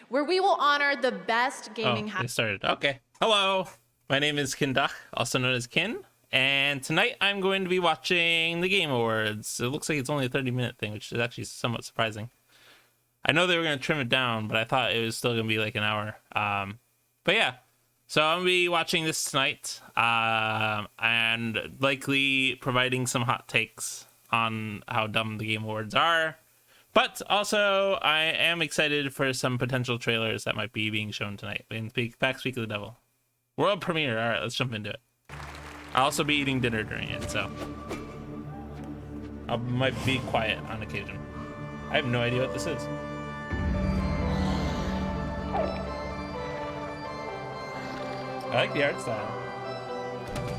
where we will honor the best gaming It started. Okay. Hello. My name is Kindach, also known as Kin. And tonight I'm going to be watching the Game Awards. It looks like it's only a 30-minute thing, which is actually somewhat surprising. I know they were going to trim it down, but I thought it was still going to be like an hour. But yeah. So I'm going to be watching this tonight, and likely providing some hot takes on how dumb the Game Awards are. But also, I am excited for some potential trailers that might be being shown tonight in Back Speak of the Devil. World premiere. All right, let's jump into it. I'll also be eating dinner during it, so I might be quiet on occasion. I have no idea what this is. I like the art style.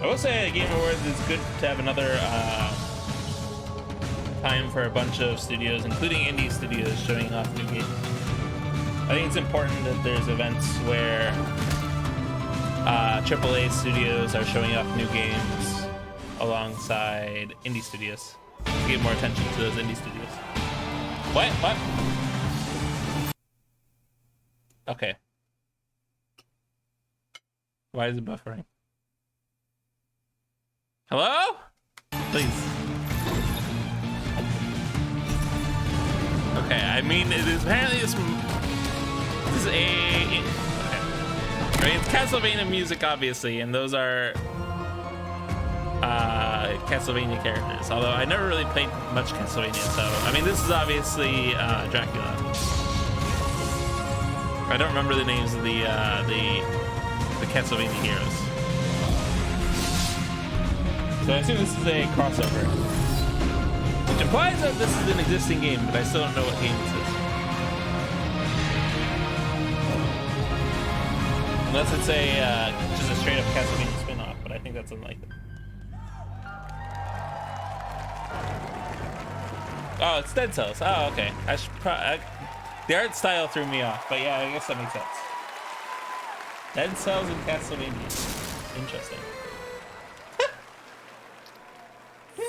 I will say Game Awards is good to have another time for a bunch of studios, including indie studios, showing off new games. I think it's important that there's events where AAA studios are showing off new games alongside indie studios to get more attention to those indie studios. What? Okay. Why is it buffering? Hello? Please. Okay, I mean, it is apparently this is a... I mean, it's Castlevania music, obviously, and those are Castlevania characters. Although I never really played much Castlevania, so I mean, this is obviously Dracula. I don't remember the names of the Castlevania heroes, so I assume this is a crossover, which implies that this is an existing game, but I still don't know what game this is. Unless it's just a straight up Castlevania spin-off, but I think that's unlikely. Oh, it's Dead Cells. Oh, okay. I should the art style threw me off, but yeah, I guess that makes sense. Dead Cells and Castlevania. Interesting.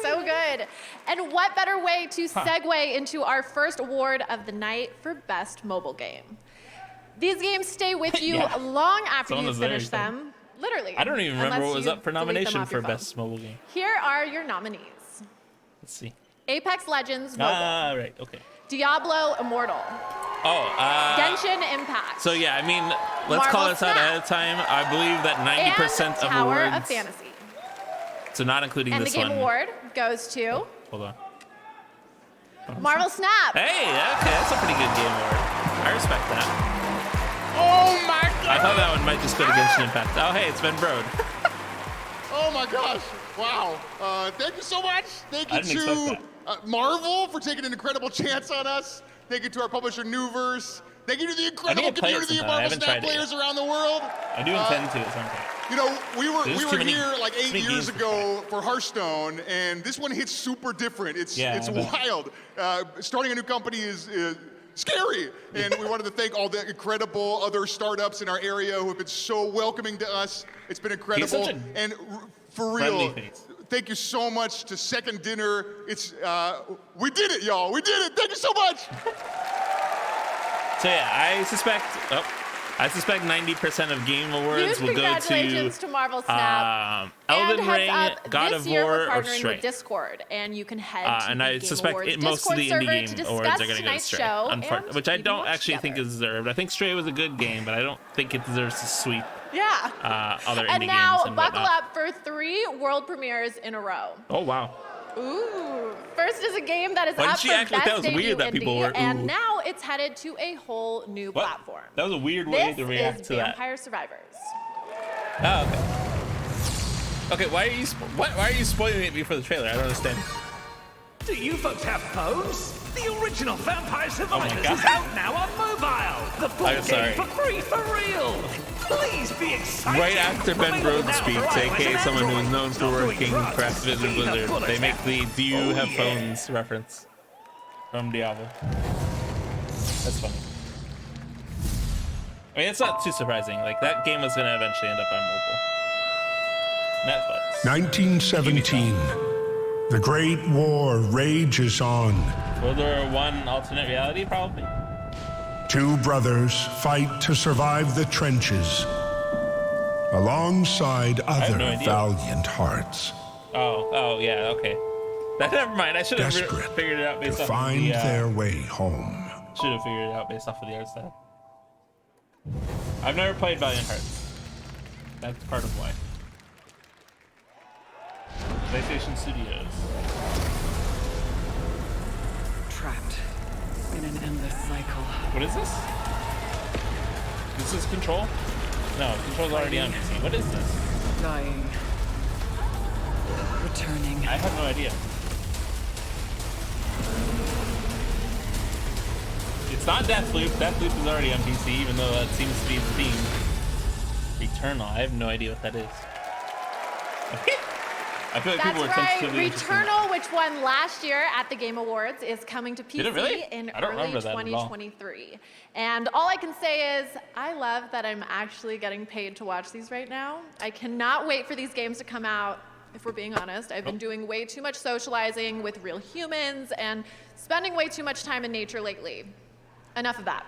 So good. And what better way to segue into our first award of the night for Best Mobile Game? These games stay with you long after you finish them. Literally. I don't even remember what was up for nomination for Best Mobile Game. Here are your nominees. Let's see. Apex Legends Mobile. Right, okay. Diablo Immortal. Oh, Genshin Impact. So yeah, I mean, let's call this out ahead of time. I believe that 90% of Tower awards... of Fantasy. So not including and this one. one. And the Game Award goes to... Hold on. Marvel Snap. Hey, okay, that's a pretty good Game Award. I respect that. Oh my god! I thought that one might just go to Genshin Impact. Oh, hey, it's Ben Brode. Oh my gosh! Wow! Thank you so much. Thank you to Marvel for taking an incredible chance on us. Thank you to our publisher Newverse. Thank you to the incredible community of Marvel Snap players around the world. I do intend to at some point. You know, we were here like 8 years ago for Hearthstone, and this one hits super different. It's wild. Starting a new company is scary, and we wanted to thank all the incredible other startups in our area who have been so welcoming to us. It's been incredible, and for real, thank you so much to Second Dinner. It's we did it, y'all. We did it. Thank you so much. So yeah, I suspect 90% of Game Awards will go to Marvel Snap. Elden Ring, God of War, or Stray. With Discord, and you can head to and I suspect most of the indie Game Awards are going to go to Stray, which I don't actually think is deserved. I think Stray was a good game, but I don't think it deserves to sweep other indie games. And now, buckle up for 3 world premieres in a row. Oh, wow. Ooh. First is a game that is up for Best Debut Indie, and now it's headed to a whole new platform. That was a weird way to react to that. Vampire Survivors. Oh, okay. Okay, why are you spoiling it before the trailer? I don't understand. Do you folks have phones? The original Vampire Survivors is out now on mobile. The full game for free for real. Please be excited. Right after Ben Brode speaks, aka someone who is known for working for Activision Blizzard, they make the "Do you have phones" reference from Diablo. That's funny. I mean, it's not too surprising. Like, that game was going to eventually end up on mobile. Netflix. 1917. The Great War rages on. World War I alternate reality, probably. Two brothers fight to survive the trenches alongside other valiant hearts. Oh, yeah, okay. Never mind. I should have figured it out based off find of the, their way home. Should have figured it out based off of the art style. I've never played Valiant Hearts. That's part of why. PlayStation Studios. Trapped in an endless cycle. What is this? This is Control? No, Control's already on PC. What is this? Dying. Returning. I have no idea. It's not Deathloop. Deathloop is already on PC, even though that seems to be the theme. Returnal. I have no idea what that is. I feel like people were sensitively Returnal, which won last year at the Game Awards, is coming to PC in early 2023. And all I can say is, I love that I'm actually getting paid to watch these right now. I cannot wait for these games to come out. If we're being honest, I've been doing way too much socializing with real humans and spending way too much time in nature lately. Enough of that.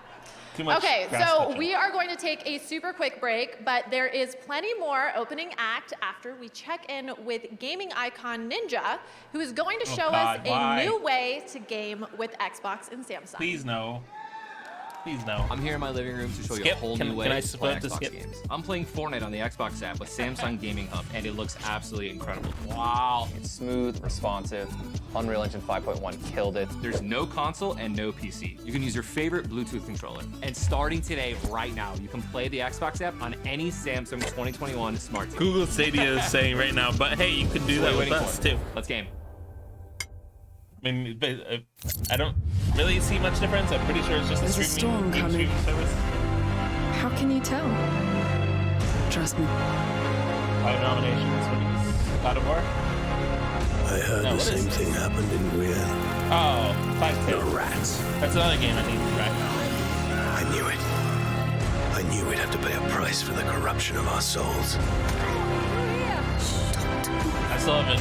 Okay, so we are going to take a super quick break, but there is plenty more opening act after we check in with gaming icon Ninja, who is going to show us a new way to game with Xbox and Samsung. Please no. Please no. I'm here in my living room to show you a whole new way to play Xbox games. I'm playing Fortnite on the Xbox app with Samsung Gaming Hub, and it looks absolutely incredible. Wow. It's smooth, responsive. Unreal Engine 5.1 killed it. There's no console and no PC. You can use your favorite Bluetooth controller. And starting today, right now, you can play the Xbox app on any Samsung 2021 smart TV. Google Stadia is saying right now, but hey, you can do that with us too. Let's game. I mean, I don't really see much difference. I'm pretty sure it's just There's a storm coming. Service. How can you tell? Trust me. 5 nominations. What is God of War? I heard the same thing happened in Guyana. Oh, 5 The rats. That's another game I need to try. I knew it. I knew we'd have to pay a price for the corruption of our souls. I still haven't.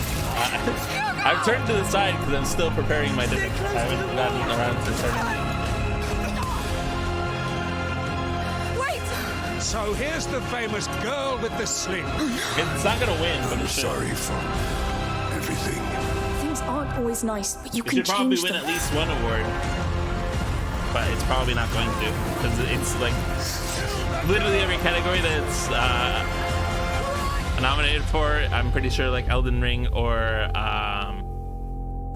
I've turned to the side because I'm still preparing my dinner. I haven't gotten around to starting. Wait! So here's the famous girl with the sling. It's not gonna win, but it's sorry for everything. Things aren't always nice, but you can should probably change win them. at least one award, but it's probably not going to because it's like literally every category that's nominated for. I'm pretty sure like Elden Ring or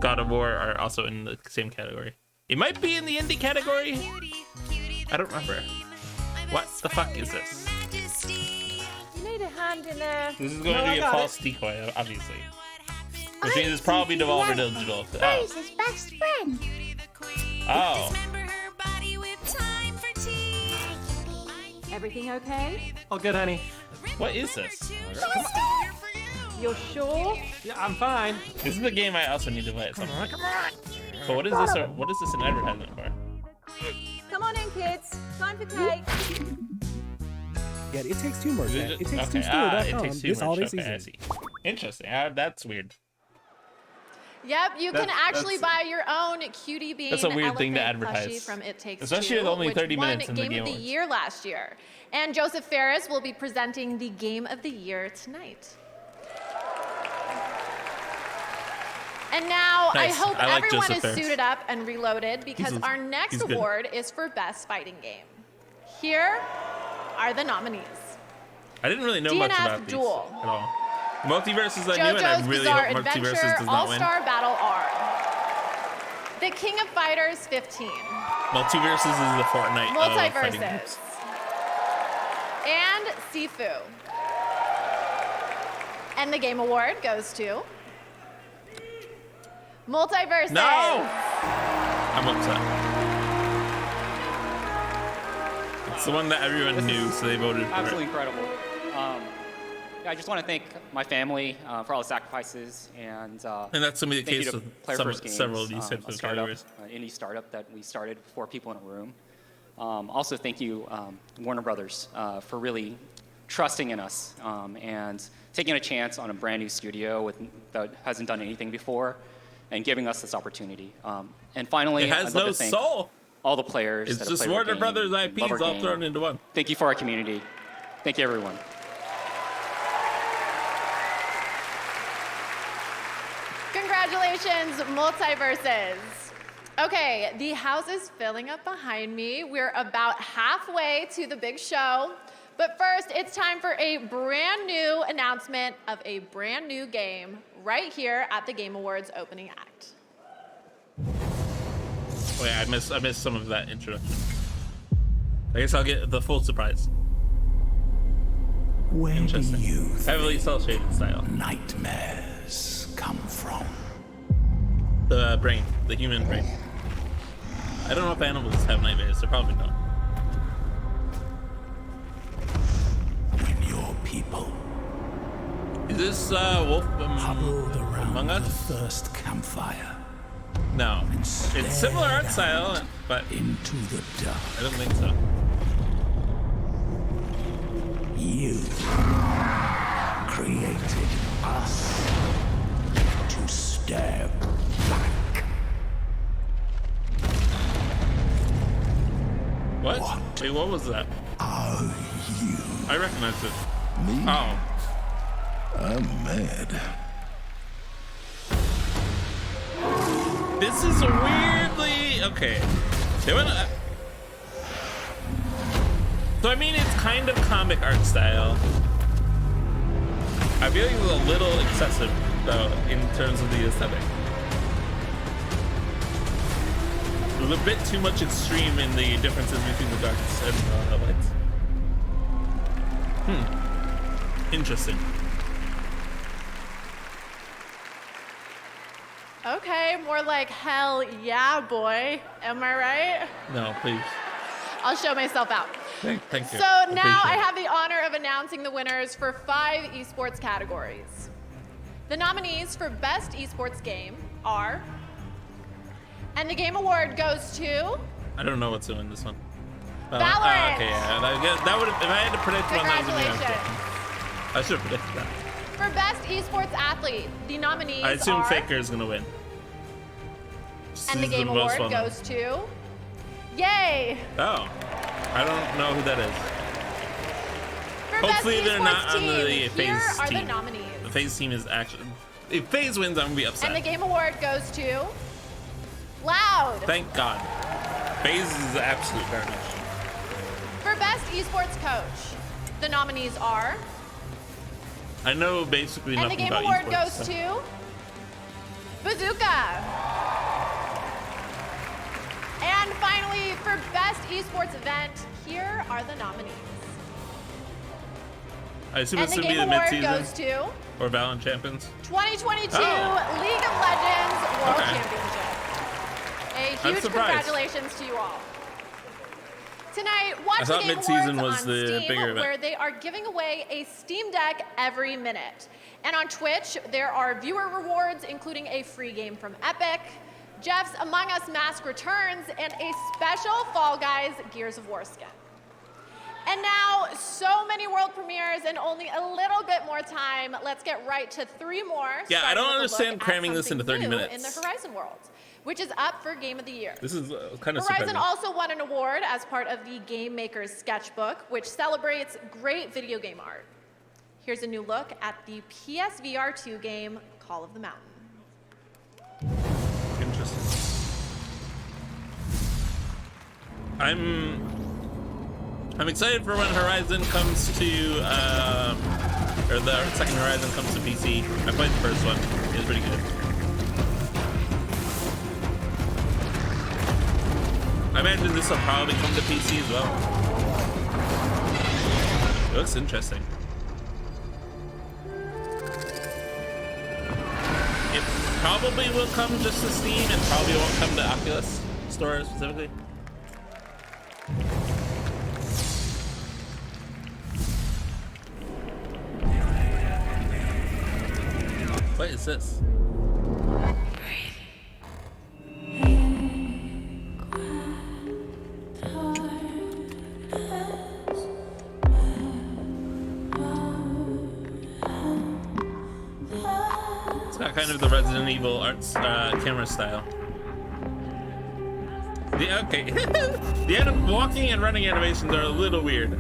God of War are also in the same category. It might be in the indie category. I don't remember. What the fuck is this? You need a hand in there. This is going to be a false decoy, obviously. Which means it's probably Devolver Digital. Oh. His best friend. Oh. Everything okay? All good, honey. What is this? You're sure? Yeah, I'm fine. This is the game I also need to play at some point. But what is this? Or what is this an advertisement for? Come on in, kids. Time for cake. Yeah, it takes two merch. It takes two it takes two this holiday merch. season. I see. Interesting. That's weird. Yep, you can actually buy your own Cutie Bean. That's a weird thing to elephant advertise. plushie from It Takes Especially Two, with only 30 which won minutes in the Game of the Awards. Year last year. And Joseph Ferris will be presenting the Game of the Year tonight. And now Nice. I hope I like everyone Joseph is Ferris. suited up and reloaded because our next award is for Best Fighting Game. Here are the nominees. I didn't really know much DNF about these Duel. at all. Multiverses I knew, and I JoJo's really Bizarre hope Multiverses Adventure, does not win. All-Star Battle R. The King of Fighters 15. Multiverses is the Fortnite of fighting Multiverses. games. And Sifu. And the Game Award goes to Multiverses. No! I'm upset. It's the one that everyone knew, so they voted for Absolutely it. incredible. Yeah, I just want to thank my family for all the sacrifices, and that's gonna be the case you to with Player First Games, several of these types a of startup, categories. indie startup that we started with 4 people in a room. Also, thank you, Warner Brothers, for really trusting in us and taking a chance on a brand new studio that hasn't done anything before, and giving us this opportunity. And finally, It has I'd love no to thank, soul. all the players. It's that just have played Warner our game, Brothers love IPs our all game. thrown into one. Thank you for our community. Thank you, everyone. Congratulations, Multiverses. Okay, the house is filling up behind me. We're about halfway to the big show. But first, it's time for a brand new announcement of a brand new game right here at the Game Awards opening act. Wait, I missed some of that introduction. I guess I'll get the full surprise. Where do you heavily cel-shaded style. nightmares come from? The brain, the human brain. I don't know if animals have nightmares. They probably don't. When your people Is this Wolf huddled around Among Us? the first campfire. No, it's similar art style, but into the dark. I don't think so. You created us to stab back. What? Wait, what was that? Are you? I recognize it. Me? Oh. I'm mad. This is weirdly okay. They went. So I mean, it's kind of comic art style. I feel like it's a little excessive, though, in terms of the aesthetic. There's a bit too much extreme in the differences between the darks and the lights. Interesting. Okay, more like hell yeah, boy. Am I right? No, please. I'll show myself out. Thank you. So now I Appreciate it. have the honor of announcing the winners for 5 esports categories. The nominees for Best Esports Game are, and the Game Award goes to I don't know what's in this one. Valorant. Okay, yeah. That would have, if I had to predict one, that would have Congratulations. I should have predicted that. For Best Esports Athlete, the nominees I assume are, Faker is gonna win. and the Game Award goes to, yay! Oh, I don't know who that is. For Hopefully Best they're Esports not on team, the here FaZe are team. the nominees. The FaZe team is actually, if FaZe wins, I'm gonna be upset. And the Game Award goes to Loud. Thank God. FaZe is absolute garbage. For Best Esports Coach, the nominees are, I know basically and the nothing Game about Award esports, goes so. to Bazooka. And finally, for Best Esports Event, here are the nominees. I assume And it's the gonna be Game the Award mid-season goes to or Valorant Champions. 2022 Oh. League of Legends World Okay. Championship. A I'm huge surprised. congratulations to you all. Tonight, watch I the thought Game mid-season Awards was on the Steam, bigger event. where they are giving away a Steam Deck every minute. And on Twitch, there are viewer rewards, including a free game from Epic, Jeff's Among Us Mask returns, and a special Fall Guys Gears of War skin. And now, so many world premieres and only a little bit more time. Let's get right to 3 more. Yeah, I starting don't with a understand look at cramming this into something 30 new minutes. in the Horizon world, which is up for Game of the Year. This is kind of Horizon surprising. also won an award as part of the Game Maker's Sketchbook, which celebrates great video game art. Here's a new look at the PSVR 2 game, Call of the Mountain. Interesting. I'm excited for when Horizon comes to, or the second Horizon comes to PC. I played the first one. It was pretty good. I imagine this will probably come to PC as well. It looks interesting. It probably will come just to Steam and probably won't come to Oculus Store specifically. What is this? It's got kind of the Resident Evil arts camera style. Okay. The walking and running animations are a little weird.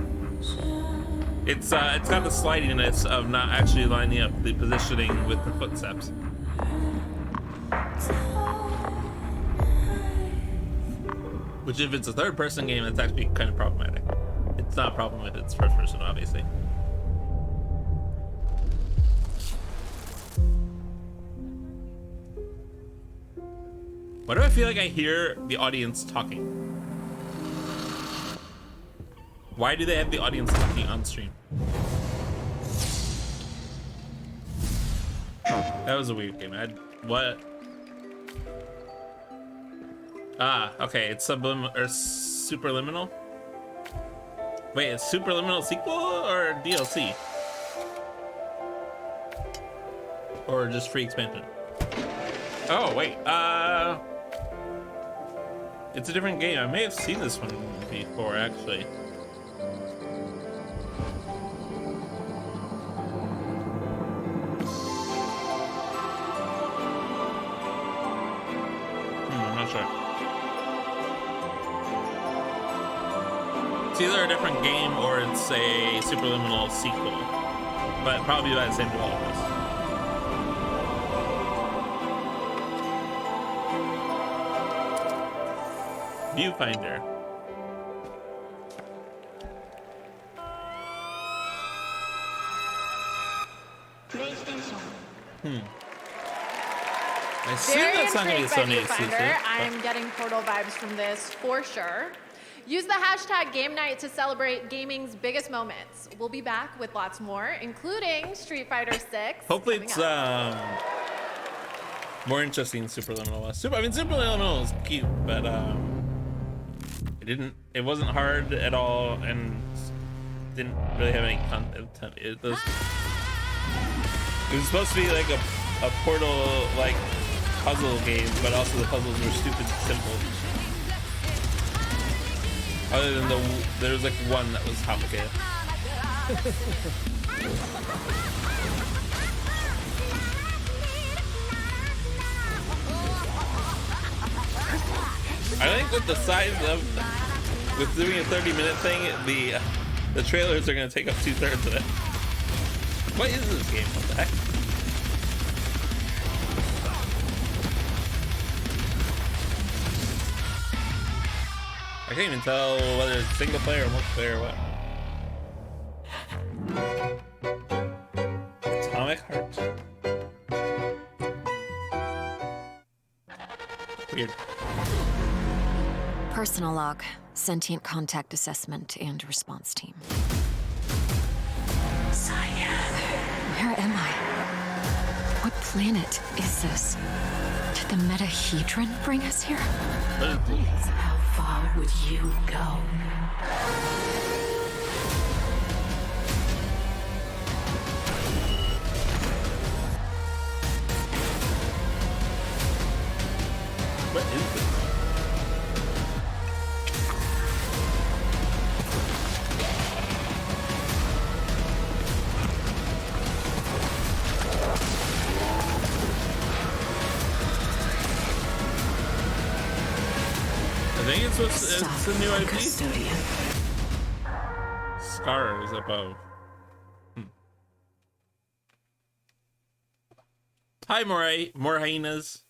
It's got the slidiness of not actually lining up the positioning with the footsteps. Which, if it's a third-person game, it's actually kind of problematic. It's not a problem if it's first-person, obviously. Why do I feel like I hear the audience talking? Why do they have the audience talking on stream? That was a weird game. What? Ah, okay. It's superliminal. Wait, it's superliminal sequel or DLC? Or just free expansion? Oh wait. It's a different game. I may have seen this one before, actually. I'm not sure. It's either a different game or it's a superliminal sequel, but probably by the same developers. Viewfinder. I assume that's not going to be Sony exclusive. I'm getting Portal vibes from this for sure. Use the hashtag Game Night to celebrate gaming's biggest moments. We'll be back with lots more, including Street Fighter 6. Hopefully it's more interesting than Superliminal was. Superliminal is cute, but it wasn't hard at all and didn't really have any content. It was supposed to be like a Portal like puzzle game, but also the puzzles were stupid simple. Other than there was like one that was complicated. I think with the size of with doing a 30-minute thing, the trailers are gonna take up 2/3 of it. What is this game? What the heck? I can't even tell whether it's single player or multiplayer or what. Atomic Heart. Weird. Personal log, sentient contact assessment and response team. Where am I? What planet is this? Did the Metahedron bring us here? How far would you go? What is this? I think it's a new IP. Scars above. Hi, more hyenas.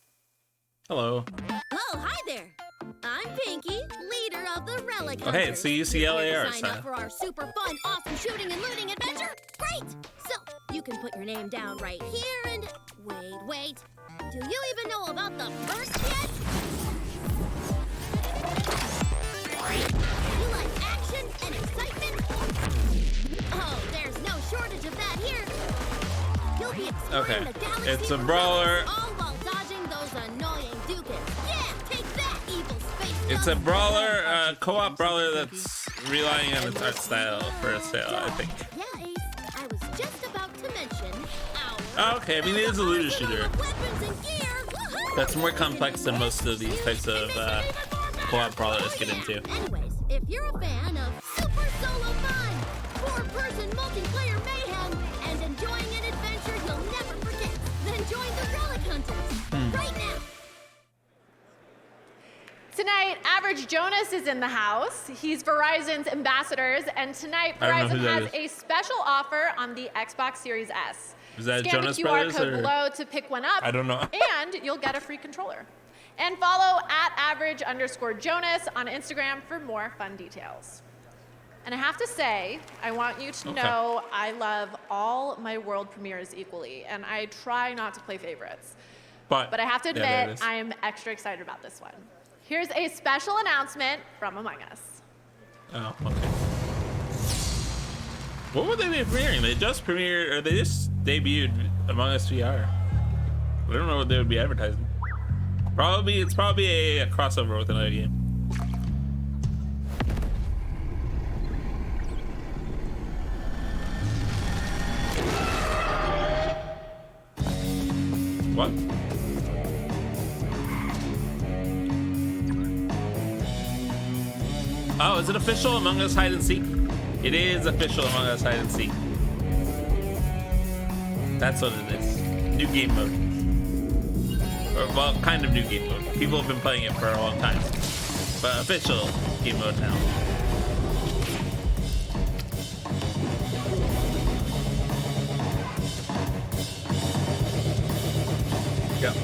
Hello. Oh, hi there. I'm Pinky, leader of the Relic Hunters. Oh, hey, it's the UCLA Sign up for our super fun, awesome shooting and looting adventure? Great! So, you can put your name down right here and... Wait. Do you even know about the first yet? You like action and excitement? Oh, there's no shortage of that here. You'll be exploring the galaxy. It's a brawler. All while dodging those annoying ducats. Yeah, take that, evil space. It's a brawler, co-op brawler that's relying on its art style for a sale, I think. Yeah, Ace. I was just about to mention Oh, okay, I mean, it is a looter shooter. That's more complex than most of these types of co-op brawlers get into. Anyways, if you're a fan of super solo fun, 4-person multiplayer mayhem, and enjoying an adventure you'll never forget, then join the Relic Hunters right now. Tonight, George Jonas is in the house. He's Verizon's ambassadors, and tonight Verizon has a special offer on the Xbox Series S. Is that Scan Jonas the QR Brothers code or? below to pick one up. I don't know. And you'll get a free controller. And follow @average_Jonas on Instagram for more fun details. And I have to say, I want you to know I love all my world premieres equally, and I try not to play favorites. But I have to admit, I am extra excited about this one. Here's a special announcement from Among Us. Oh, okay. What would they be premiering? They just premiered, or they just debuted Among Us VR. I don't know what they would be advertising. It's probably a crossover with another game. What? Oh, is it official Among Us Hide and Seek? It is official Among Us Hide and Seek. That's what it is. New game mode. Or, well, kind of new game mode. People have been playing it for a long time. But official game mode now. Yep.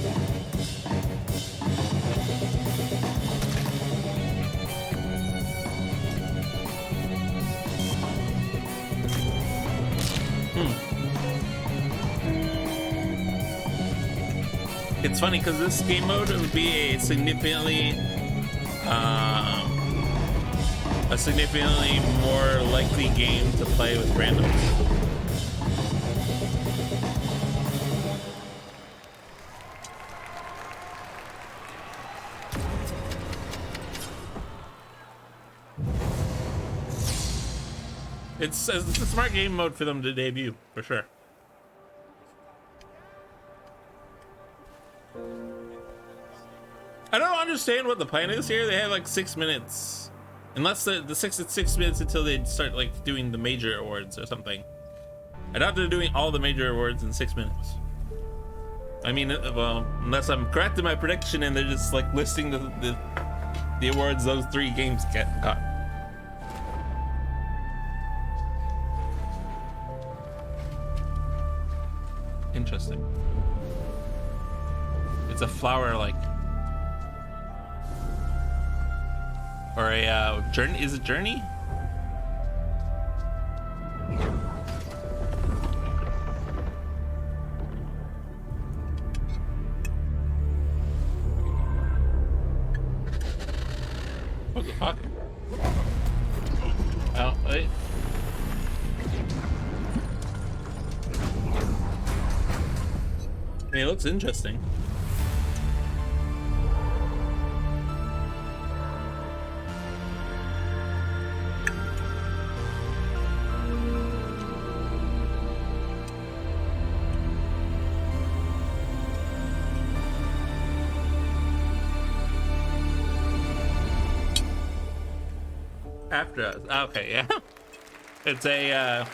It's funny because this game mode would be a significantly more likely game to play with randoms. It's a smart game mode for them to debut, for sure. I don't understand what the plan is here. They have like 6 minutes. Unless it's 6 minutes until they start like doing the major awards or something. I doubt they're doing all the major awards in 6 minutes. I mean, well, unless I'm correct in my prediction and they're just like listing the awards those 3 games got. Interesting. It's a flower like, or a journey. Is it journey? What the fuck? Oh, wait. I mean, it looks interesting. After us. Okay, yeah. It's a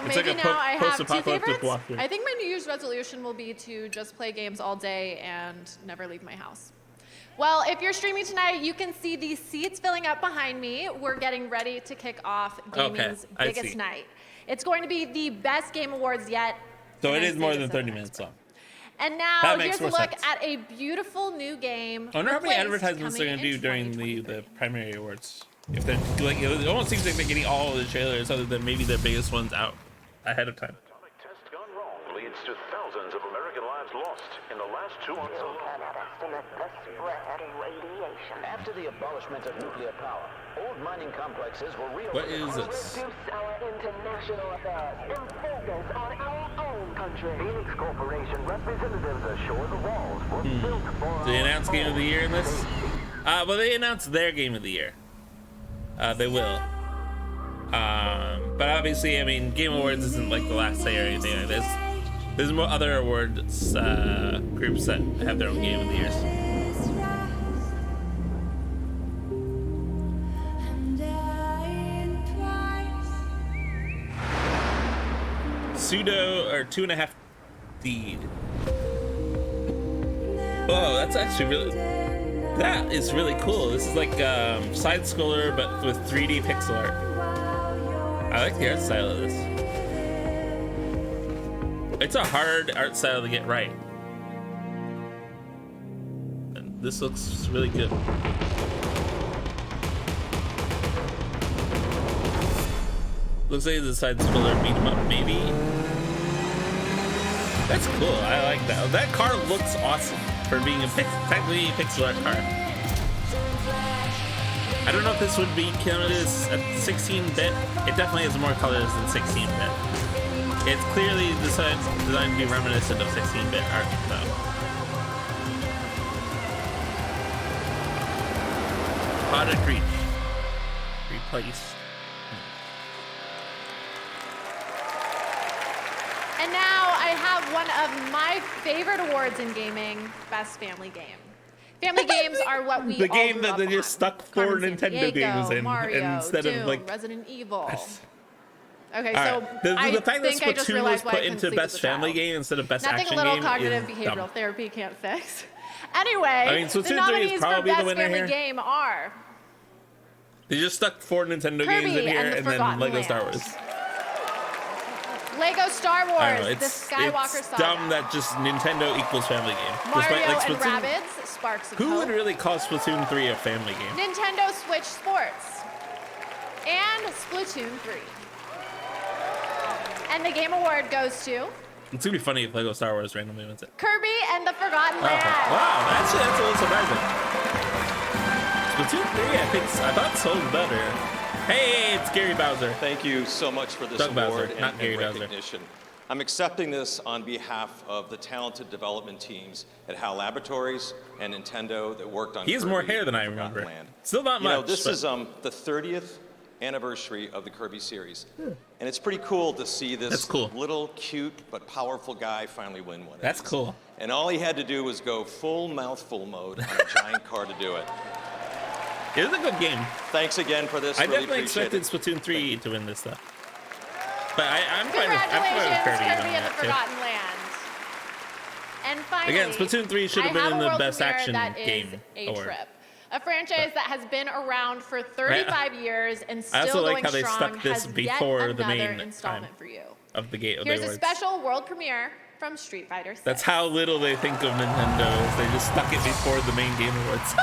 maybe like now I have 2 post-apocalyptic favorites. walkthrough. I think my New Year's resolution will be to just play games all day and never leave my house. Well, if you're streaming tonight, you can see these seats filling up behind me. We're getting ready to kick off gaming's biggest night. It's going to be the best game awards yet. So it is more than 30 minutes long. And now here's a look at a beautiful new game. I wonder how many advertisements they're gonna do during the primary awards. If they're like, it almost seems like they're getting all of the trailers, other than maybe their biggest ones out ahead of time. Atomic test gone wrong leads to thousands of American lives lost in the last 2 months alone. After the abolishment of nuclear power, old mining complexes were reopened. What is this? Reduce our international affairs and focus on our own country. Phoenix Corporation representatives assure the walls were built for. Did they announce Game of the Year in this? Well, they announced their Game of the Year. They will. But obviously, I mean, Game Awards isn't like the last say or anything like this. There's more other awards groups that have their own Game of the Years. Pseudo or 2.5D. Oh, that's actually really. That is really cool. This is like side scroller, but with 3D pixel art. I like the art style of this. It's a hard art style to get right. And this looks really good. Looks like it's a side scroller beat 'em up, maybe. That's cool. I like that. That car looks awesome for being a technically pixel art car. I don't know if this would be counted as a 16-bit. It definitely has more colors than 16-bit. It's clearly designed to be reminiscent of 16-bit art, though. Potted Creek. Replaced. And now I have one of my favorite awards in gaming, Best Family Game. Family games are what we the all game grew that up they on. just stuck 4 Carmen Nintendo games in Mario, instead Doom, of like Resident Evil. Okay, All so right. The I fact that think I just Splatoon was realized why I put couldn't into sleep as Best a Family child. Game instead of Best Nothing Action a little Game cognitive is behavioral dumb. therapy can't fix. Anyway, I mean, Splatoon 3 the is nominees for probably the Best winner Family here. Game are They just stuck 4 Nintendo Kirby games in here and the and then Forgotten Lego Land. Star Wars. Lego Star I don't know, Wars, it's, the Skywalker it's Saga, dumb that just Nintendo equals Family Game. Mario Despite, like, and Splatoon, Rabbids, Sparks of who Hope, would really call Splatoon 3 a family game? Nintendo Switch Sports, and Splatoon 3. And the Game Award goes to It's gonna be funny if Lego Star Wars randomly wins it. Kirby and the Forgotten Okay. Land. Wow, actually that's a little surprising. Splatoon 3, I thought sold better. Hey, it's Gary Bowser. Thank you so much for this Doug award Bowser, not and Gary Bowser. recognition. I'm accepting this on behalf of the talented development teams at HAL Laboratories and Nintendo that worked on He has more Kirby hair than I and Forgotten remember. Land. Still not You know, much, this but- is the 30th anniversary of the Kirby series. And it's pretty cool to see this little cute but powerful guy finally win one. That's cool. And all he had to do was go full mouthful mode on a giant car to do it. It was a good game. Thanks again for this. I really definitely appreciate expected it. Splatoon 3 to win this stuff. But I'm fine with Congratulations, Kirby Kirby winning and the that too. Forgotten Land. And finally, Again, Splatoon 3 should have been I in the a Best world Action premiere that Game is a award. Trip. A franchise that has been around for 35 years and I also still like going how they strong stuck this has before yet the another main installment time for you. of the game. Here's a special world premiere from Street Fighter 6. That's how little they think of Nintendo. Is they just stuck it before the main Game Awards.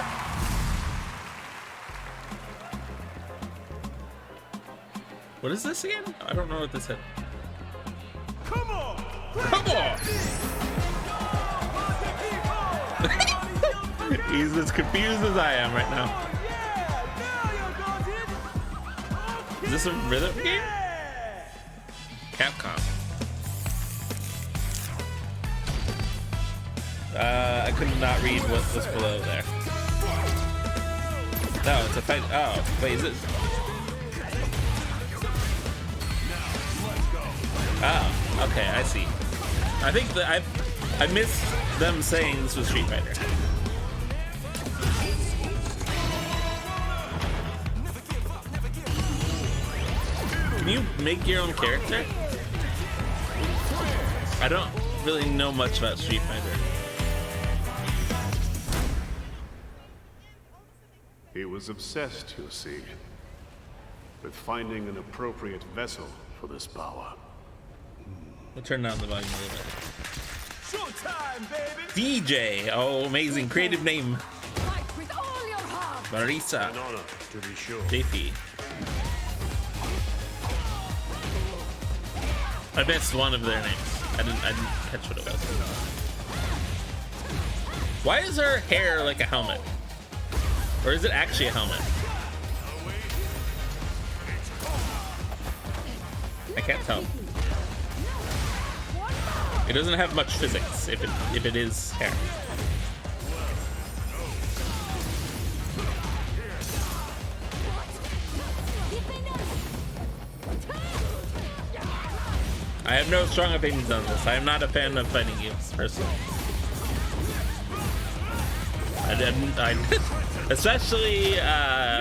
What is this again? I don't know what this is. Come on! Come on! He's as confused as I am right now. Is this a rhythm game? Capcom. I could not read what was below there. No, it's a fight. Oh, wait, is it? Oh, okay, I see. I think that I missed them saying this was Street Fighter. Can you make your own character? I don't really know much about Street Fighter. He was obsessed, you see, with finding an appropriate vessel for this power. We'll turn down the volume a little bit. Showtime, baby! DJ, oh amazing, creative name. With all your heart! Marisa. An honor, to be sure. JP. I missed one of their names. I didn't catch what it was. Why is her hair like a helmet? Or is it actually a helmet? I can't tell. It doesn't have much physics if it is hair. I have no strong opinions on this. I am not a fan of fighting games, personally. I especially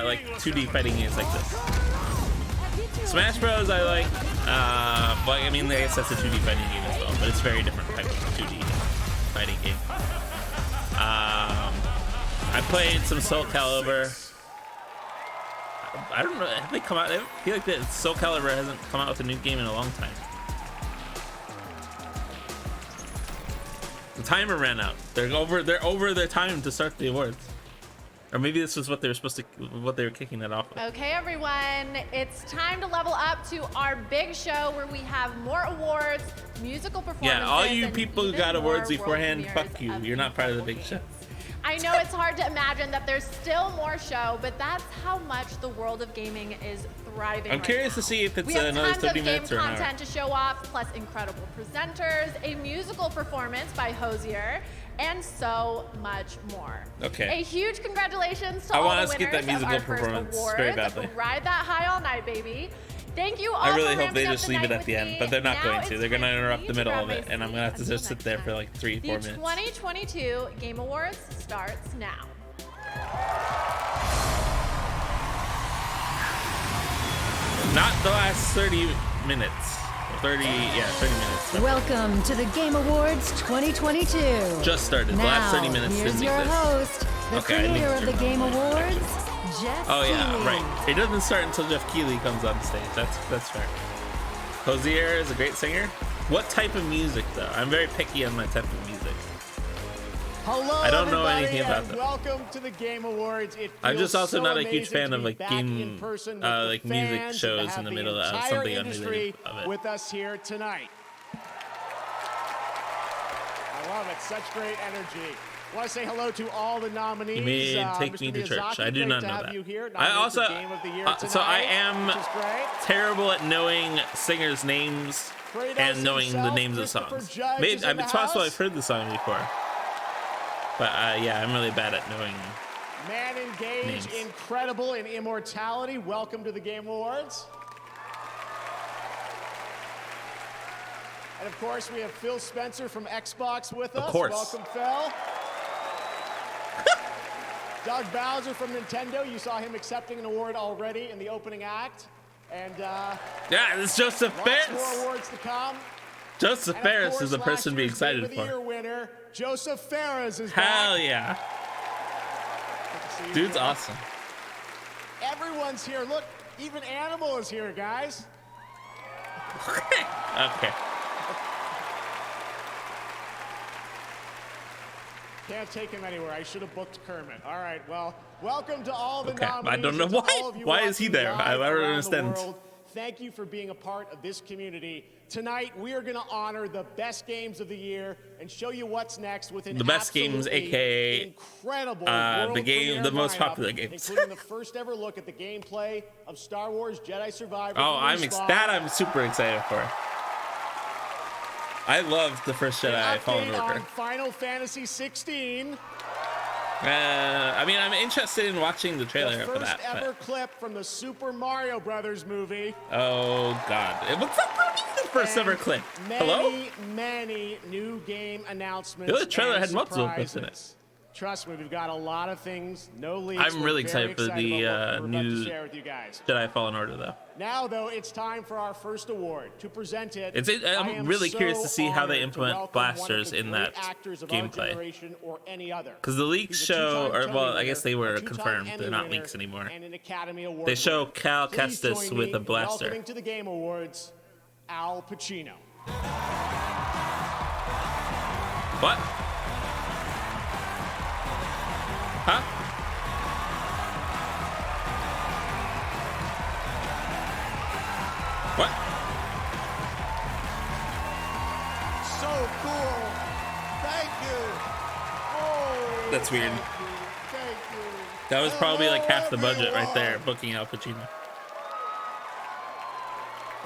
like 2D fighting games like this. Smash Bros. I like. Well, I mean, I guess that's a 2D fighting game as well, but it's a very different type of 2D fighting game. I played some Soul Calibur. I don't know. Have they come out? I feel like that Soul Calibur hasn't come out with a new game in a long time. The timer ran out. They're over their time to start the awards. Or maybe this was what they were supposed to, what they were kicking that off with. Okay, everyone, it's time to level up to our big show where we have more awards, musical performances. Yeah, all you people who got awards beforehand, fuck you. You're not part of the big show. I know it's hard to imagine that there's still more show, but that's how much the world of gaming is thriving. I'm curious to see if it's we have another tons 30 of minutes game or an hour. content to show off, plus incredible presenters, a musical performance by Hosier, and so much more. Okay. A huge congratulations to I all want the us to get winners that musical of our first performance awards. very badly. Ride that high all night, baby. Thank you all. I really for hope they ramping up just the leave it night at the with end, me. but they're not Now going it's to. They're going to time for interrupt me the to middle grab of my it, and I'm going to have to just sit there for like 3-4 The minutes. 2022 Game Awards starts now. Not the last 30 minutes. 30 minutes. Welcome to the Game Awards 2022. Just started. The Now, last 30 minutes here's didn't your exist. host, the Okay, creator of the Game Awards, Jeff Oh yeah, Keighley. right. It doesn't start until Jeff Keighley comes on stage. That's fair. Hosier is a great singer. What type of music though? I'm very picky on my type of music. Hello, I don't know everybody, anything about and that. Welcome to the Game Awards. It I'm just feels also so not a huge amazing fan to of be like back game, in person with the like music fans, shows and to in the have middle of entire something industry unrelated of it. with us here tonight. I love it. Such great energy. I want to say hello to all the nominees. You may take Mr. me to church. Miyazaki, I do great not to know have that. you here, I nominated also, for Game of the Year so I tonight, am which is great. terrible at knowing singers' names Kratos and knowing the himself, names of Christopher songs. Judge Maybe, is in the it's possible house. I've heard the song before. But yeah, I'm really bad at knowing. Man engaged, Names. incredible in immortality. Welcome to the Game Awards. And of course, we have Phil Spencer from Xbox with us. Of course. Welcome, Phil. Doug Bowser from Nintendo. You saw him accepting an award already in the opening act. And Yeah, it's Joseph lots Ferris. more awards to come. Joseph And of Ferris course, is the last person to be year's Game excited of the Year for. winner, Joseph Ferris is Hell back. yeah. Good to see you Dude's again. awesome. Everyone's here. Look, even Animal is here, guys. Okay. Can't take him anywhere. I should have booked Kermit. All right, well, welcome to all the Okay, nominees. I don't know and to why. all of you Why is he watching there? live I don't around the understand. world. Thank you for being a part of this community. Tonight, we are going to honor the best games of the year and show you what's next with an The best games, absolutely aka incredible the world game, premiere the most lineup, popular games. including the first ever look at the gameplay of Star Wars Jedi Survivor. Oh, from Respawn. that I'm super excited for. I loved the first Jedi Fallen Update Order. on Final Fantasy 16. I mean, I'm interested in watching the trailer The for first that. ever But, clip from the Super Mario Brothers movie. oh God, what's the first ever clip? Hello? Many new game announcements. The trailer and had multiple clips in it. surprises. Trust me, we've got a lot of things. No leaks. I'm We're really very excited for about the what we're about new to share with you guys. Jedi Fallen Order, though. Now, though, it's time for our first award. To present it, I'm really curious to see how they honored to implement welcome blasters one of in the that great actors of our gameplay. generation or any other. Because the leaks He's a show, two-time or Tony well, I guess they winner, were a two-time confirmed. Emmy They're not winner, leaks anymore. and an Academy Award They show winner. Cal Please Kestis join with me a in blaster. welcoming to the Game Awards, Al Pacino. What? Huh? What? So cool. Thank you. Oh, That's weird. thank you. That was probably like half the budget right there, booking Al Pacino.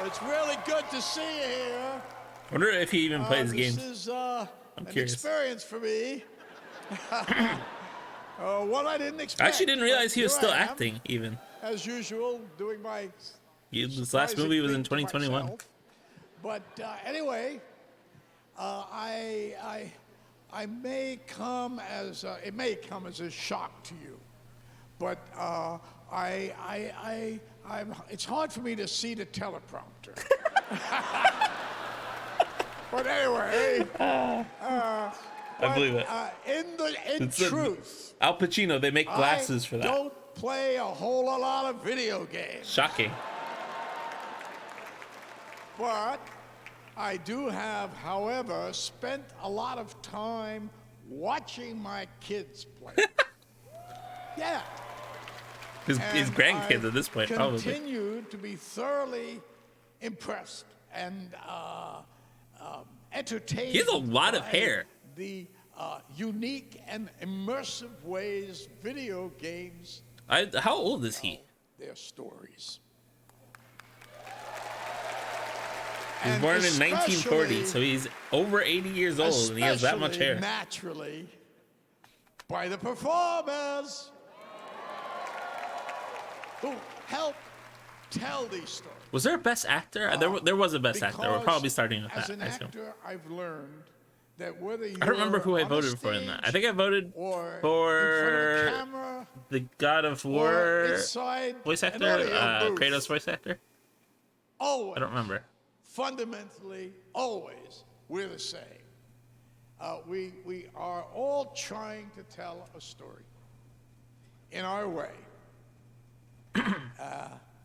It's really good to see you here. I wonder if he even plays This games. is I'm an curious. experience for me. What I didn't expect. I actually didn't realize he was Here still I am, acting, even. As usual, doing my. His last movie was in 2021. myself. But anyway, I may come as it may come as a shock to you, but it's hard for me to see the teleprompter. But anyway, I believe it. In truth, Al Pacino, they make glasses for that. Don't play a whole lot of video games. Shocking. But I do have, however, spent a lot of time watching my kids play. Yeah. His grandkids at this point, probably. Continue to be thoroughly impressed and entertained. He has a lot of hair. The unique and immersive ways video games. How old is he? Their stories. He was born in 1940, so he's over 80 years old, and he has that much hair. Naturally, by the performers who help tell these stories. Was there a best actor? There was a best actor. We're probably starting with that. As an actor, I've learned that whether I don't remember who I voted for in that. I think I voted for the God of War voice actor, Kratos voice actor. Always, I don't remember. Fundamentally, always, we're the same. We are all trying to tell a story in our way,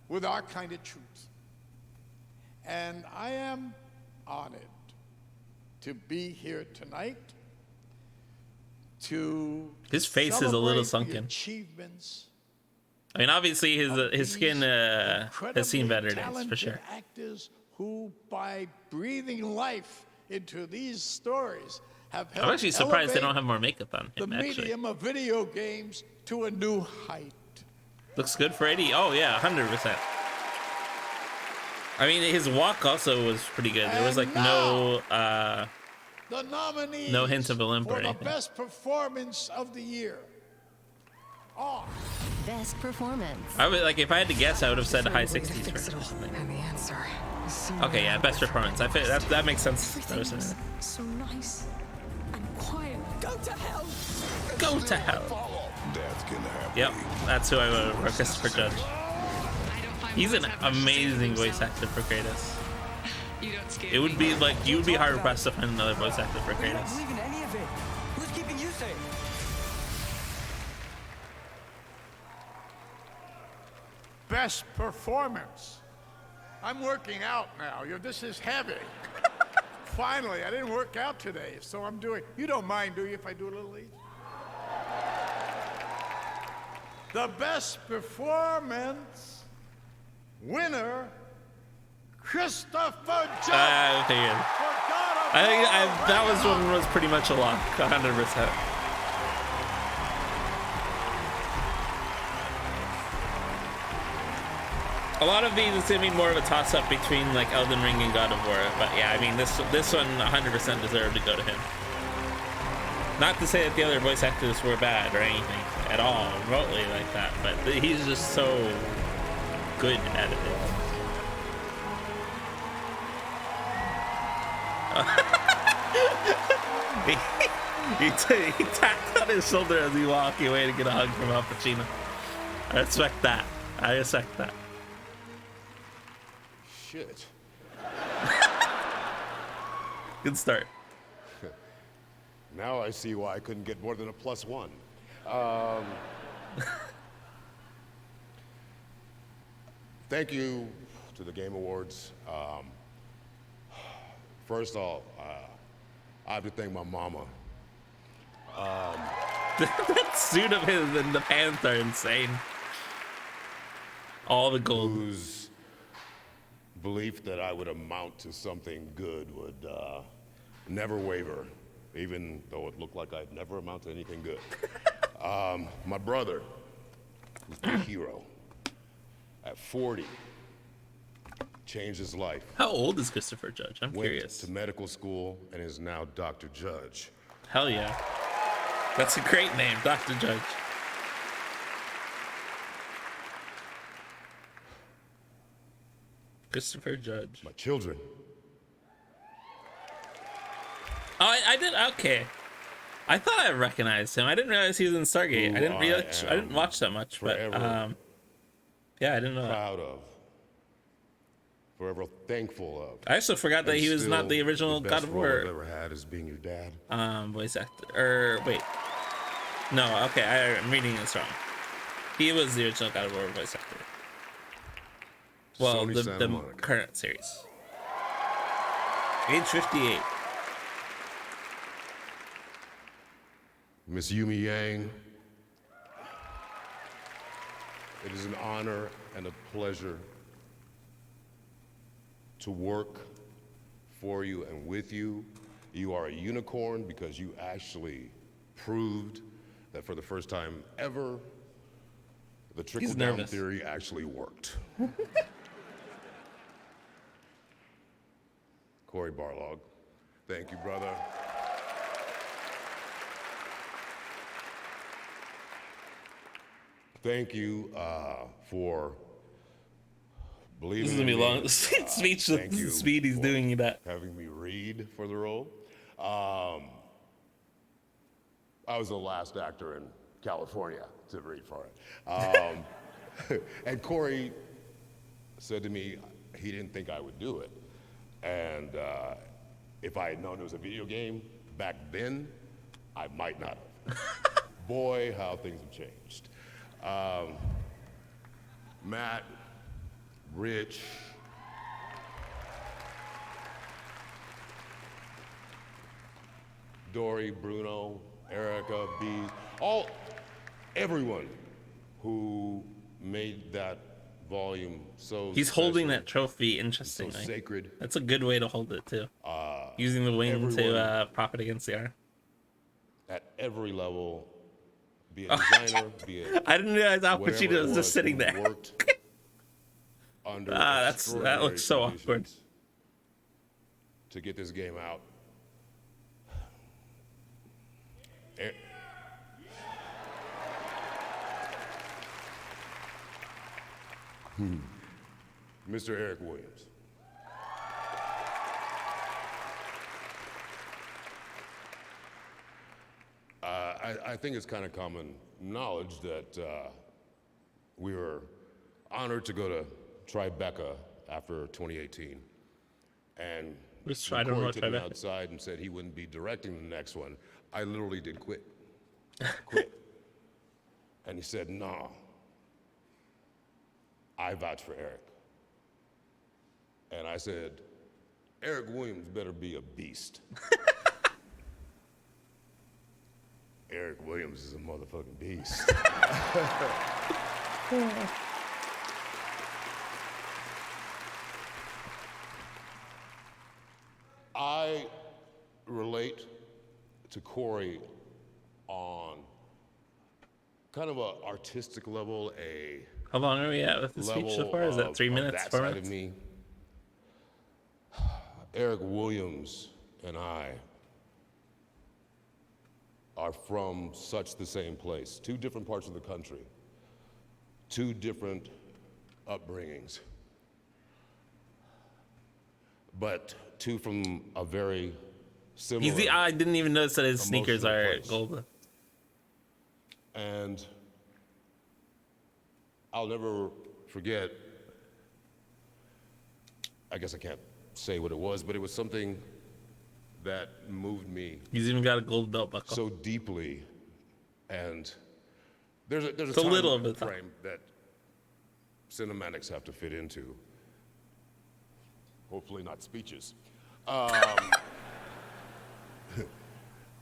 with our kind of truth. And I am honored to be here tonight to his face is a little sunken. Achievements. I mean, obviously his skin has seen better days for sure. Actors who, by breathing life into these stories, have helped I'm actually surprised they don't have more makeup on him. the medium of video games to a new height. Looks good for 80. Oh yeah, 100%. I mean, his walk also was pretty good. There was like no hint of a limp or anything. The best performance of the year. Best performance. I would, like, if I had to guess, I would have said high 60s for him. And the answer is Okay, yeah, best performance. I feel that makes sense. So nice and quiet. Go to hell. Go to hell. Yep, that's who I voted for, Christopher Judge. He's an amazing voice actor for Kratos. It would be like, you would be hard pressed to find another voice actor for Kratos. I don't believe in any of it. Who's keeping you safe? Best performance. I'm working out now. This is heavy. Finally, I didn't work out today, so I'm doing. You don't mind, do you, if I do a little each? The best performance winner, Christopher Judge. I think that one was pretty much a lock, 100%. A lot of these, it's gonna be more of a toss-up between like Elden Ring and God of War, but yeah, I mean this one 100% deserved to go to him. Not to say that the other voice actors were bad or anything at all, remotely like that, but he's just so good at it. he tapped on his shoulder as he walked away to get a hug from Al Pacino. I respect that. Shit. Good start. Now I see why I couldn't get more than a +1. Thank you to the Game Awards. First off, I have to thank my mama. That suit of his and the pants are insane. All the gold. Whose belief that I would amount to something good would never waver, even though it looked like I'd never amount to anything good. My brother, who's my hero, at 40, changed his life. How old is Christopher Judge? I'm curious. Went to medical school and is now Dr. Judge. Hell yeah. That's a great name, Dr. Judge. Christopher Judge. My children. Oh, I did. Okay. I thought I recognized him. I didn't realize he was in Stargate. I didn't watch that much, but yeah, I didn't know. Proud of forever thankful of. I also forgot that And he was not the still, original the God best of role War I've ever had is being your dad. voice actor. Wait. No, okay, I'm reading this wrong. He was the original God of War voice actor. Well, Sony the Santa Monica. current series. Age 58. Miss Yumi Yang, it is an honor and a pleasure to work for you and with you. You are a unicorn because you actually proved that for the first time ever, the trickle-down theory actually worked. Corey Barlog, thank you, brother. Thank you for believing This is gonna be in long. me. Speech Thank the you speed he's for doing that. having me read for the role. I was the last actor in California to read for it. And Corey said to me he didn't think I would do it. And if I had known it was a video game back then, I might not have. Boy, how things have changed. Matt, Rich, Dory, Bruno, Erica, B, everyone who made that volume so He's holding special, that trophy interestingly. so sacred. That's a good way to hold it too. Using the wing to prop it against the arm. At every level, be a designer, be it I didn't realize Al whatever Pacino it was just sitting who there. worked under that looks so awkward. conditions to get this game out. Mr. Eric Williams. I think it's kind of common knowledge that we were honored to go to Tribeca after 2018. And I don't know Corey what took me Tribeca is. outside and said he wouldn't be directing the next one. I literally did quit. Quit. And he said, no, I vouch for Eric. And I said, Eric Williams better be a beast. Eric Williams is a motherfucking beast. I relate to Corey on kind of an artistic level, How long are we at with the speech so far? Is that 3 minutes, 4 minutes? Of me. Eric Williams and I are from such the same place, 2 different parts of the country, 2 different upbringings, but 2 from a very similar. I didn't even notice that his sneakers are gold. And I'll never forget, I guess I can't say what it was, but it was something that moved me. He's even got a gold belt buckle. So deeply. And there's a It's a time little of a time. frame that cinematics have to fit into. Hopefully not speeches.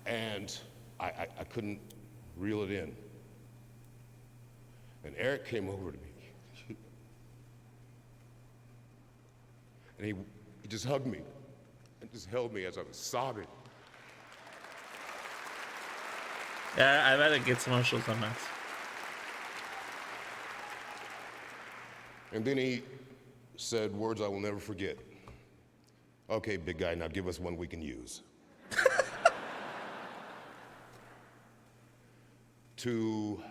And I couldn't reel it in. And Eric came over to me. And he just hugged me and just held me as I was sobbing. Yeah, I bet it gets emotional sometimes. And then he said words I will never forget. Okay, big guy, now give us one we can use. To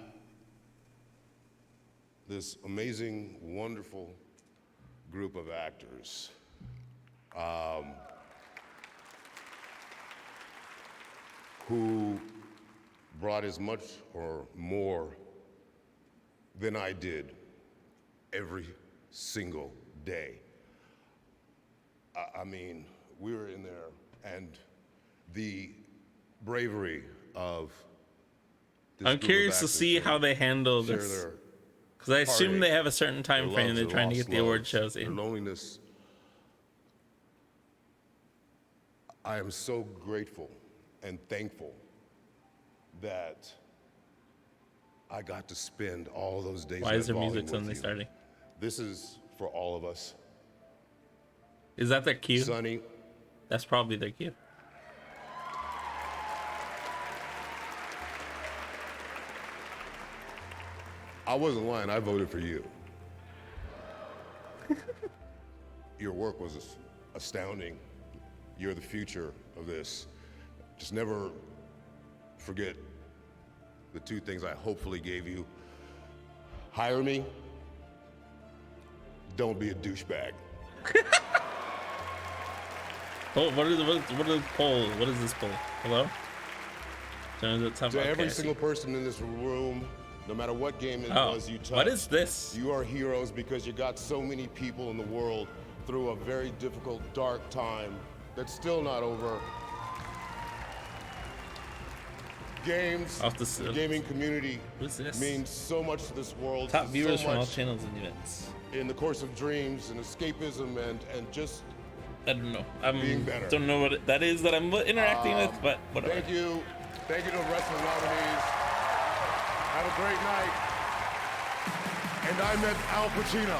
this amazing, wonderful group of actors. Who brought as much or more than I did every single day. I mean, we were in there, and the bravery of this I'm group of curious to actors see how they handle share this. their Because I assume heartache, they have a certain time their frame loves, they're their trying to lost get the award loves, shows their in. loneliness. I am so grateful and thankful that I got to spend all those days. Why is their music with suddenly you. starting? This is for all of us. Is that their cue? Sonny. That's probably their cue. I wasn't lying. I voted for you. Your work was astounding. You're the future of this. Just never forget the two things I hopefully gave you. Hire me. Don't be a douchebag. Oh, what is the poll? What is this poll? Hello? To every single person in this room, no matter what game it was you touched. What is this? You are heroes because you got so many people in the world through a very difficult, dark time that's still not over. Games, the gaming community means so much to this world. Top viewers so from all much channels and events. in the course of dreams and escapism and just I don't know. being better. Don't know what that is that I'm interacting with, but whatever. Thank you. Thank you to the wrestling nominees. Have a great night. And I met Al Pacino.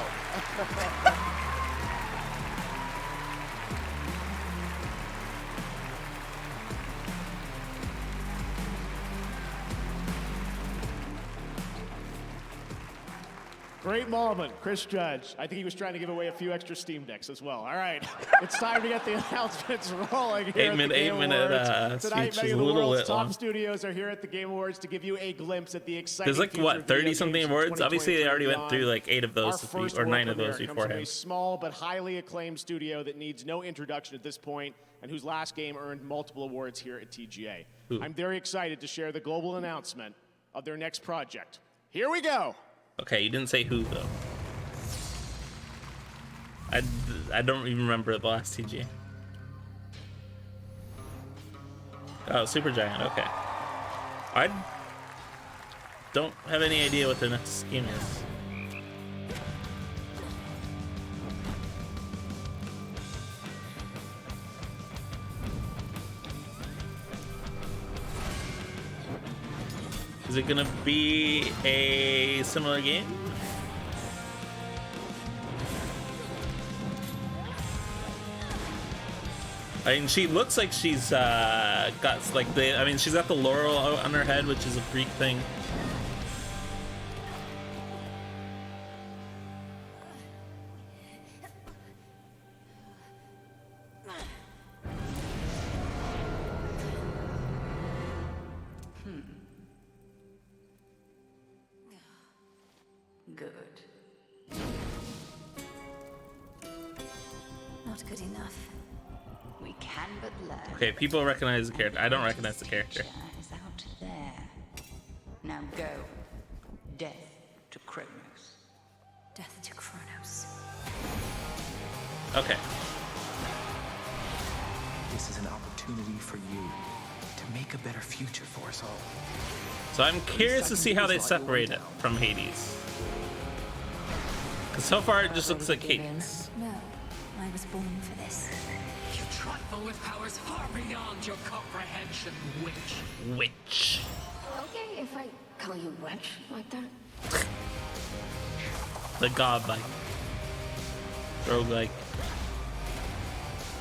Great moment, Chris Judge. I think he was trying to give away a few extra Steam Decks as well. All right, it's time to get the announcements rolling here at the Game Awards. Tonight, many of the world's top studios are here at the Game Awards to give you a glimpse at the exciting. There's like what 30-something awards. Obviously, they already went through like 8 of those or 9 of those beforehand. A small but highly acclaimed studio that needs no introduction at this point, and whose last game earned multiple awards here at TGA. I'm very excited to share the global announcement of their next project. Here we go. Okay, you didn't say who though. I don't even remember the last TG. Oh, Supergiant. Okay. I don't have any idea what the next game is. Is it gonna be a similar game? I mean, she looks like she's got like she's got the laurel on her head, which is a freak thing. Good. Not good enough. We can but learn. Okay, people recognize the character. I don't recognize the character. Is out there. Now go. Death to Kronos. Death to Kronos. Okay. This is an opportunity for you to make a better future for us all. So I'm curious to see how they separate it from Hades. Because so far it just looks like Hades. No, I was born for this. You trifle with powers far beyond your comprehension, witch. Witch. Okay, if I call you witch like that. The godlike. Roguelike.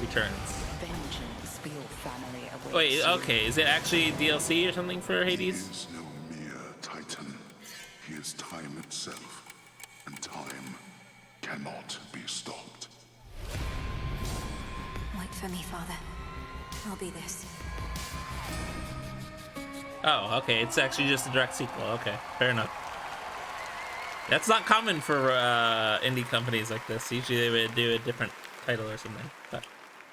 Returns. Vengeance for your family awaits. Wait, okay, is it actually DLC or something for Hades? He is no mere titan. He is time itself, and time cannot be stopped. Wait for me, Father. I'll be this. Oh, okay, it's actually just a direct sequel. Okay, fair enough. That's not common for indie companies like this. Usually they would do a different title or something. But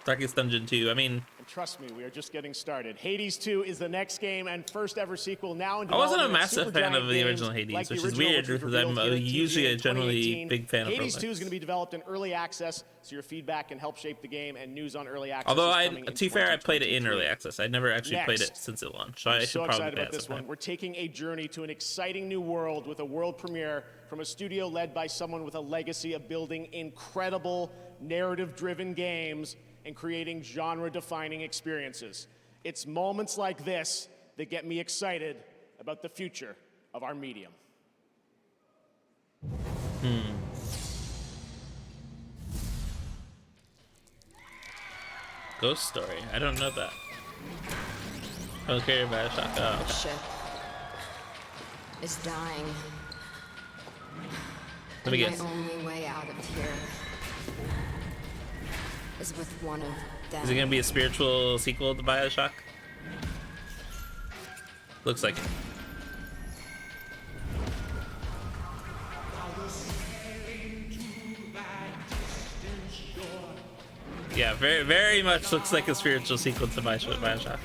Darkest Dungeon 2, I mean, And trust me, we are just getting started. Hades 2 is the next game and first ever sequel now in I wasn't a development at massive fan Supergiant of the Games, original Hades, like the which is original, weird was because I'm revealed here at usually TGA a in generally 2018. big fan of Hades roguelikes. 2 is going to be developed in early access, so your feedback can help shape the game, and news on early access Although, is coming in to be fair, I played it in 2023. early access. I never actually played it Next. since it launched, so I I'm should so probably excited play about it this sometime. one. We're taking a journey to an exciting new world with a world premiere from a studio led by someone with a legacy of building incredible narrative-driven games and creating genre-defining experiences. It's moments like this that get me excited about the future of our medium. Ghost Story. I don't know that. Okay, Bioshock. Oh, The okay. ship is dying. Let me And guess. my only way out of here is with one of them. Is it gonna be a spiritual sequel to Bioshock? Looks like it. Yeah, very, very much looks like a spiritual sequel to Bioshock.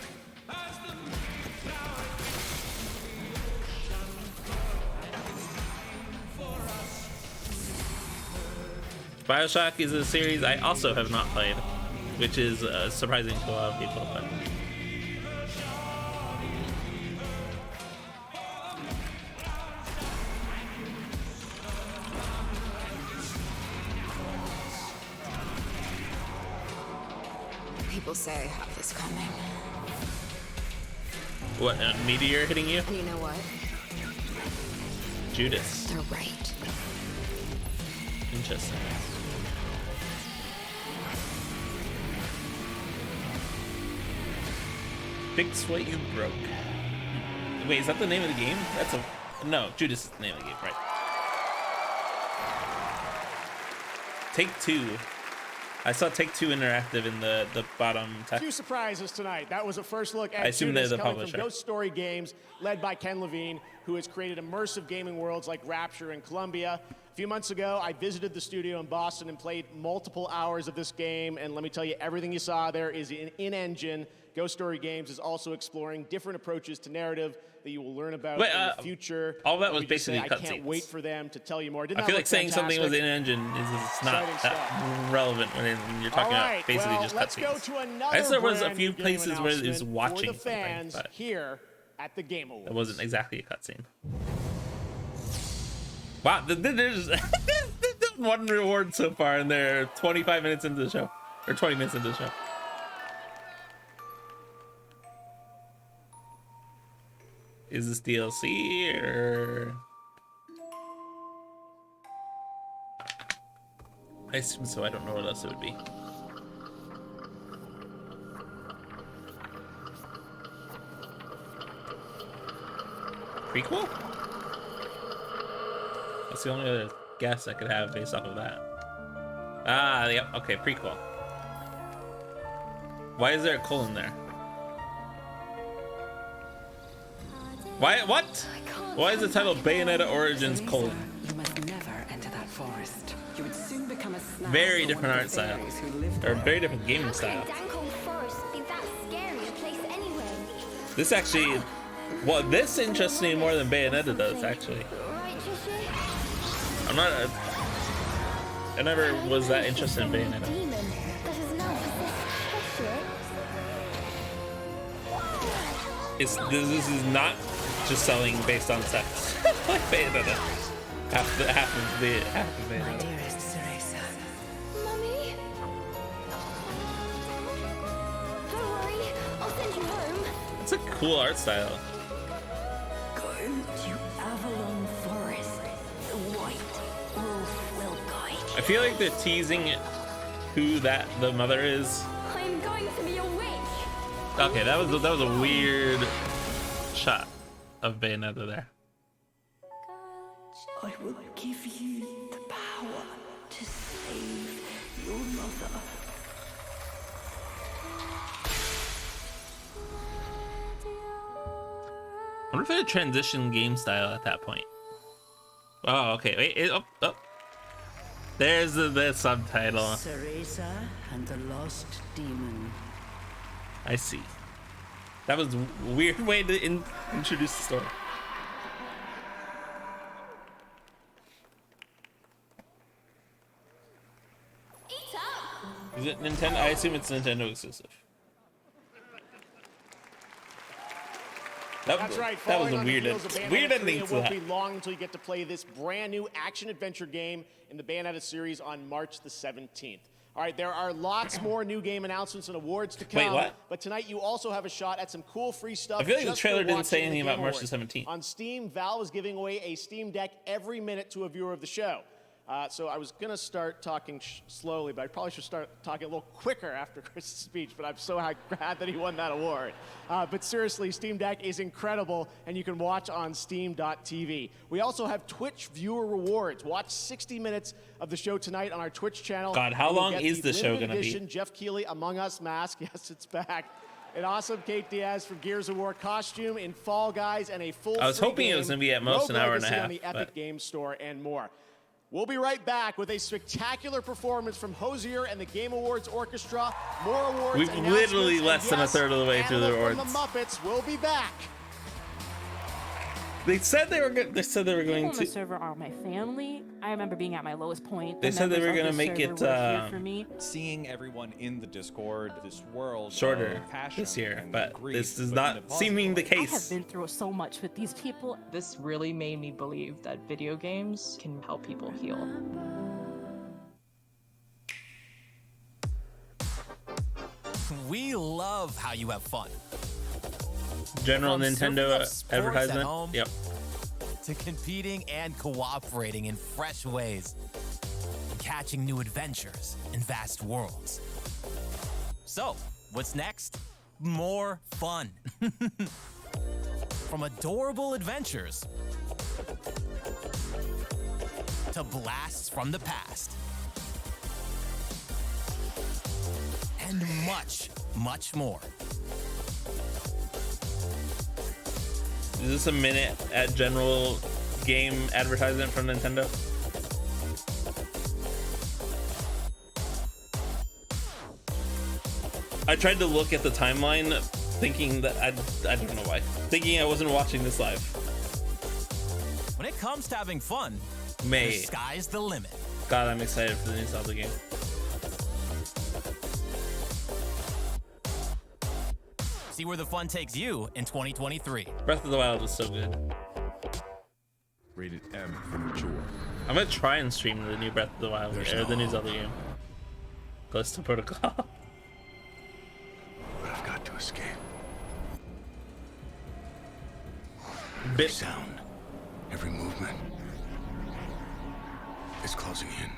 Bioshock is a series I also have not played, which is surprising to a lot of people. But People say I have this coming. what, a meteor hitting you? And you know what? Judas. They're right. Interesting. Big Sweat You Broke. Wait, is that the name of the game? That's a... No, Judas is the name of the game, right. Take-Two. I saw Take-Two Interactive in the bottom A text. few surprises tonight. That was a first look at I assume they're Judas the coming publisher. from Ghost Story Games, led by Ken Levine, who has created immersive gaming worlds like Rapture and Columbia. A few months ago, I visited the studio in Boston and played multiple hours of this game, and let me tell you, everything you saw there is in-engine. Ghost Story Games is also exploring different approaches to narrative that you will learn about Wait, in the future. all that Let was me just say, basically I can't cutscenes. wait for them to tell you more. Didn't I that feel look like saying something was fantastic? in engine is not Exciting that relevant when you're talking All right, about basically well, just let's go cutscenes. to I another guess there was a brand few new game places where it was announcement watching for the fans something, but here at the Game Awards. it wasn't exactly a cutscene. Wow, there's one reward so far, and they're 25 minutes into the show, or 20 minutes into the show. Is this DLC or? I assume so. I don't know what else it would be. Prequel? That's the only other guess I could have based off of that. Ah, yep. Okay, prequel. Why is there a colon there? Why? What? Why is the title Bayonetta Origins colon? You must never enter that forest. You would soon become a snack Very for different one art of the style, fairies who live or there. very different gaming style. Danko Forest be that scary a place anyway. This actually, well, this interests me more than Bayonetta does. Actually, I'm not. I never was that interested in Bayonetta. Demon that is now possessed This is not just selling based on sex like Bayonetta. Half of Bayonetta. Dearest Cereza, Mummy? Don't worry, I'll send you home. It's a cool art style. go to Avalon Forest. The white wolf will guide I feel like they're teasing who the mother is. I'm going to be a witch. Okay, that was a weird shot of Bayonetta there. I will give you the power to save your mother. I wonder if they transition game style at that point. Oh, okay. Wait. Oh. There's the subtitle. Cereza and the Lost Demon. I see. That was a weird way to introduce the story. Is it Nintendo? I assume it's Nintendo exclusive. That's right. That was a weird ending to It won't that. be long until you get to play this brand new action-adventure game in the Bayonetta series on March the 17th. All right, there are lots more new game announcements and awards to come. Wait, what? But tonight you also have a shot at some cool free stuff. I feel like the just trailer for didn't say watching anything the about Game March the Awards. 17th. On Steam, Valve is giving away a Steam Deck every minute to a viewer of the show. So I was going to start talking slowly, but I probably should start talking a little quicker after Chris's speech, but I'm so glad that he won that award. But seriously, Steam Deck is incredible, and you can watch on steam.tv. We also have Twitch viewer rewards. Watch 60 minutes of the show tonight on our Twitch channel. God, how And you'll long get is the show limited gonna be? edition Jeff Keighley Among Us mask. Yes, it's back. An awesome Kate Diaz from Gears of War costume in Fall Guys, and a full I was free hoping it was game, gonna be at most Rogue an hour and a Legacy half, on the Epic but- Games Store, and more. We'll be right back with a spectacular performance from Hosier and the Game Awards Orchestra. More awards. We've literally announcements, less and than a yes, third of the way through the Animal awards. from the Muppets will be back. They said they were going People on to. the server are my family. I remember being at my lowest point. They The said they members were of gonna the make server it, were here for me. Seeing everyone in the Discord, this world Shorter of passion this year, and but grief, this is but in not a positive seeming the way. I have case. been through so much with these people. This really made me believe that video games can help people heal. We love how you have fun. General From serving Nintendo up sports advertisement. at home Yep. to competing and cooperating in fresh ways, catching new adventures in vast worlds. So, what's next? More fun. From adorable adventures to blasts from the past. And much, much more. Is this a minute at general game advertisement from Nintendo? I tried to look at the timeline thinking that I don't know why. Thinking I wasn't watching this live. When it comes to having fun, May. the sky's the limit. God, I'm excited for the new Zelda game. See where the fun takes you in 2023. Breath of the Wild was so good. Rated M for mature. I'm gonna try and stream the new Breath of the Wild or the new Zelda game. Callisto Protocol. But I've got to escape. Bit. Every sound, every movement is closing in.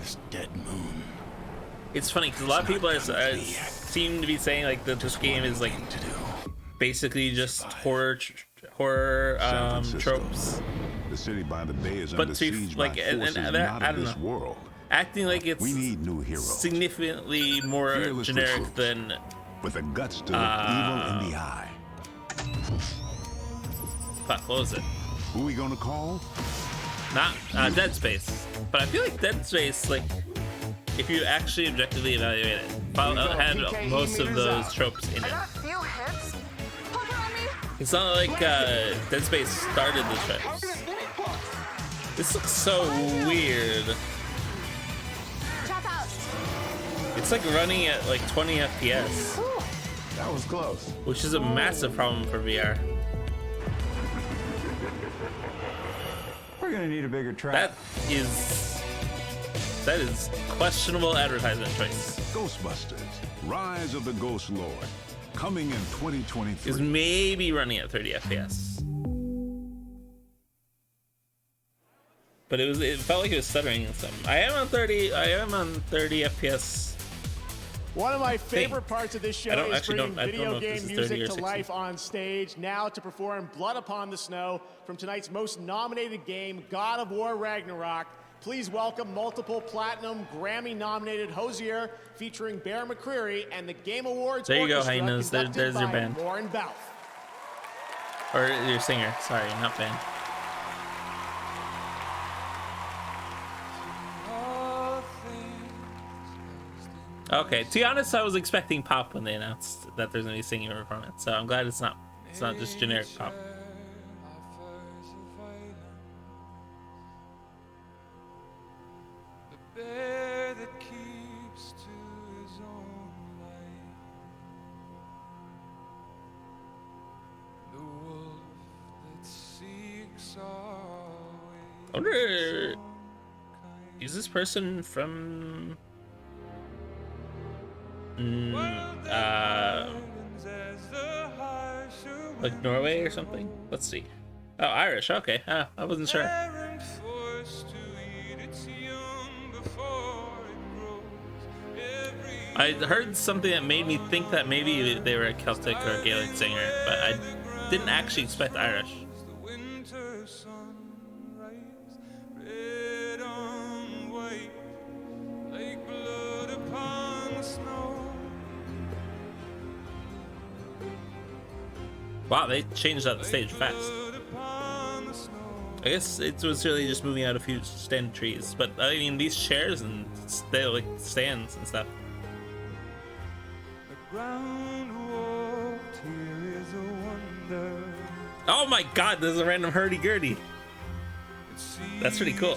This dead moon. It's funny because a lot of people seem to be saying like that this game is like basically just horror tropes. The city by the bay is But under to siege like by and forces that, not I of don't this know, world. acting like it's We need new heroes. significantly more Fearless generic recruits than with the guts to look evil in the eye. Fuck, what was it? Who we gonna call? Not Dead Space, but I feel like Dead Space, like if you actually objectively evaluate it, had most of those tropes in it. It's not like Dead Space started the tropes. This looks so weird. It's like running at like 20 FPS. That was close. Which is a massive problem for VR. We're gonna need a bigger track. That is questionable advertisement choice. Ghostbusters, Rise of the Ghost Lord, coming in 2023. Is maybe running at 30 FPS. But it felt like it was stuttering in some. I am on 30 FPS. One of my favorite parts of this show is bringing I don't know video if this game is 30 music or to 60. life on stage. Now to perform Blood Upon the Snow from tonight's most nominated game, God of War Ragnarok. Please welcome multiple platinum Grammy-nominated Hosier featuring Bear McCreary and the Game Awards There you go, Orchestra, Hyenas. conducted There's your by band. Lauren Balfe. Or your singer. Sorry, not band. Okay, to be honest, I was expecting pop when they announced that there's gonna be singing performance, so I'm glad it's not just generic pop. I wonder, is this person from like Norway or something? Let's see. Oh, Irish. Okay, I wasn't sure. I heard something that made me think that maybe they were a Celtic or a Gaelic singer, but I didn't actually expect Irish. Wow, they changed out the stage fast. I guess it was really just moving out a few stand trees, but I mean these chairs and they like stands and stuff. Oh my god, there's a random hurdy-gurdy. That's pretty cool.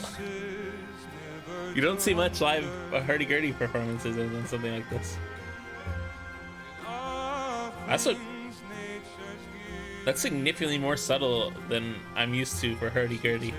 You don't see much live hurdy-gurdy performances on something like this. That's significantly more subtle than I'm used to for hurdy-gurdy.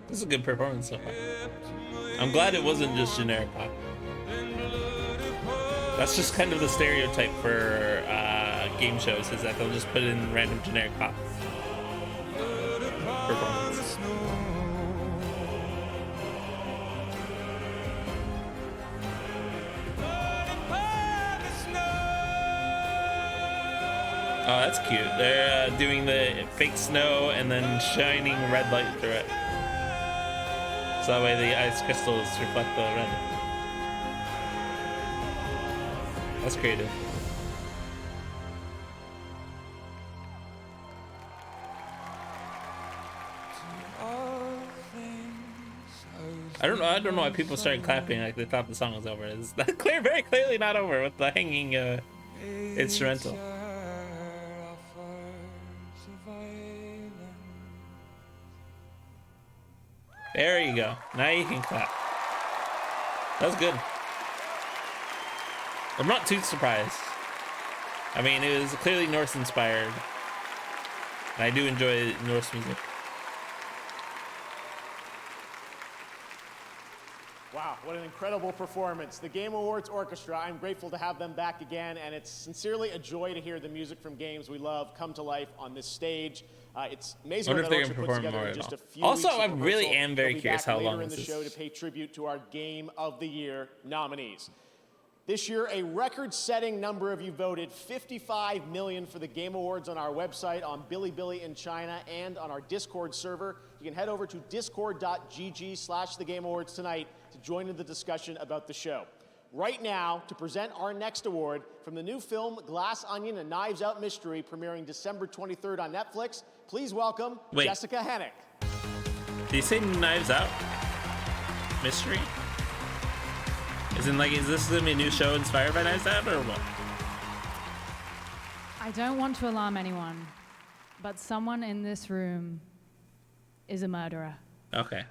This is a good performance so far. I'm glad it wasn't just generic pop. That's just kind of the stereotype for game shows, is that they'll just put in random generic pop performance. Oh, that's cute. They're doing the fake snow and then shining red light through it. So that way the ice crystals reflect the red. That's creative. I don't know why people started clapping like they thought the song was over. It's very clearly not over with the hanging instrumental. There you go. Now you can clap. That's good. I'm not too surprised. I mean, it was clearly Norse inspired. And I do enjoy Norse music. Wow, what an incredible performance. The Game Awards Orchestra, I'm grateful to have them back again, and it's sincerely a joy to hear the music from games we love come to life on this stage. It's amazing what that orchestra puts together in just a few weeks. Also, I really am very curious how long this is. Later in the show to pay tribute to our Game of the Year nominees. This year, a record-setting number of you voted, 55 million for the Game Awards on our website, on Bilibili in China, and on our Discord server. You can head over to discord.gg/thegameawards tonight to join in the discussion about the show. Right now, to present our next award from the new film Glass Onion: A Knives Out Mystery, premiering December 23rd on Netflix, please welcome Jessica Hennick. Did you say Knives Out Mystery? Is this gonna be a new show inspired by Knives Out or what? I don't want to alarm anyone, but someone in this room is a murderer. Okay.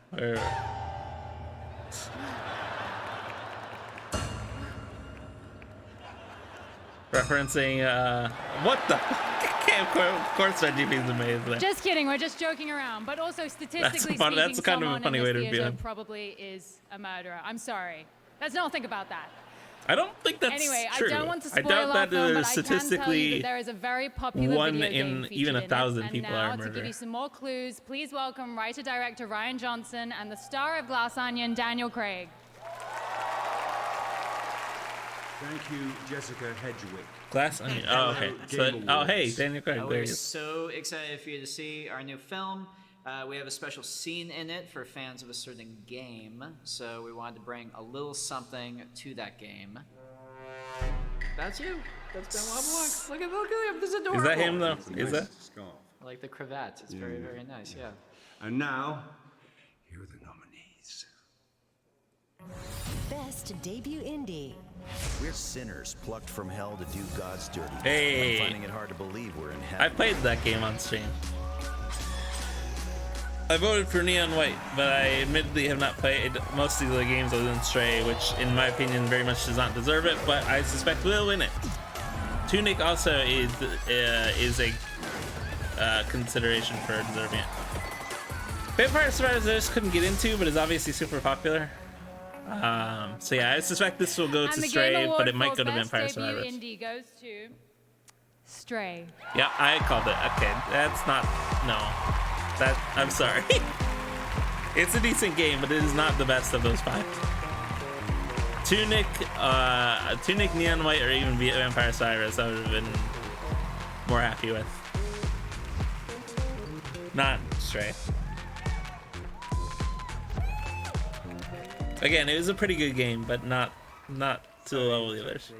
Referencing, what the? Of course, GP's amazing. Just kidding. We're just joking around. But also, statistically speaking, that's kind of a funny way to be on. Probably is a murderer. I'm sorry. Let's not think about that. I don't think that's anyway, true. I don't want to spoil I doubt that film, but statistically I can tell you that there is a very popular one video game in even 1,000 people and are a now, murderer. to give you some more clues, please welcome writer-director Rian Johnson and the star of Glass Onion, Daniel Craig. Thank you, Jessica Hedgewick. Glass Onion. Oh, okay. So, oh, hey, Daniel Craig. There We're he is. so excited for you to see our new film. We have a special scene in it for fans of a certain game, so we wanted to bring a little something to that game. That's you. That's Benoit Blanc. Look at him. This is adorable. Is that him though? Is that? I like the cravat. It's very, very nice. Yeah. And now, here are the nominees. Best debut indie. We're sinners plucked from hell to do God's dirty work. Hey. I'm finding it hard to believe we're in heaven. I played that game on stream. I voted for Neon White, but I admittedly have not played most of the games other than Stray, which in my opinion very much does not deserve it, but I suspect will win it. Tunic also is a consideration for deserving it. Vampire Survivors I just couldn't get into, but is obviously super popular. So yeah, I suspect this will go to Stray, but it might go to Vampire Survivors. Indie goes to Stray. Yeah, I called it. Okay, that's not, no. That, I'm sorry. It's a decent game, but it is not the best of those 5. Tunic, Neon White, or even Vampire Survivors, I would have been more happy with. Not Stray. Again, it was a pretty good game, but not to the level of the others.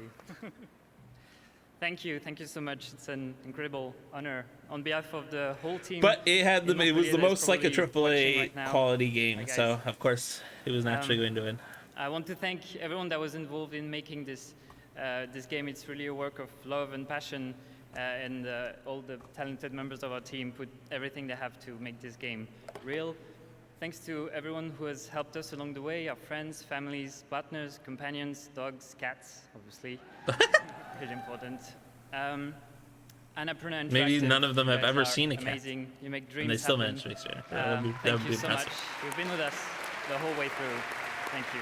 Thank you so much. It's an incredible honor on behalf of the whole team. But it had it was the most like a AAA quality game, so of course it was naturally going to win. I want to thank everyone that was involved in making this game. It's really a work of love and passion, and all the talented members of our team put everything they have to make this game real. Thanks to everyone who has helped us along the way, our friends, families, partners, companions, dogs, cats, obviously. Very important. Anna Pruna and maybe none of them have ever seen a cat. Amazing. You make dreams and they still happen. managed to experience it. That would Thank be you so impressive. much. You've been with us the whole way through. Thank you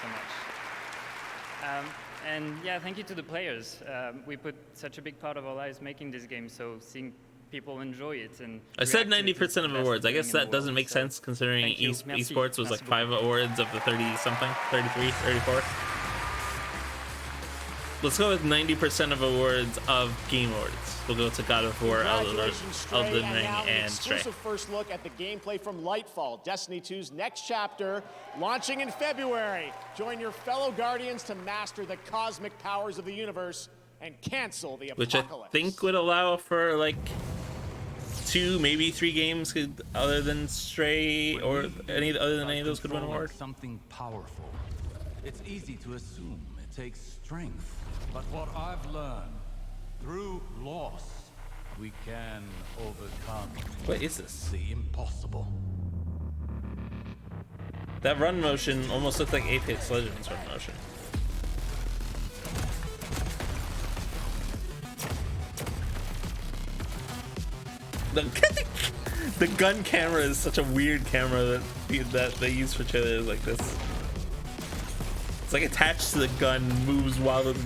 so much. And yeah, thank you to the players. We put such a big part of our lives making this game, so seeing people enjoy it and I said 90% of awards. I guess that doesn't make sense considering esports was like 5 awards of the 30 something, 33, 34. Let's go with 90% of awards of Game Awards. We'll go to God of War, Elden Ring, and Stray. Exclusive first look at the gameplay from Lightfall, Destiny 2's next chapter, launching in February. Join your fellow Guardians to master the cosmic powers of the universe and cancel the apocalypse. Which I think would allow for like 2, maybe 3 games other than Stray or any of those could win an award. Something powerful. It's easy to assume it takes strength. But what I've learned, through loss, we can overcome. What is this? The impossible. That run motion almost looked like Apex Legends run motion. The gun camera is such a weird camera that they use for trailers like this. It's like attached to the gun, moves while it's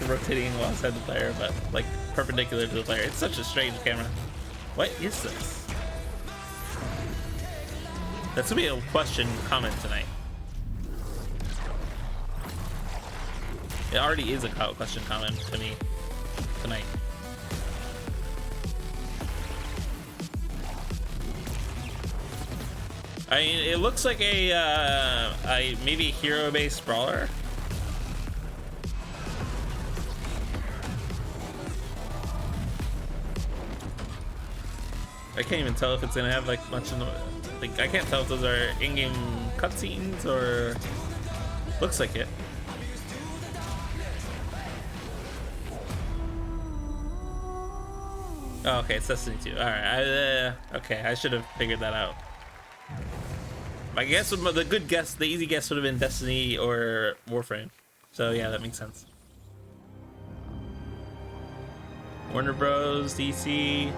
rotating alongside the player, but like perpendicular to the player. It's such a strange camera. What is this? That's gonna be a question comment tonight. It already is a question comment to me tonight. I mean, it looks like a maybe hero-based brawler. I can't even tell if it's gonna have like much in the. Like, I can't tell if those are in-game cutscenes or. Looks like it. Oh, okay, it's Destiny 2. All right, okay, I should have figured that out. I guess the good guess, the easy guess would have been Destiny or Warframe. So yeah, that makes sense. Warner Bros, DC.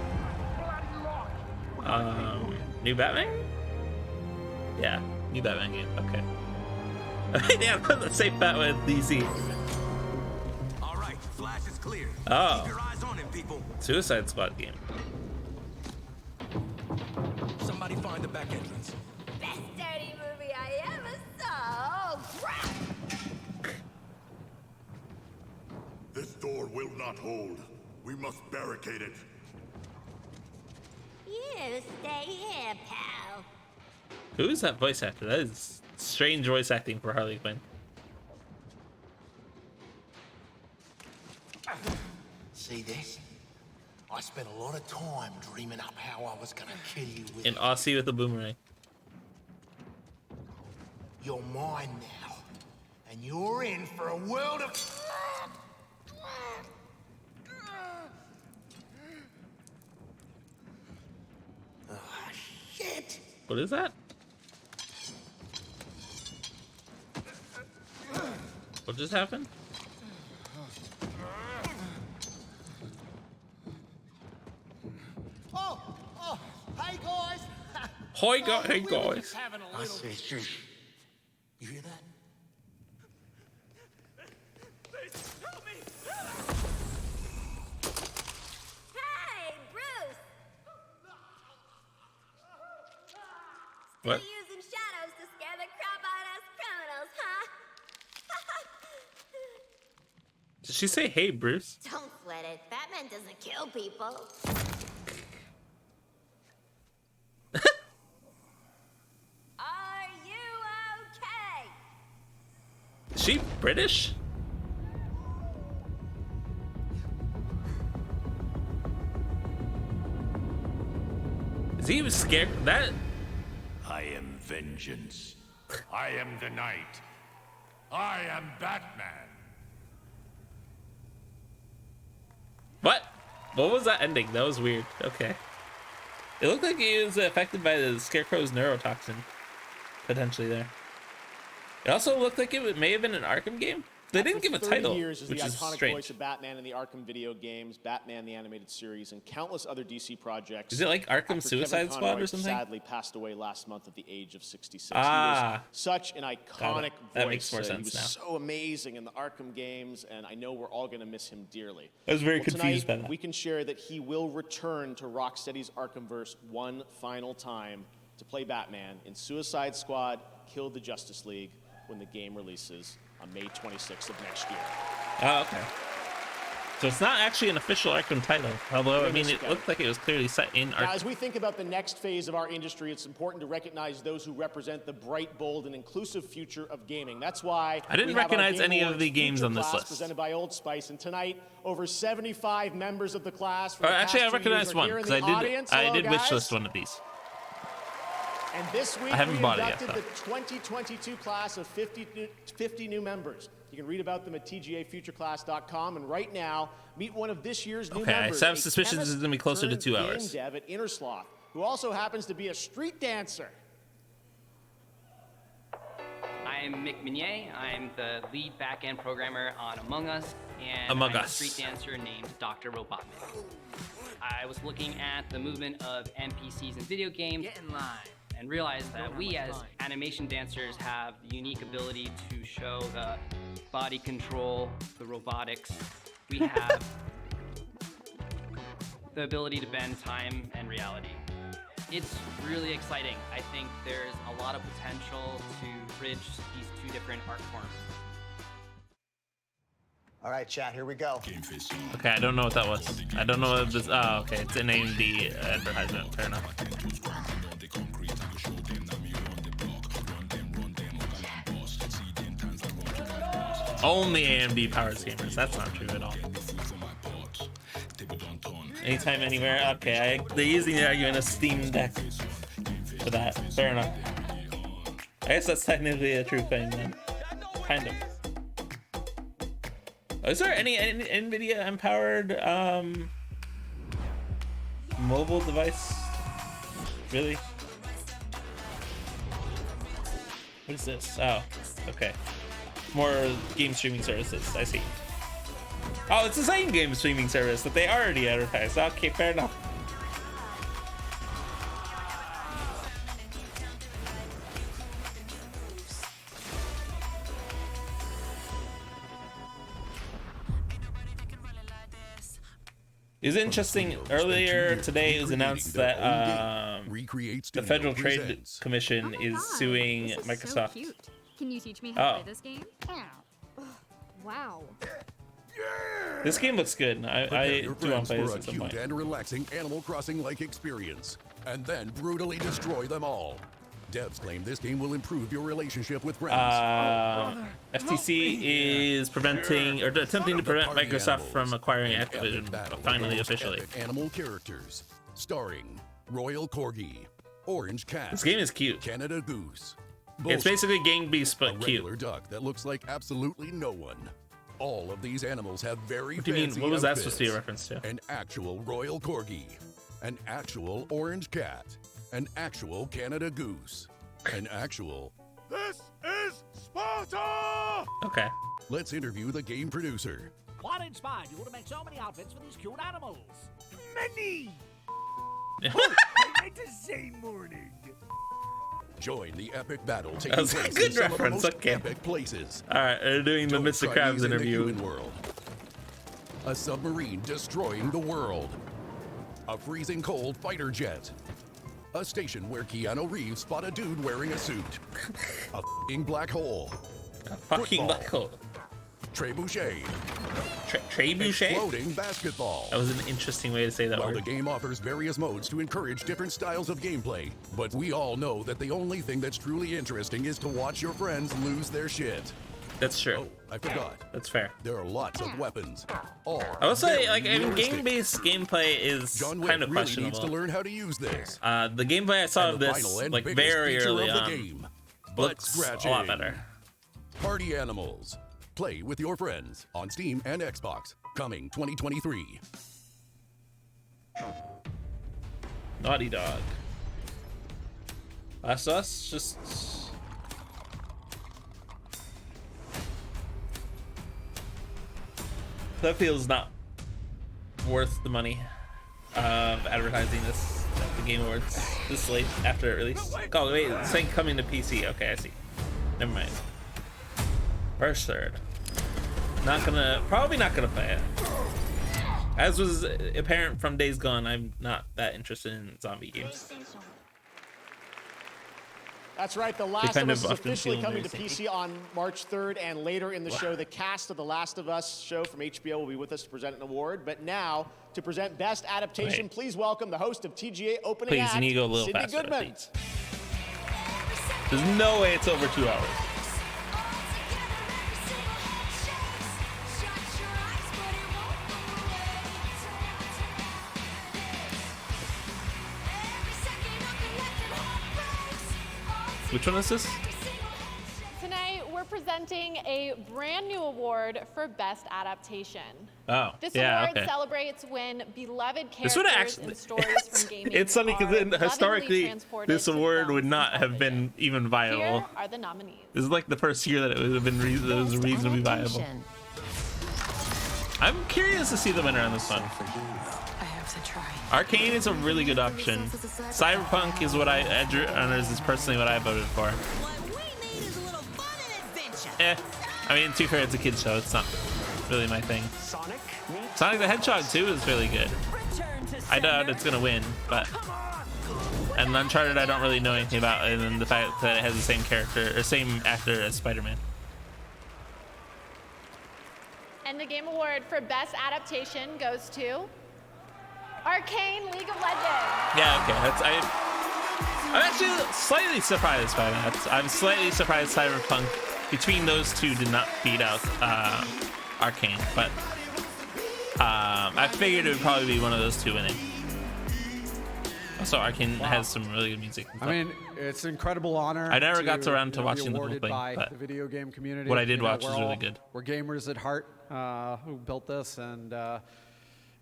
New Batman? Yeah, new Batman game. Okay. Yeah, let's say Batman DC. All right, Flash is clear. Oh. Keep your eyes on him, people. Suicide Squad game. Somebody find the back entrance. Best dirty movie I ever saw. Oh, crap! not hold. We must barricade it. You stay here, pal. Who is that voice actor? That is strange voice acting for Harley Quinn. See this? I spent a lot of time dreaming up how I was gonna kill you with An Aussie with a boomerang. You're mine now, and you're in for a world of... Oh, shit! What is that? What just happened? Oh, hey guys! Hey guys. I said shush. You hear that? Hey, Bruce! What? Using shadows to scare the crap out of us criminals, huh? Did she say, hey, Bruce? Don't sweat it. Batman doesn't kill people. Are you okay? Is she British? Is he even scared? That... I am vengeance. I am the night. I am Batman. What? What was that ending? That was weird. Okay. It looked like he was affected by the Scarecrow's neurotoxin. Potentially there. It also looked like it may have been an Arkham game. They didn't give a title, years as which the is iconic strange. voice of Batman in the Arkham video games, Batman the animated series, and countless other DC projects. Is it like Arkham after Suicide Kevin Squad Conroy or something? Sadly passed away last month at the age of 66. Ah. He was such an iconic That voice. makes more He sense was now. so amazing in the Arkham games, and I know we're all going to miss him dearly. I was very Well, confused tonight, by that. we can share that he will return to Rocksteady's Arkhamverse one final time to play Batman in Suicide Squad: Kill the Justice League when the game releases on May 26th of next year. Oh, okay. So it's not actually an official Arkham title, although I mean it looked like it was clearly set in Now, Arkham. as we think about the next phase of our industry, it's important to recognize those who represent the bright, bold, and inclusive future of gaming. That's why I didn't we have our recognize Game any of Awards the games Future on this Class list. presented by Old Spice, and tonight, over 75 members of the class. From the Actually, I past 2 years recognized are one here in because the I audience. did Hello, wish guys. list one of these. And this week, I haven't we bought it yet, inducted though. the 2022 class of 50 new members. You can read about them at tgafutureclass.com. And right now, meet one of this year's new Okay, I members. have a suspicions this is chemist gonna be closer to turned 2 game hours. Dev at Innersloth, who also happens to be a street dancer. I'm Mick Minier. I'm the lead back-end programmer on Among Us, and Among I'm a Us. street dancer named Dr. Robotnik. I was looking at the movement of NPCs in video games and realized that we as animation dancers have the unique ability to show the body control, the robotics. We have the ability to bend time and reality. It's really exciting. I think there's a lot of potential to bridge these two different art forms. All right, chat, here we go. Okay, I don't know what that was. I don't know if this. Oh, okay, it's an AMD advertisement. Fair enough. Only AMD powers gamers. That's not true at all. Anytime, anywhere. Okay, they're using the argument of Steam Deck for that. Fair enough. I guess that's technically a true claim then. Kind of. Is there any NVIDIA empowered mobile device? Really? What is this? Oh, okay. More game streaming services. I see. Oh, it's the same game streaming service that they already advertised. Okay, fair enough. It's interesting. Earlier today, it was announced that the Federal Trade Commission is suing Microsoft. Can you teach me how to Oh. play this game? Wow. This game looks good. I your do want to play friends this for at a some cute point. and relaxing Animal Crossing-like experience, and then brutally destroy them all. Devs claim this game will improve your relationship with friends. FTC is preventing or attempting to prevent Microsoft from acquiring Activision, finally officially. Animal characters, starring Royal Corgi, Orange Cat. This game is cute. Canada Goose. It's basically Gang Beast, but a cute. regular duck that looks like absolutely no one. All of these animals have very What do you mean? fancy What was that outfits. supposed to be a reference to? An actual Royal Corgi, an actual Orange Cat, an actual Canada Goose, an actual... This is Sparta! Okay. Let's interview the game producer. What inspired you to make so many outfits for these cute animals? Many! I meant to say morning. Join the epic battle taking That was a place good in some reference, of the most okay. epic places. All right, they're doing the Don't Mr. try Krabs these in the interview. human world. A submarine destroying the world. A freezing cold fighter jet. A station where Keanu Reeves spot a dude wearing a suit. A f***ing black hole. A fucking black hole. Trebuchet. Trebuchet? Exploding basketball. That was an interesting way to say that While word. the game offers various modes to encourage different styles of gameplay, but we all know that the only thing that's truly interesting is to watch your friends lose their shit. That's true. Oh, I forgot. That's fair. There are lots of weapons. All I will say, very like, I mean, realistic. game-based gameplay is John Wick kind of really needs to questionable. learn how to use this. The gameplay I saw And of the this, final and like, biggest very feature early of the on, game, looks a lot scratching. better. Party Animals. Play with your friends on Steam and Xbox. Coming 2023. Naughty Dog. Last of Us, just... That feels not worth the money of advertising this at the Game Awards this late after it released. Oh wait, it's saying coming to PC. Okay, I see. Never mind. First third. Probably not gonna play it. As was apparent from Days Gone, I'm not that interested in zombie games. That's right. The Last kind of Us of is often officially feel coming to very PC on March 3rd, and later in the Wow. show, the cast of The Last of Us show from HBO will be with us to present an award. But now, to present Best Adaptation, Wait. please welcome the host of TGA Opening Please, Act, you need to go a little Sydney faster, Goodman. please. There's no way it's over 2 hours. Which one is this? Tonight, we're presenting a brand new award for Best Adaptation. Oh, This yeah, award okay. celebrates when beloved This would characters actually- and stories from gaming It's funny are because lovingly historically, transported this to award film would and not have been even viable. Here are the nominees. This is like the first year that it would have been that was reasonably viable. I'm curious to see the winner on this one. I have to try. Arcane is a really good option. Cyberpunk is what Edge Runners is personally what I voted for. I mean, to be fair, it's a kid's show. It's not really my thing. Sonic the Hedgehog 2 is really good. I doubt it's gonna win, but and Uncharted I don't really know anything about, other than the fact that it has the same character or same actor as Spider-Man. And the Game Award for Best Adaptation goes to Arcane League of Legends. Yeah, okay. I'm actually slightly surprised by that. I'm slightly surprised Cyberpunk between those two did not beat out Arcane, but I figured it would probably be one of those two winning. Also, Arcane has some really good music. I mean, it's an incredible honor. I never got around to be watching the whole awarded thing, by but the video game community. what I did You know, watch we're was really all- good. We're gamers at heart who built this, and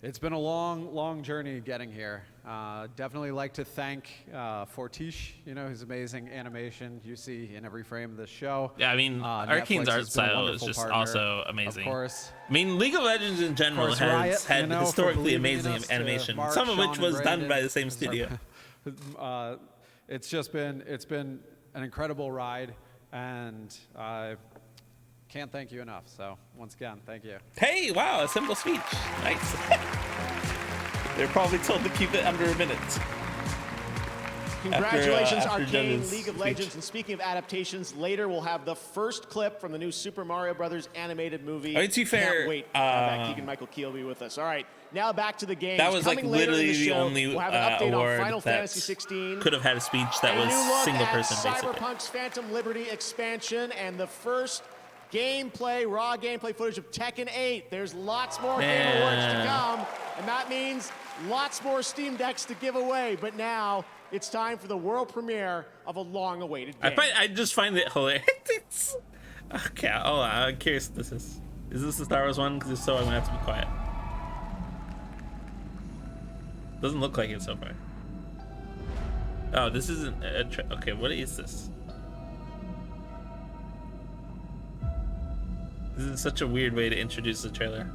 it's been a long, long journey getting here. Definitely like to thank Fortiche, whose amazing animation you see in every frame of this show. Yeah, I mean, Arcane's Netflix art has been a style is wonderful just partner, also amazing. Of course. I mean, League of Legends in general course, has Riot, had for historically believing in amazing us, to animation, Mark, some of which Sean, was and done Brandon. by the same studio. It's been an incredible ride, and I can't thank you enough. So once again, thank you. Hey, wow, a simple speech. Nice. They're probably told to keep it under a minute. Congratulations, after Arcane, Jenna's League of speech. Legends. And speaking of adaptations, later we'll have the first clip from the new Super Mario Brothers animated movie. I mean, to be fair, Can't wait to have that Keegan-Michael Key will be with us. All right, now back to the game. That was like Coming later in literally the show, only we'll have an update on award Final that Fantasy 16. could have had a speech that A was new look single at person, basically. Cyberpunk's Phantom Liberty expansion and the first gameplay, raw gameplay footage of Tekken 8. There's lots more Game Awards to come, and that means lots more Steam Decks to give away. But now it's time for the world premiere of a long-awaited game. I just find it hilarious. Okay, hold on. I'm curious what this is. Is this the Star Wars one? Because if so, I'm gonna have to be quiet. Doesn't look like it so far. Oh, this isn't a okay, what is this? This is such a weird way to introduce the trailer.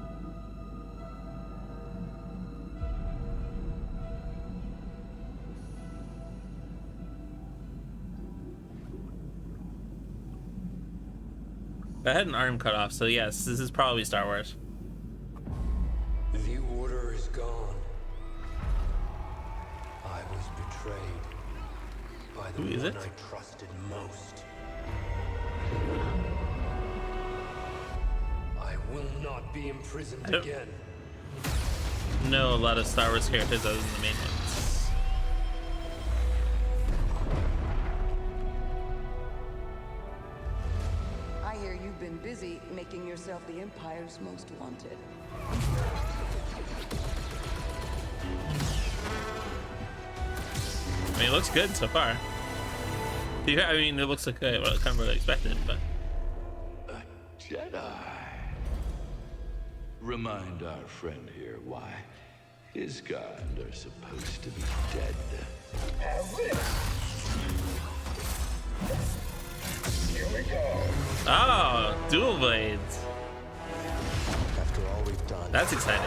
I had an arm cut off, so yes, this is probably Star Wars. The order is gone. I was betrayed by the Who is one it? I trusted most. I will not be imprisoned I don't again. know a lot of Star Wars characters other than the main ones. I hear you've been busy making yourself the Empire's most wanted. I mean, it looks good so far. Yeah, I mean, it looks like what I kind of really expected, but Jedi. Remind our friend here why his kind are supposed to be dead. Here we go. oh, dual blades. After all we've done, That's exciting.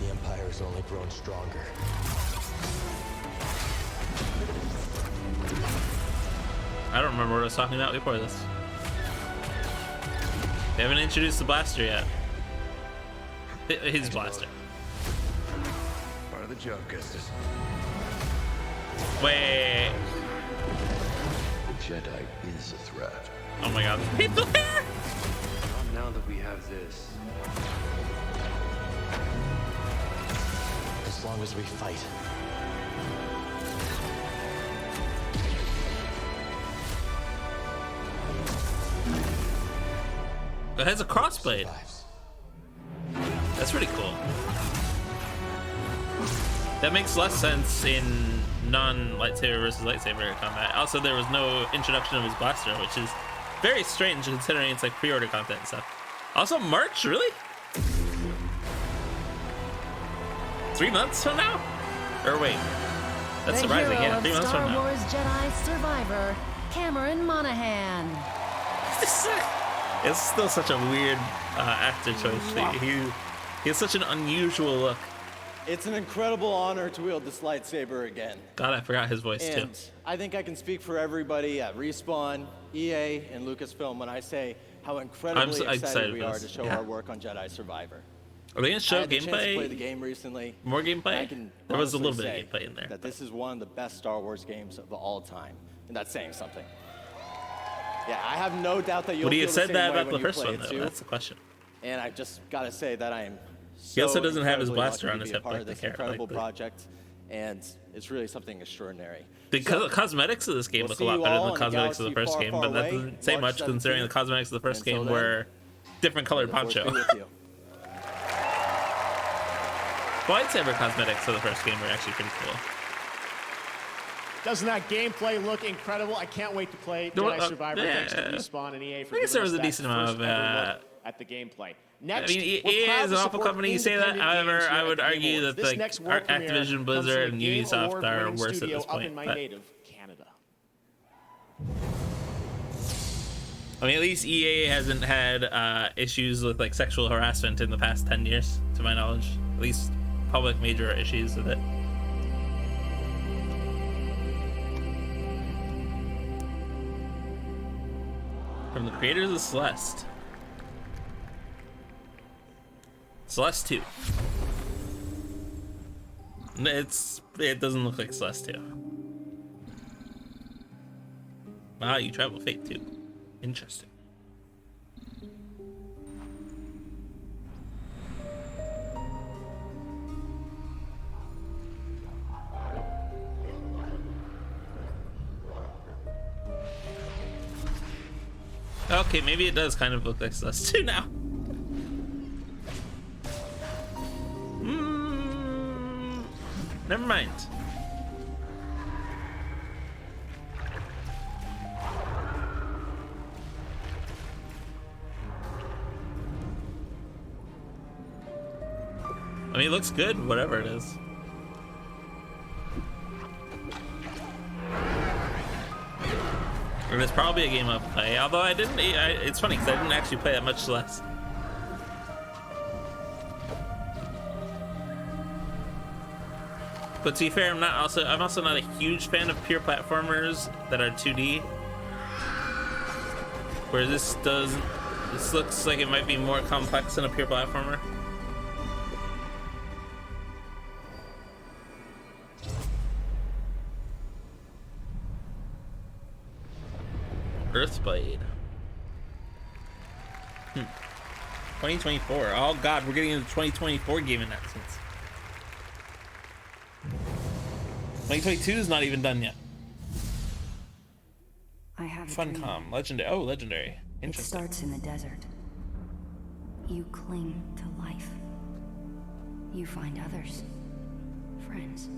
the Empire's only grown stronger. I don't remember what I was talking about before this. They haven't introduced the blaster yet. His blaster. Part of the joke, Gustus. Wait. The Jedi is a threat. Oh my god. People here! Not now that we have this. As long as we fight. It has a crossblade. That's pretty cool. That makes less sense in non-lightsaber versus lightsaber combat. Also, there was no introduction of his blaster, which is very strange considering it's like pre-order content and stuff. Also, March, really? 3 months from now? Or wait, that's surprising. The hero Yeah, 3 of months from Star now. Wars Jedi Survivor, Cameron Monaghan. It's still such a weird actor choice. He has such an unusual look. It's an incredible honor to wield this lightsaber again. God, I forgot his voice too. And I think I can speak for everybody at Respawn, EA, and Lucasfilm when I say how incredibly excited we are to show our work on Jedi Survivor. Are they gonna show I had the chance to play gameplay? the game recently. More gameplay? I can There was a little honestly bit of say gameplay in there. That this is one of the best Star Wars games of all time, and that's saying something. Yeah, I have no doubt that you'll Would he feel have the said same that way about when the you first play one, it, though? too. That's the question. And I just gotta say that I am He also doesn't have his incredibly blaster lucky on to his be a hip part like of the this character, incredible like the- project, and it's really something extraordinary. The cosmetics of this game We'll look a see lot you better all than the in a cosmetics of the galaxy first far, game, far but that away, doesn't say March much considering the 17th. cosmetics of the first Until game then, were different colored may the Force poncho. be with you. The lightsaber cosmetics of the first game were actually pretty cool. Doesn't that gameplay look incredible? I can't wait to play No, Jedi Survivor. yeah. Thanks to Respawn and EA for I guess giving there was us a that decent amount first of, ever look at the gameplay. Next, I mean, we're EA proud is to an awful support company. You say that, independent however, games here I at would the Game argue Awards. that This like next world premiere Activision, comes Blizzard, from a and Game Ubisoft are Award-winning worse at studio this up point. in my But native Canada. I mean, at least EA hasn't had issues with like sexual harassment in the past 10 years, to my knowledge. At least public major issues with it. From the creators of Celeste. Celeste 2. It doesn't look like Celestia. Wow, you travel fate too. Interesting. Okay, maybe it does kind of look like Celestia now. Never mind. I mean, it looks good, whatever it is. And it's probably a game I'll play, although I didn't. It's funny because I didn't actually play that much Celeste. But to be fair, I'm also not a huge fan of pure platformers that are 2D. Where this looks like it might be more complex than a pure platformer. Earthblade. 2024. Oh god, we're getting into 2024 game announcements. 2022 is not even done yet. I have Funcom, legendary. Oh, legendary. Interesting. It starts in the desert. You cling to life. You find others, friends.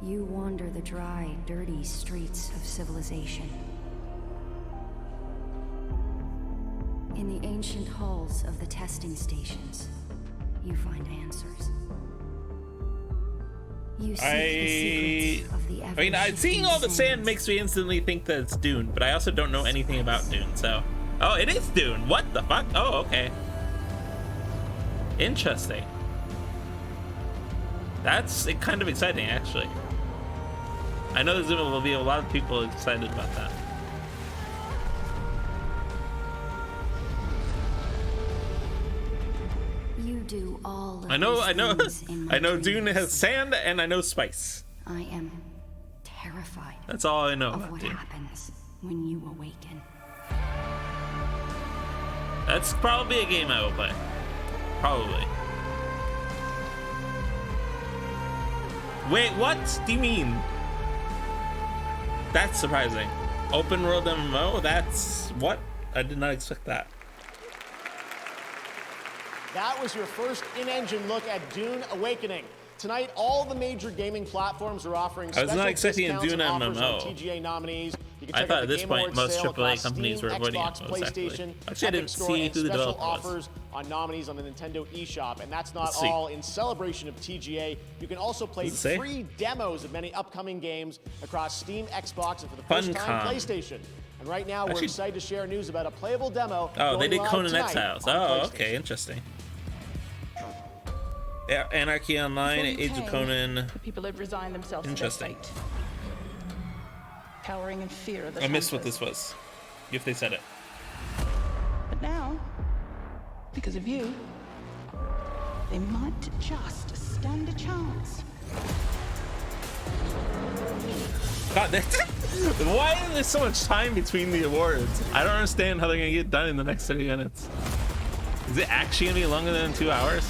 You wander the dry, dirty streets of civilization. In the ancient halls of the testing stations, you find answers. You seek the secrets of the seeing all the sand makes me instantly think that it's Dune, but I also don't know anything about Dune, so... Oh, it is Dune! What the fuck? Oh, okay. Interesting. That's kind of exciting, actually. I know there will be a lot of people excited about that. You do all of I know Dune has sand and I know spice. I am terrified. That's all I know of about what Dune. happens when you awaken. That's probably a game I will play. Probably. Wait, what do you mean? That's surprising. Open world MMO? That's what? I did not expect that. That was your first in-engine look at Dune Awakening. Tonight, all the major gaming platforms are offering special discounts and offers on TGA nominees. You can check out the Game Awards sale across Steam, Xbox, PlayStation, Epic Store, and special offers on nominees on the Nintendo eShop. And that's not all. In celebration of TGA, you can also play free demos of many upcoming games across Steam, Xbox, and for the first time, PlayStation. And right now, we're excited to share news about a playable demo. Oh, they did Conan Exiles. Oh, okay, interesting. Yeah, Anarchy Online, Age of Conan. The people have resigned themselves Interesting. to their fate. Cowering in fear of the I missed what hunters. this was, if they said it. But now, because of you, they might just stand a chance. God, why is there so much time between the awards? I don't understand how they're gonna get done in the next 30 minutes. Is it actually gonna be longer than 2 hours?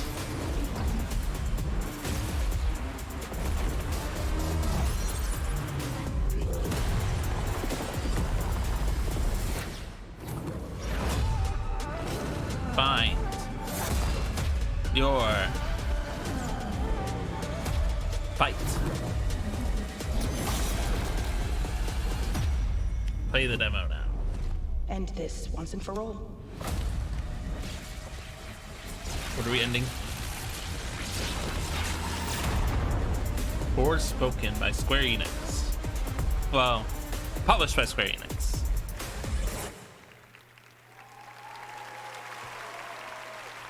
Find your fight. Play the demo now. End this once and for all. What are we ending? Forspoken by Square Enix. Well, published by Square Enix.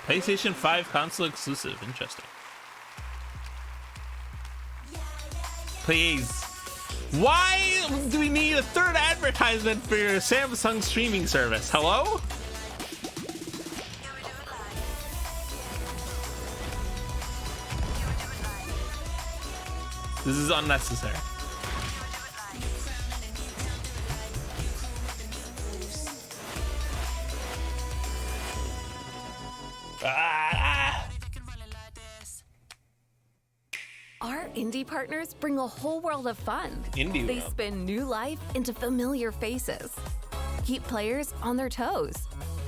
PlayStation 5 console exclusive. Interesting. Please. Why do we need a third advertisement for your Samsung streaming service? Hello? This is unnecessary. Our indie partners bring a whole world of fun. Indie They world. spin new life into familiar faces. Keep players on their toes.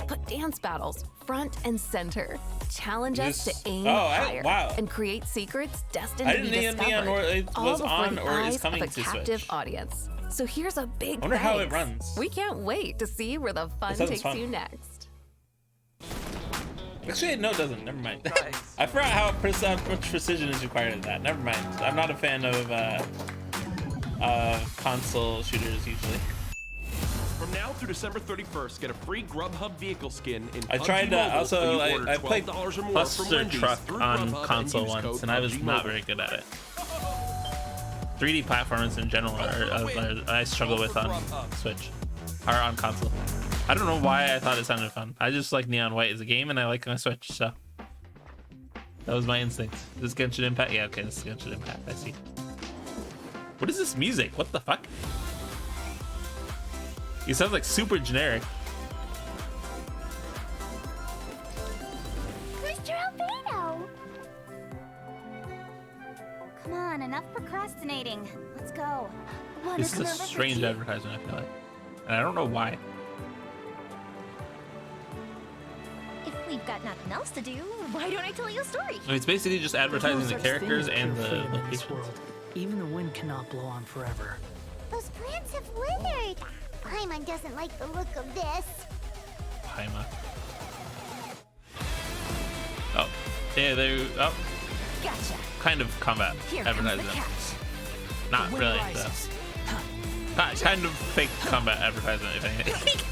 Put dance battles front and center. Challenge us to aim higher wow. and create secrets destined I to be didn't discovered. know it all was before on the or is eyes coming of a to captive Switch. audience. So here's a big I wonder how it thanks. runs. We can't wait to see where the fun sounds takes fun. you next. Actually, no, it doesn't. Never mind. I forgot how much precision is required in that. Never mind. I'm not a fan of console shooters usually. From now through December 31st, get a free Grubhub vehicle skin in I PUBG tried Mobile also when you order I played $12 or more from Buster Wendy's Truck through on Grubhub console and use once, code and I was PUBG not Mobile. very good at it. 3D platformers in general are I struggle with on Switch or on console. I don't know why I thought it sounded fun. I just like Neon White as a game, and I like my Switch, so that was my instinct. This Genshin Impact? Yeah, okay, this is Genshin Impact. I see. What is this music? What the fuck? It sounds like super generic. Mr. Albedo! Come on, enough procrastinating. Let's go. Wanna This is a come over for strange tea? advertisement, I feel like. And I don't know why. If we've got nothing else to do, why don't I tell you a story? I mean, it's basically just advertising the There's no such characters thing as and pure the freedom in this locations. world. Even the wind cannot blow on forever. Those plants have withered. Paimon doesn't like the look of this. Paima. Oh, yeah, they oh, Gotcha. kind of combat Here comes the advertisement. catch. Not The wind really, rises. though. Kind of fake combat advertisement, if anything.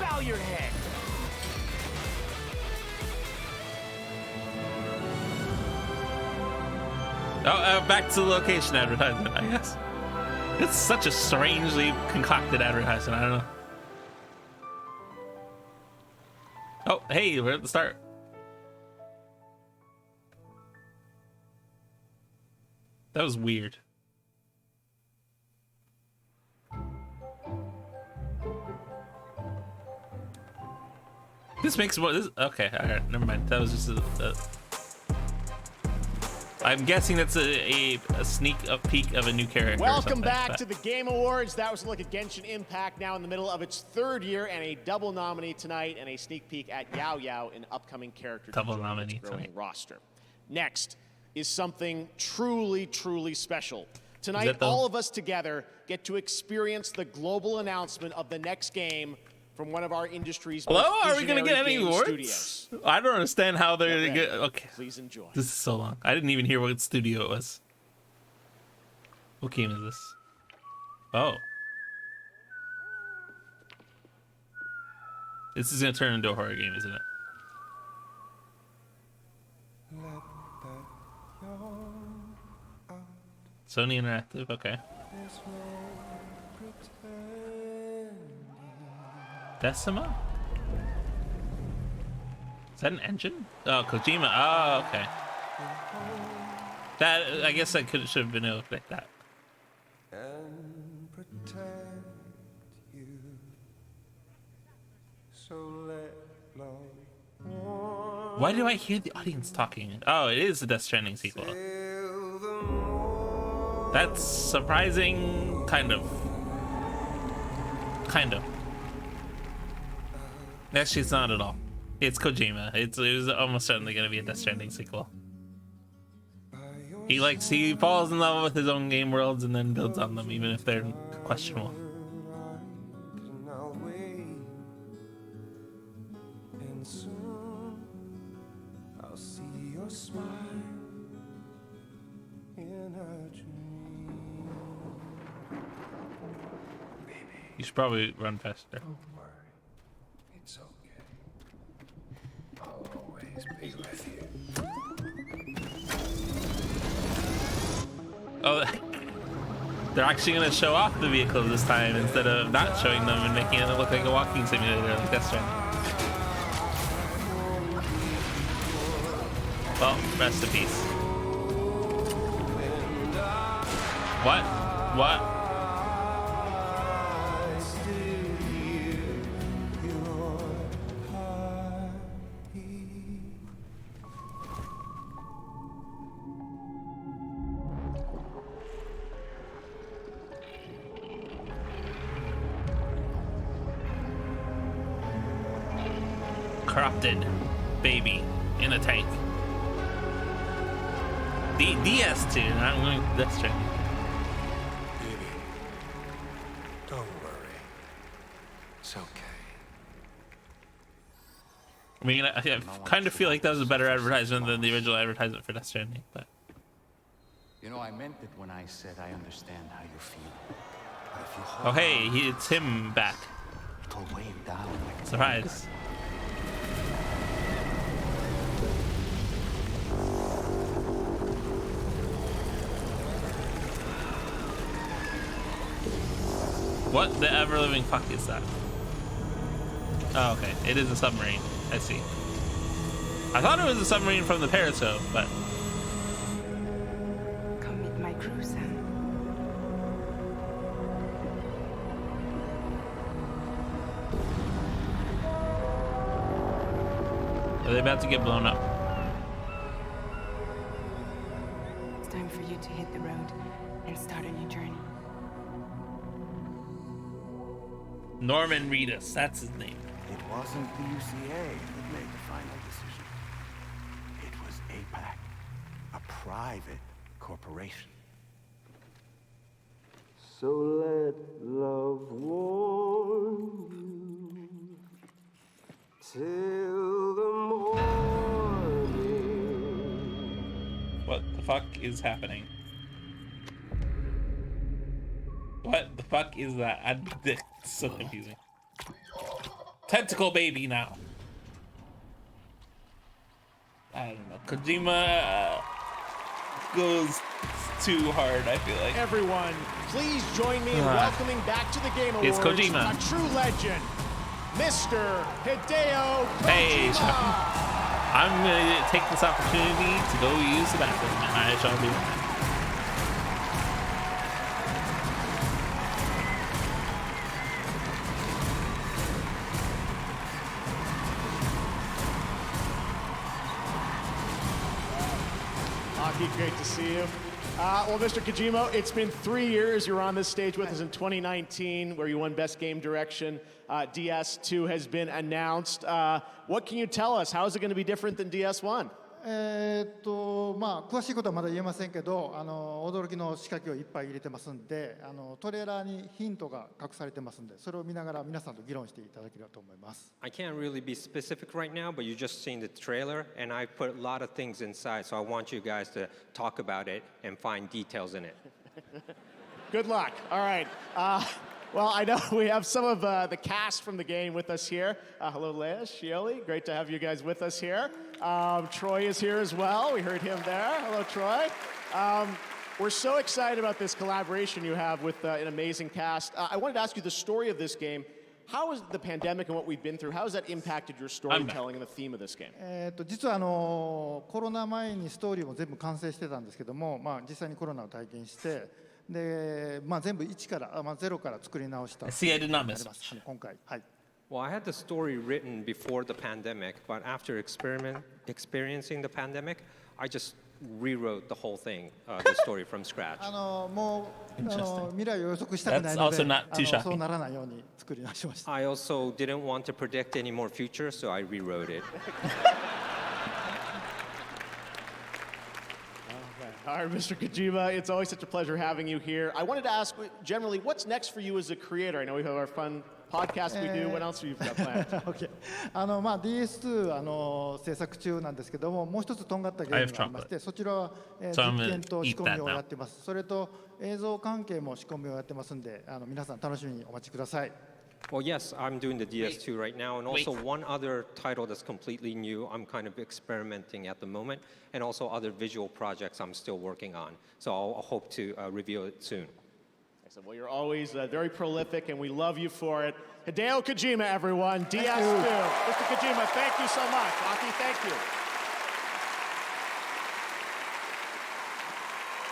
Bow your head. Back to the location advertisement, I guess. It's such a strangely concocted advertisement. I don't know. Oh, hey, we're at the start. That was weird. This makes more. This okay. All right, never mind. That was just a I'm guessing that's a sneak peek of a new character. Welcome back to the Game Awards. That was a look at Genshin Impact, now in the middle of its third year, and a double nominee tonight, and a sneak peek at Yao Yao, an upcoming character to Double join nominee its growing tonight. roster. Next is something truly, truly special. Is Tonight, that the- all of us together get to experience the global announcement of the next game from one of our industry's Hello? most Are we gonna get visionary any game awards? studios. I don't understand how they're gonna Get get. ready. Okay. Please enjoy. This is so long. I didn't even hear what studio it was. What game is this? Oh. This is gonna turn into a horror game, isn't it? Sony Interactive, okay. Decima? Is that an engine? Oh, Kojima. Oh, okay. That I guess I should have been able to pick that. And protect you. So let love Why do I hear the audience talking? Oh, it is the Death Stranding sequel. That's surprising, kind of. Kind of. Actually, it's not at all. It's Kojima. It was almost certainly going to be a Death Stranding sequel. He falls in love with his own game worlds and then builds on them, even if they're questionable. and I'll wait. And soon I'll see your smile in a dream. You should probably run faster. Don't worry. It's okay. I'll always be with you. Oh, they're actually going to show off the vehicle this time instead of not showing them and making it look like a walking simulator like Death Stranding. Well, rest in peace. What? What? Corrupted baby in a tank. DS2, I'm going to this train. Baby, don't worry. It's okay. I mean, I kind of feel like that was a better advertisement than the original advertisement for Death Stranding, but. You know, I meant it when I said I understand how you feel. But if you Oh, hey, it's him back. it'll weigh you down like a Surprise. What the ever-living fuck is that? Oh, okay. It is a submarine. I see. I thought it was a submarine from the Periscope, but... Come meet my crew, Sam. Are they about to get blown up? It's time for you to hit the road and start a new journey. Norman Reedus, that's his name. It wasn't the UCA that made the final decision. It was APAC, a private corporation. So let love warm you till the morning. What the fuck is happening? What the fuck is that? It's so confusing. Tentacle baby now. I don't know. Kojima goes too hard, I feel like. Everyone, please join me in welcoming back to the Game Awards It's Kojima. a true legend, Mr. Hideo Kojima. Hey, I'm gonna take this opportunity to go use the bathroom, and I shall be right back. Great to see you. Well, Mr. Kojima, it's been 3 years. You were on this stage with us in 2019, where you won Best Game Direction. DS2 has been announced. What can you tell us? How is it going to be different than DS1? 詳しいことはまだ言えませんけど、驚きの仕掛けをいっぱい入れてますんで、トレーラーにヒントが隠されてますんで、それを見ながら皆さんと議論していただければと思います。I can't really be specific right now, but you just seen the trailer, and I put a lot of things inside, so I want you guys to talk about it and find details in it. Good luck. All right. Well, I know we have some of the cast from the game with us here. Hello, Leia, Shioli. Great to have you guys with us here. Troy is here as well. We heard him there. Hello, Troy. We're so excited about this collaboration you have with an amazing cast. I wanted to ask you the story of this game. How has the pandemic and what we've been through, how has that impacted your storytelling and the theme of this game? 実はコロナ前にストーリーも全部完成してたんですけども、実際にコロナを体験して、で、全部1から、0から作り直した。See, I did not miss much. 今回、はい。Well, I had the story written before the pandemic, but after experiencing the pandemic, I just rewrote the whole thing, the story from scratch. もう未来を予測したくないので、そうならないように作り直しました。I also didn't want to predict any more future, so I rewrote it. All right, Mr. Kojima, it's always such a pleasure having you here. I wanted to ask, generally, what's next for you as a creator? I know we have our fun podcast we do. What else have you got planned? Okay. DS2 制作中なんですけども、もう一つとんがったゲームがありまして、そちらは実験と仕込みをやってます。それと映像関係も仕込みをやってますんで、皆さん楽しみにお待ちください。Well, yes, I'm doing the DS2 right now, and also one other title that's completely new. I'm kind of experimenting at the moment, and also other visual projects I'm still working on. So I'll hope to reveal it soon. Excellent. Well, you're always very prolific, and we love you for it. Hideo Kojima, everyone. DS2. Mr. Kojima, thank you so much. Aki, thank you.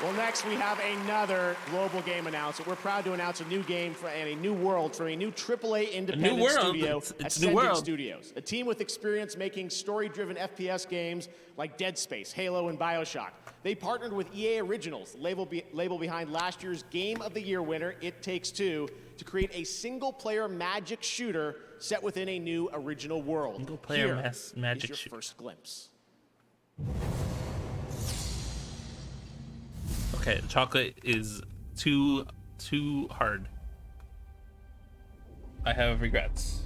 Well, next we have another global game announcement. We're proud to announce a new game and a new world from a new AAA independent studio, Ascendant Studios. A team with experience making story-driven FPS games like Dead Space, Halo, and BioShock. They partnered with EA Originals, label behind last year's Game of the Year winner, It Takes Two, to create a single-player magic shooter set within a new original world. Single-player magic your shooter. First glimpse. Okay, chocolate is too hard. I have regrets.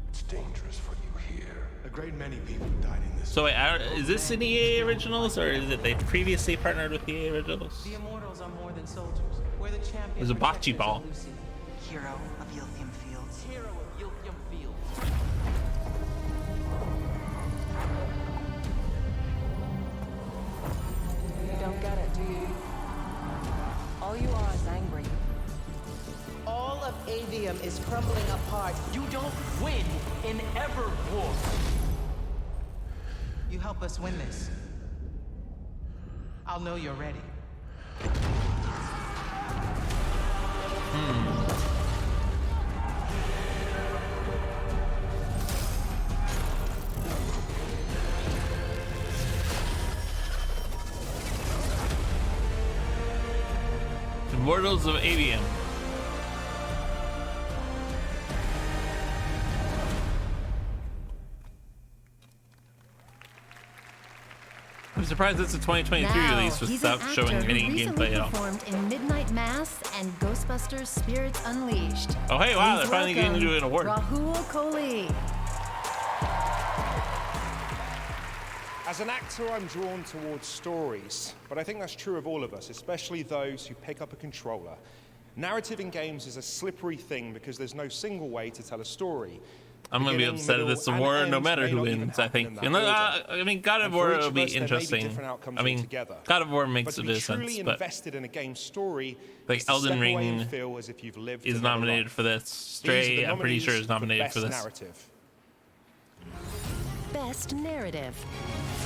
It's dangerous for you here. A great many people died in this. So wait, is this an EA Originals or is it they previously partnered with EA Originals? The Immortals are more than soldiers. We're the champions. There's a bocce ball. Hero of Yilthium Fields. Hero of Yilthium Fields. You don't get it, do you? All you are is angry. All of Avium is crumbling apart. You don't win in ever war. You help us win this. I'll know you're ready. Immortals of Avium. I'm surprised it's a 2023 release without showing any gameplay at all. Performed in Midnight Mass and Ghostbusters Spirits Unleashed. Oh hey, wow, they're Please finally getting to do an award. Rahul Kohli. As an actor, I'm drawn towards stories, but I think that's true of all of us, especially those who pick up a controller. Narrative in games is a slippery thing because there's no single way to tell a story. I'm gonna be upset at this award no matter who wins, I think. I mean, God of War will be interesting. I mean, God of War makes a bit of sense, but invested in a game story, like Elden Ring is nominated for this. Stray, I'm pretty sure is nominated for this. Narrative. Best Narrative.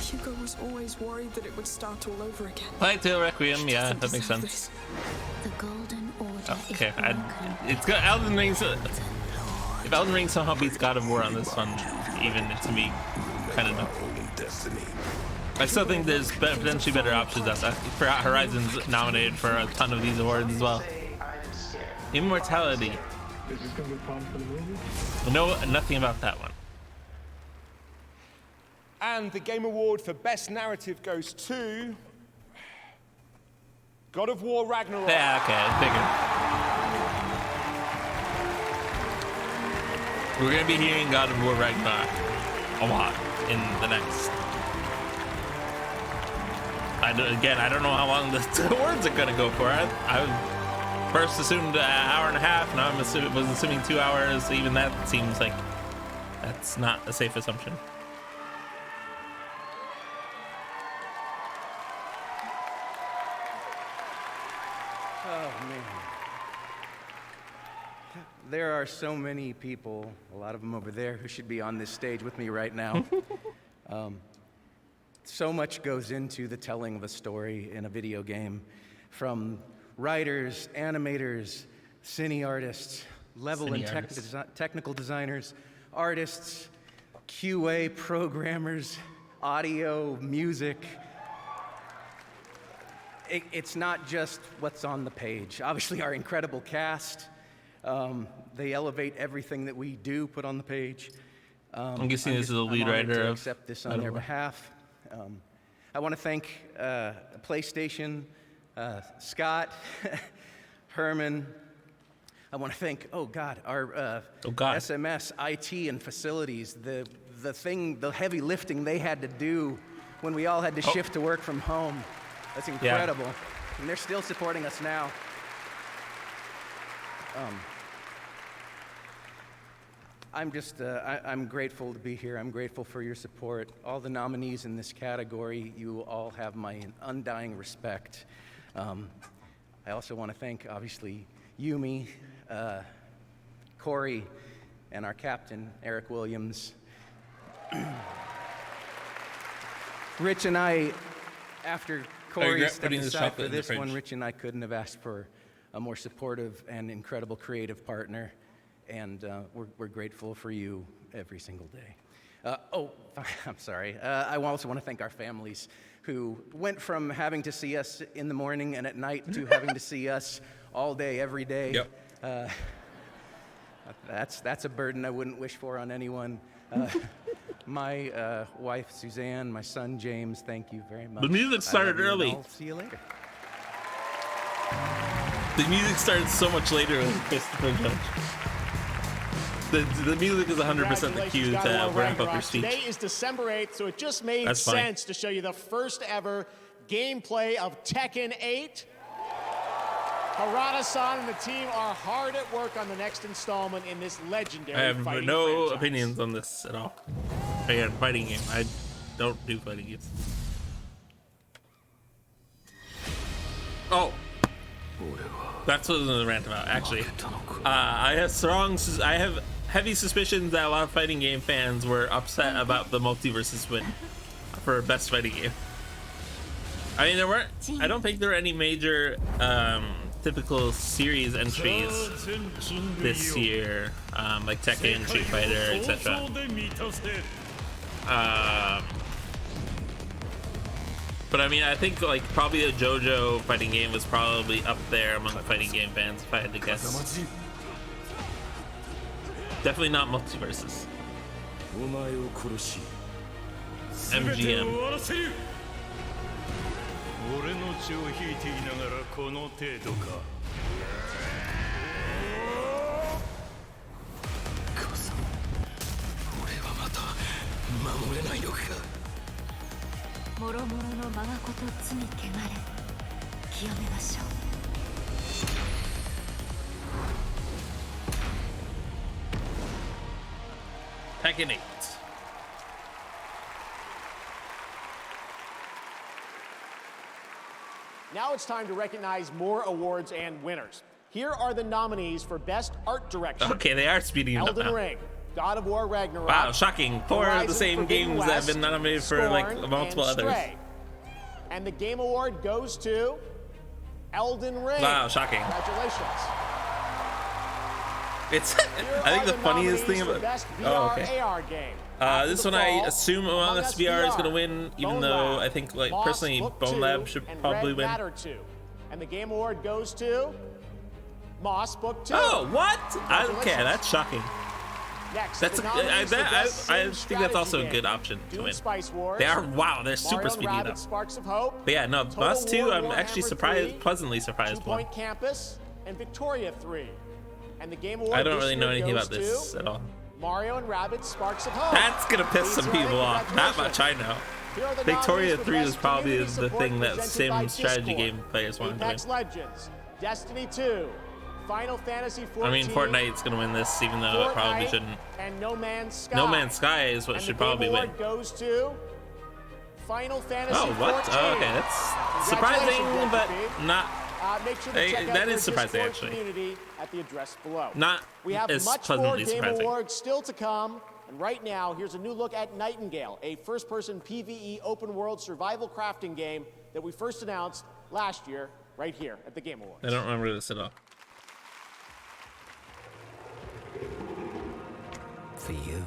Hugo was always worried that it would start all over again. Plague Tale Requiem, yeah, that makes sense. The Golden Order Okay, it's got Elden Ring. If Elden Ring somehow beats God of War on this one, even to me, kind of no. I still think there's potentially better options. Horizon's nominated for a ton of these awards as well. Immortality. Is this gonna be fun for the movie? No, nothing about that one. And the Game Award for Best Narrative goes to God of War Ragnarok. Yeah, okay, I figured. We're gonna be hearing God of War Ragnarok a lot in the next. I don't know how long the awards are gonna go for. I first assumed an hour and a half, now was assuming 2 hours. Even that seems like that's not a safe assumption. Oh, man. There are so many people, a lot of them over there, who should be on this stage with me right now. So much goes into the telling of a story in a video game, from writers, animators, cine artists, level and technical designers, artists, QA programmers, audio, music. It's not just what's on the page. Obviously, our incredible cast, they elevate everything that we do put on the page. I'm guessing this is the lead writer of. Accept this on their behalf. I want to thank PlayStation, Scott, Herman. I want to thank, our SMS, IT, and facilities. The heavy lifting they had to do when we all had to shift to work from home. That's incredible. Yeah. And they're still supporting us now. I'm grateful to be here. I'm grateful for your support. All the nominees in this category, you all have my undying respect. I also want to thank, obviously, Yumi, Corey, and our captain, Eric Williams. Rich and I, after Corey stepped aside for this one. Rich and I couldn't have asked for a more supportive and incredible creative partner, and we're grateful for you every single day. I'm sorry. I also want to thank our families who went from having to see us in the morning and at night to having to see us all day, every day. Yep. That's a burden I wouldn't wish for on anyone. My wife, Suzanne, my son, James, thank you very much. The music started early. I'll see you later. The music started so much later with Christopher Judge. The music is 100% the cue to wrap up your speech. Today is December 8th, so it just made sense to show you the first ever gameplay of Tekken 8. Harada-san and the team are hard at work on the next installment in this legendary I have fighting no franchise. opinions on this at all. Again, fighting game. I don't do fighting games. Oh. That's what I was going to rant about, actually. I have heavy suspicions that a lot of fighting game fans were upset about the Multiversus win for best fighting game. I mean, I don't think there were any major typical series entries this year, like Tekken, Street Fighter, etc. But I mean, I think like probably a JoJo fighting game was probably up there among fighting game fans, if I had to guess. Definitely not Multiversus. MGM. 俺の血を引いていながらこの程度か。母さん、俺はまた守れないのか。もろもろの我がこと罪汚れ、清めましょう。Tekken 8. Now it's time to recognize more awards and winners. Here are the nominees for Best Art Direction. Okay, they are speeding it up now. Elden Ring, God of War Ragnarok. Wow, shocking. 4 of the same games that have been nominated for like multiple others. And the Game Award goes to Elden Ring. Wow, shocking. Congratulations. I think the funniest thing about AR game. This one I assume Among Us VR is gonna win, even though I think like personally Bone Lab should probably win. And the Game Award goes to Moss Book 2. Oh, what? Okay, that's shocking. Next, that's I think that's also a good option to win. They are they're super speedy though. Sparks of Hope. But yeah, no, Moss 2 I'm actually pleasantly surprised by. 2 Point Campus and Victoria 3. And the Game Award I don't really know anything about this at all. Mario and Rabbids Sparks of Hope. That's gonna piss some people off. Not much I know. Victoria 3 was probably the thing that sim strategy game players wanted to win. Apex Legends, Destiny 2, Final Fantasy 14. I mean, Fortnite's gonna win this, even though it probably shouldn't. And No Man's Sky. No Man's Sky is what should probably win. Goes to Final Fantasy 14. Oh, what? Oh, okay, that's surprising, but not. Make sure to check out that is surprising, actually. Community at the address below. Not we have as much pleasantly more Game surprising. Awards still to come. And right now, here's a new look at Nightingale, a first-person PvE open-world survival crafting game that we first announced last year, right here at the Game Awards. I don't remember this at all. For you,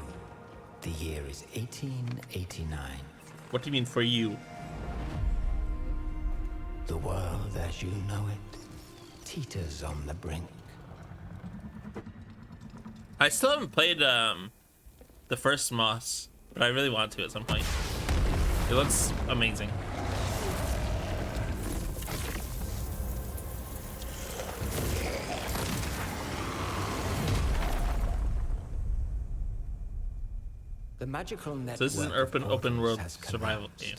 the year is 1889. What do you mean for you? The world as you know it teeters on the brink. I still haven't played the first Moss, but I really want to at some point. It looks amazing. The magical network. So this is an open world survival game.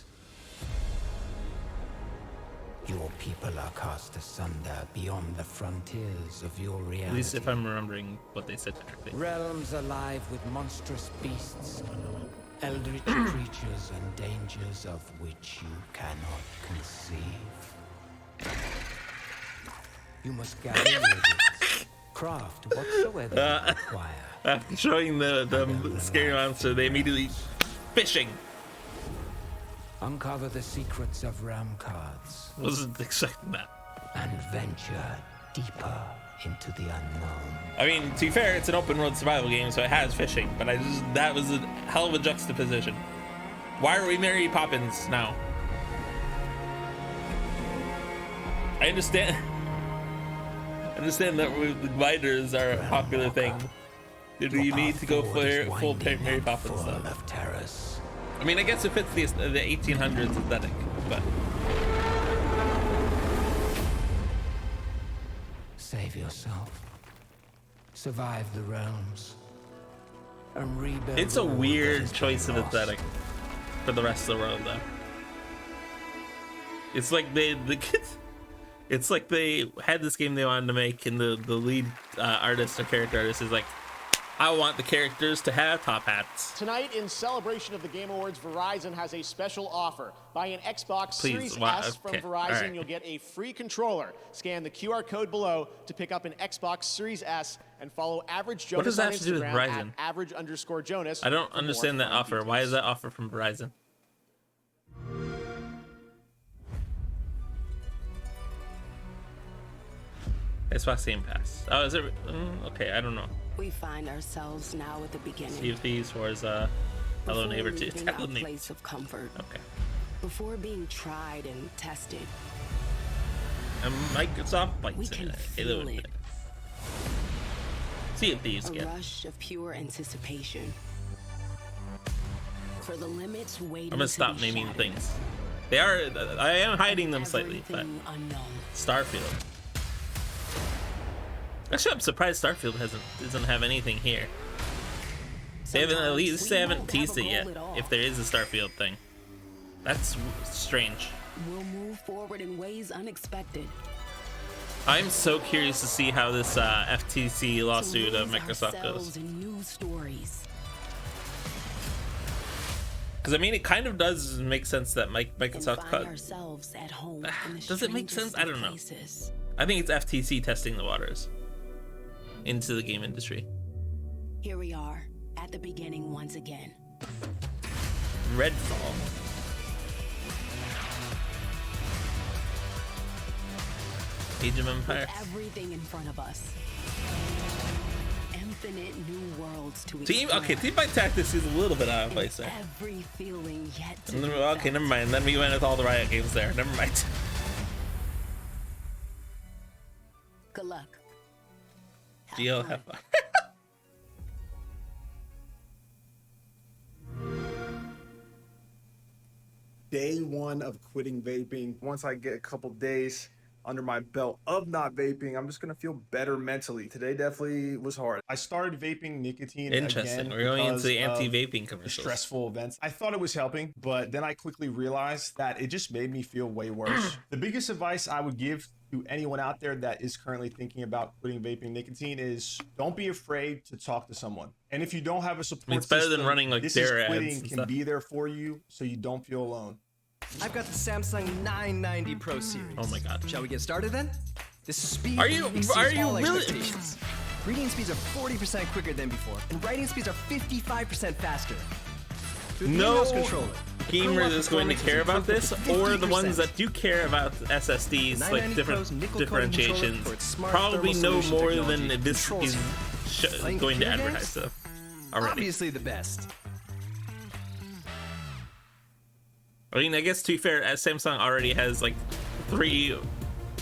Your people are cast asunder beyond the frontiers of your reality. At least if I'm remembering what they said correctly. Realms alive with monstrous beasts, eldritch creatures and dangers of which you cannot conceive. You must gather your craft whatsoever you require. After showing the scary monster, they immediately fishing. Uncover the secrets of realm cards. Wasn't expecting that. And venture deeper into the unknown. I mean, to be fair, it's an open world survival game, so it has fishing, but that was a hell of a juxtaposition. Why are we Mary Poppins now? I understand that gliders are a popular thing. Do you need to go for full Mary Poppins stuff? I mean, I guess it fits the 1800s aesthetic, but save yourself, survive the realms, and rebuild. It's a weird choice of aesthetic for the rest of the world, though. It's like it's like they had this game they wanted to make, and the lead artist or character artist is like, I want the characters to have top hats. Tonight, in celebration of the Game Awards, Verizon has a special offer. Buy an Xbox Series S from Verizon, you'll get a free controller. Scan the QR code below to pick up an Xbox Series S and follow Average Jonas. What does that on have to do with Instagram Verizon? at @average_Jonas. I don't understand that offer. Details. Why is that offer from Verizon? Xbox Game Pass. Oh, is it? Okay, I don't know. We find ourselves now at the beginning. Sea of Thieves, Forza, Hello Neighbor 2. A place of comfort. Okay. Before being tried and tested. And Microsoft Flight Simulator. Sea of Thieves again. A rush of pure anticipation. For the limits waiting. I'm gonna stop naming things. They are. I am hiding them slightly, but Starfield. Actually, I'm surprised Starfield doesn't have anything here. They haven't teased it yet. If there is a Starfield thing, that's strange. We'll move forward in ways unexpected. I'm so curious to see how this FTC lawsuit of Microsoft goes. Because I mean, it kind of does make sense that Microsoft cut. Does it make sense? I don't know. I think it's FTC testing the waters into the game industry. Here we are at the beginning once again. Redfall. Age of Empires. With everything in front of us. Infinite new worlds to explore. Team Fight Tactics is a little bit out of place there. Every feeling yet to okay, never mind. Then we went with all the Riot games there. Never mind. Good luck. Geo, have fun. Day one of quitting vaping. Once I get a couple days under my belt of not vaping, I'm just gonna feel better mentally. Today definitely was hard. I started vaping nicotine. Interesting. Again We're going into the anti-vaping commercials. Stressful events. I thought it was helping, but then I quickly realized that it just made me feel way worse. The biggest advice I would give to anyone out there that is currently thinking about quitting vaping nicotine is don't be afraid to talk to someone. And if you don't have a support it's better system, than running like this dare is ads quitting and can stuff. be there for you so you don't feel alone. I've got the Samsung 990 Pro series. Oh my god. Shall we get started then? The speed Are you really? Expectations. Reading speeds are 40% quicker than before, and writing speeds are 55% faster. No gamer that's going to care about this, or the ones that do care about SSDs, like different differentiations, probably know more than this is going to advertise stuff already. Obviously the best. I mean, I guess to be fair, Samsung already has like 3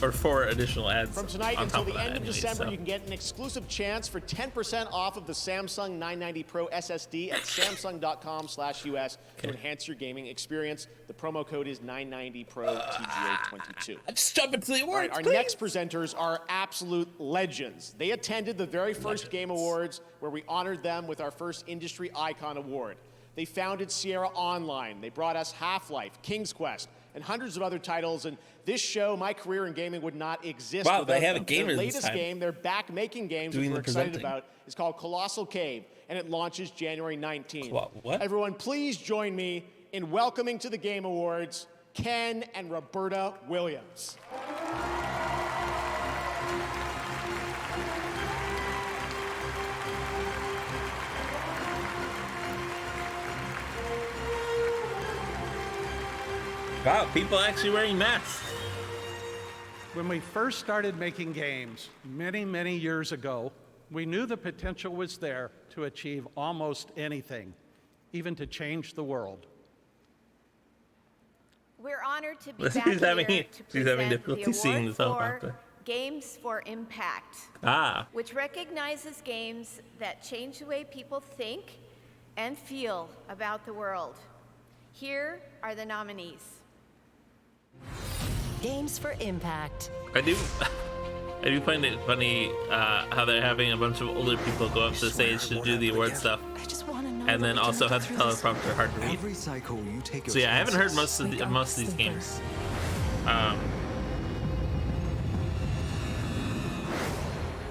or 4 additional ads. From tonight on until top the end of anyway, December, so. you can get an exclusive chance for 10% off of the Samsung 990 Pro SSD at samsung.com/US to enhance your gaming experience. The promo code is 990PRO TGA22. Just jump into the awards, Our next presenters are absolute legends. They attended the very first Game Awards, where we honored them with our first Industry Icon Award. They founded Sierra Online. They brought us Half-Life, King's Quest, and hundreds of other titles. And this show, My Career in Gaming, would not exist without they have them. a gamer Their this latest time. game, they're back making games, which we're excited about, is called Colossal Cave, and it launches January 19th. What? Everyone, please join me in welcoming to the Game Awards Ken and Roberta Williams. Wow, people actually wearing masks. When we first started making games many, many years ago, we knew the potential was there to achieve almost anything, even to change the world. We're honored to be He's back here having to difficulty present seeing the this award helicopter. for Games for Impact, which recognizes games that change the way people think and feel about the world. Here are the nominees. Games for Impact. I do find it funny how they're having a bunch of older people go up to the stage to do the award stuff, and then also have the teleprompter hard to read. So yeah, I haven't heard most of these games.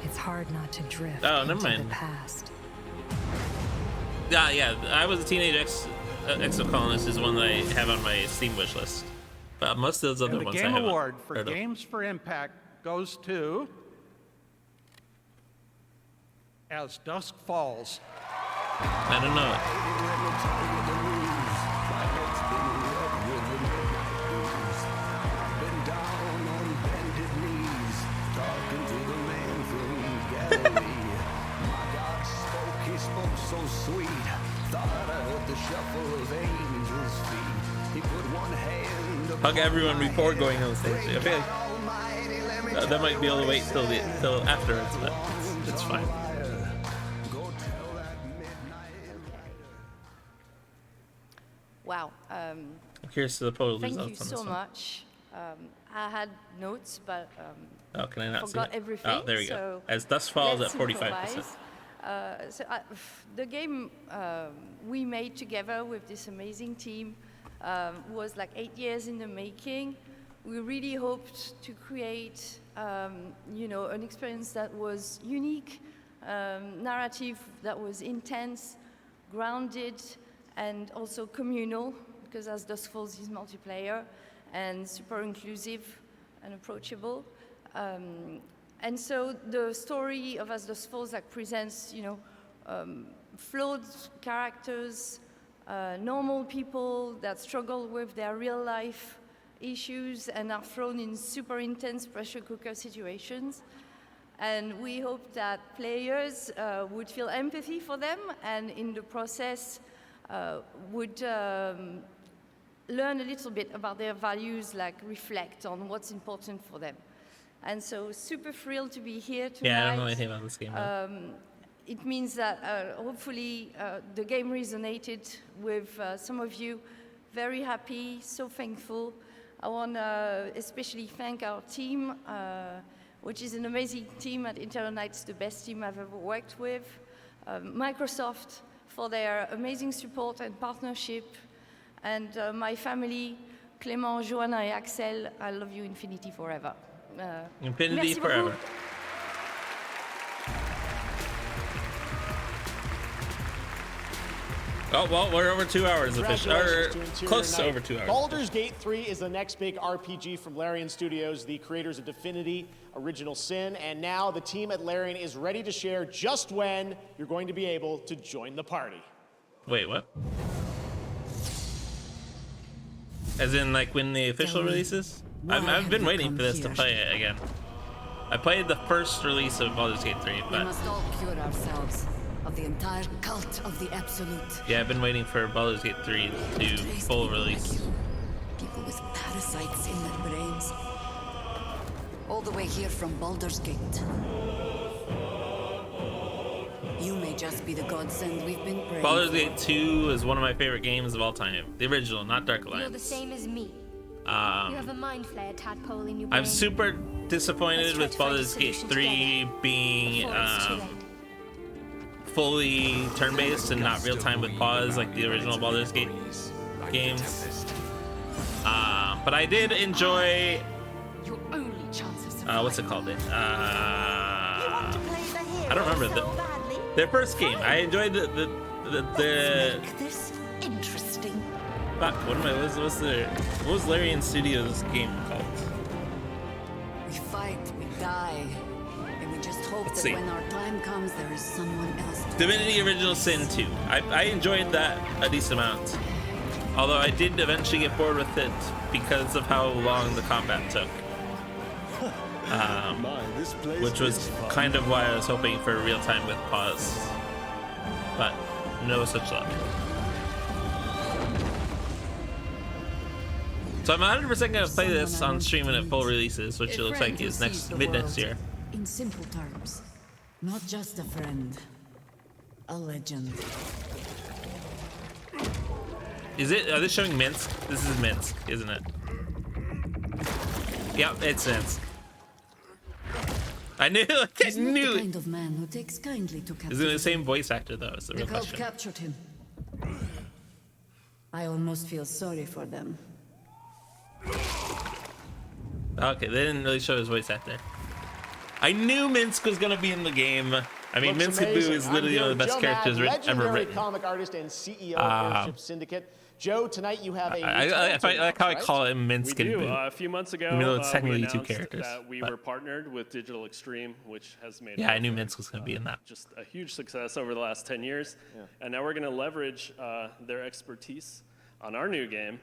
It's hard not to drift Oh, never into mind. the past. Yeah, I was a teenage exocolonist is one that I have on my Steam wish list. But most of those other And the ones I Game haven't Award for heard of. Games for Impact goes to As Dusk Falls. I don't know. So sweet, thought I heard the shuffle of angels' feet. He put one hand Hug everyone before going on stage. I feel like that might be able to wait till afterwards, but it's fine. Wow. I'm curious to the poll results on Thank you this so one. much. I had notes, but Oh, can I not see forgot it? everything. Oh, there we go. so As Dusk Falls at let's 45%. improvise. The game we made together with this amazing team was like 8 years in the making. We really hoped to create, an experience that was unique, narrative that was intense, grounded, and also communal, because As Dusk Falls is multiplayer, and super inclusive and approachable. And so the story of As Dusk Falls presents, flawed characters, normal people that struggle with their real life issues and are thrown in super intense pressure cooker situations. And we hope that players would feel empathy for them, and in the process would learn a little bit about their values, reflect on what's important for them. And so super thrilled to be here tonight. Yeah, I don't know anything about this game. It means that hopefully the game resonated with some of you. Very happy, so thankful. I want to especially thank our team, which is an amazing team at Interior Nights, the best team I've ever worked with. Microsoft for their amazing support and partnership. And my family, Clément, Joanna, and Axel, I love you infinity forever. Infinity merci forever. beaucoup. Oh, well, we're over 2 hours officially. Or Congratulations to Interior close to Night. over 2 hours. Baldur's Gate 3 is the next big RPG from Larian Studios, the creators of Divinity, Original Sin, and now the team at Larian is ready to share just when you're going to be able to join the party. Wait, what? As in, when the official releases? I've been waiting for this to play it again. I played the first release of Baldur's Gate 3, We but must all cure ourselves of the entire cult of the Absolute. yeah, I've been waiting for Baldur's Gate 3 to full release. People with parasites in their brains. All the way here from Baldur's Gate. You may just be the godsend we've been praying Baldur's for. Gate 2 is one of my favorite games of all time. The original, not Dark You're the Alliance. same as me. You have a mind flare tadpole in your brain. I'm super disappointed with Baldur's Gate 3 being fully turn-based and not real-time with pause like the original Baldur's Gate games. But I did enjoy Your only chance of what's it called? I don't remember their first game. I enjoyed the this interesting. fuck. What was Larian Studios game called? We fight, we die, and we just hope Let's that see. when our time comes, there is someone else to Divinity Original Sin 2. I enjoyed that a decent amount. Although I did eventually get bored with it because of how long the combat took. Which was kind of why I was hoping for real time with pause. But no such luck. So I'm 100% gonna play this on stream when it full releases, which it looks like is mid next year. In simple terms, not just a friend, a legend. Is it? Are they showing Minsk? This is Minsk, isn't it? Yep, it's Minsk. I knew. I knew. The kind of man who takes kindly to Is it the same voice actor though? Is the real cult question. captured him. I almost feel sorry for them. Okay, they didn't really show his voice actor. I knew Minsk was gonna be in the game. I mean, Minsk Boo is literally one of the best characters ever written. Comic artist and CEO of Airship Syndicate. Joe, tonight you have a. I like how I call him Minsk We and do. Boo. A few months ago, Even though it's technically we two announced characters. that we were partnered with Digital Extreme, which has made Yeah, I knew Minsk was gonna be in that. just a huge success over the last 10 years. And now we're going to leverage their expertise on our new game,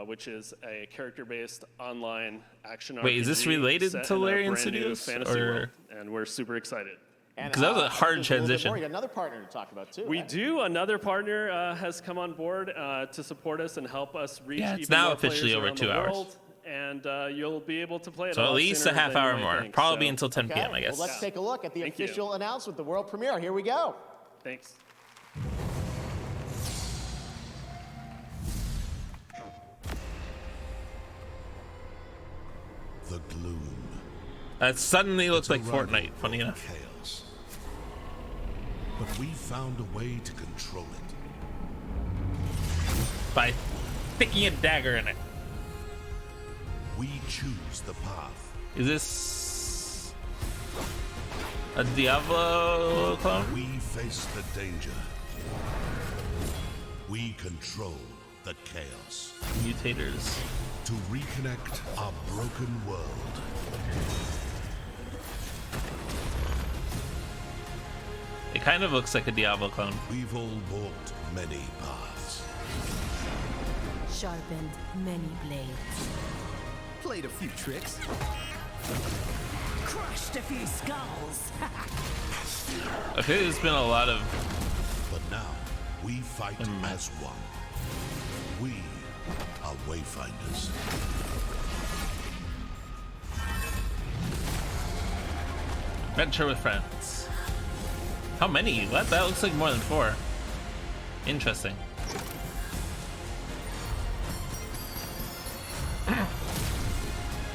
which is a character-based online action RPG. Wait, is this related set to in a Larian brand new Studios, fantasy or- world, and we're super excited. Because that was a hard transition. You got another partner to talk about too. We do. Another partner has come on board to support us and help us reach Yeah, it's even now more officially players over around 2 the hours. world, and you'll be able to play it So a at lot least a sooner half than you hour might more. think. Probably So- until 10 p.m. I guess. Well, let's take a look at the Thank you. official announcement, the world premiere. Here we go. Thanks. The gloom. It suddenly looks like Fortnite, funny enough. Chaos. But we found a way to control it. By sticking a dagger in it. We choose the path. Is this a Diablo clone? We face the danger. We control the chaos. Mutators. To reconnect our broken world. It kind of looks like a Diablo clone. We've all walked many paths. Sharpened many blades. Played a few tricks. Crushed a few skulls. I feel there's been a lot of. But now we fight as one. We are wayfinders. Venture with friends. How many? What? That looks like more than 4. Interesting.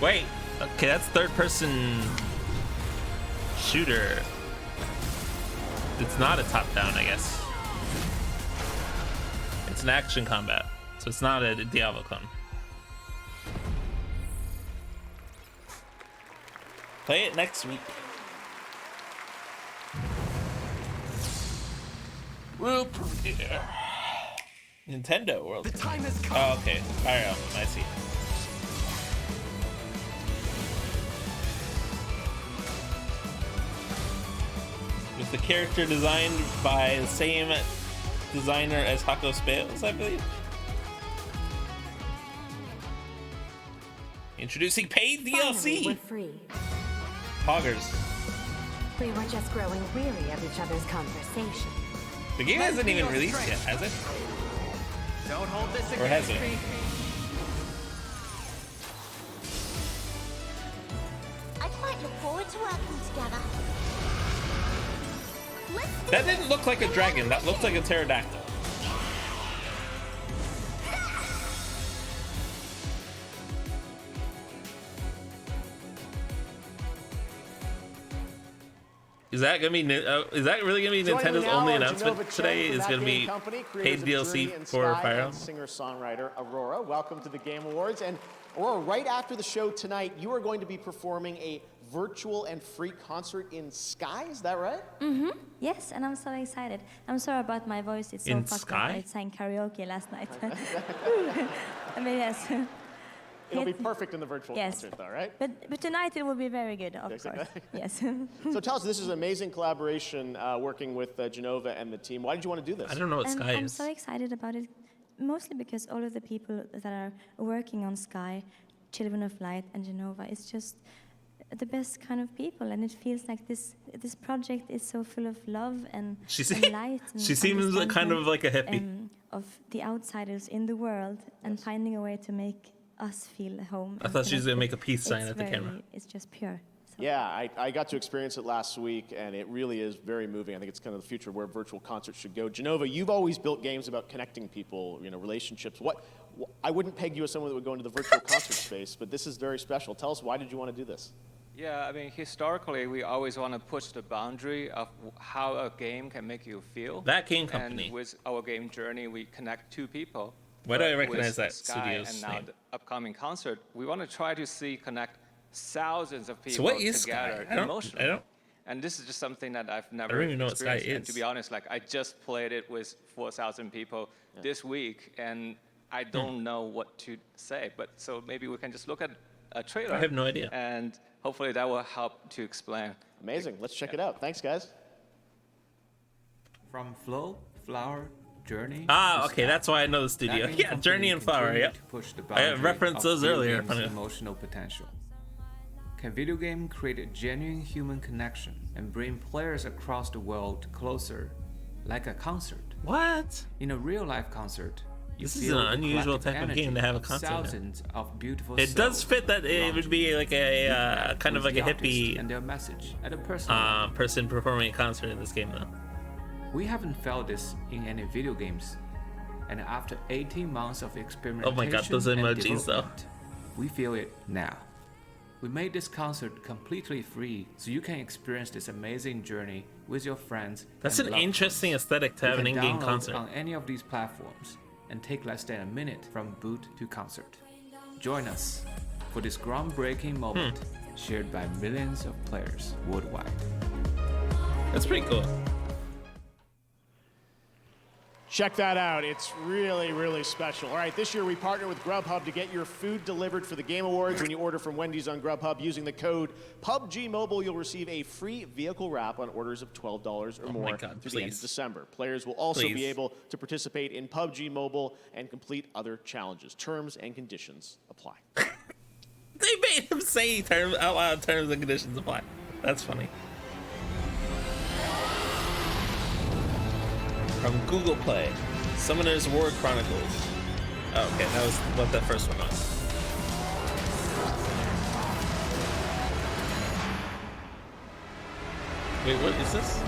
Wait. Okay, that's third-person shooter. It's not a top-down, I guess. It's an action combat, so it's not a Diablo clone. Play it next week. World premiere. Nintendo World. The time has come. Oh, okay. Fire Emblem. I see. With the character designed by the same designer as Hako Spales, I believe. Introducing paid DLC. We're free. Poggers. We were just growing weary of each other's conversation. The game hasn't even released yet, has it? Don't hold this Or has against it? me. I quite look forward to working together. Let's do That didn't look like a dragon. That looked like a pterodactyl. Is that gonna be? Is that really gonna be Nintendo's only announcement today? Is gonna be paid DLC for Fire Emblem? Singer-songwriter Aurora, welcome to the Game Awards. And Aurora, right after the show tonight, you are going to be performing a virtual and free concert in Sky. Is that right? Mm-hmm. Yes, and I'm so excited. I'm sorry about my voice. It's so In fucked Sky? up. I sang karaoke last night. I mean, yes. It'll be perfect in the virtual Yes. concert, though, right? But tonight it will be very good, of Yes, course. Yes. So tell us, this is an amazing collaboration working with Genova and the team. Why did you want to do this? I don't know what And Sky I'm is. so excited about it mostly because all of the people that are working on Sky, Children of Light and Genova, is just the best kind of people, and it feels like this project is so full of love and light. And she seems kind of like a hippie. Of the outsiders in the world and finding a way to make us feel home. I thought she was going to make a peace sign at the camera. It's just pure. So. Yeah, I got to experience it last week, and it really is very moving. I think it's kind of the future where virtual concerts should go. Genova, you've always built games about connecting people, relationships. I wouldn't peg you as someone that would go into the virtual concert space, but this is very special. Tell us, why did you want to do this? Yeah, I mean, historically, we always want to push the boundary of how a game can make you feel. That game company. And with our game journey, we connect two people. Why do I recognize that Sky studio's and now name? the upcoming concert, we want to try to connect thousands of people so what is together Sky? emotionally. I don't. And this is just something that I've never I don't even know what Sky experienced. And is. to be honest, like I just played it with 4,000 people this week, and I don't know what to say. But so maybe we can just look at a trailer. I have no idea. And hopefully that will help to explain. Amazing. Let's check it out. Thanks, guys. From Flow, Flower, Journey. Ah, okay, that's why I know the studio. Yeah, Journey and Flower. Yep. I referenced those earlier. Emotional potential. Can video game create a genuine human connection and bring players across the world closer, like a concert? What? In a real-life concert, this is an unusual type of game to have a concert. Thousands of beautiful it does fit that it would be like a kind of like a hippie and their message at a personal person performing a concert in this game, though. We haven't felt this in any video games, and after 18 months of experimentation, oh my god, those emojis though. We feel it now. We made this concert completely free, so you can experience this amazing journey with your friends. That's an interesting aesthetic to have an in-game concert on any of these platforms, and take less than a minute from boot to concert. Join us for this groundbreaking moment shared by millions of players worldwide. That's pretty cool. Check that out. It's really, really special. All right, this year we partner with Grubhub to get your food delivered for the Game Awards. When you order from Wendy's on Grubhub using the code PUBG Mobile, you'll receive a free vehicle wrap on orders of $12 or more through the end of December. Players will also be able to participate in PUBG Mobile and complete other challenges. Terms and conditions apply. They made him say out loud terms and conditions apply. That's funny. From Google Play, Summoner's War Chronicles. Oh, okay, that was what that first one was. Wait, what is this?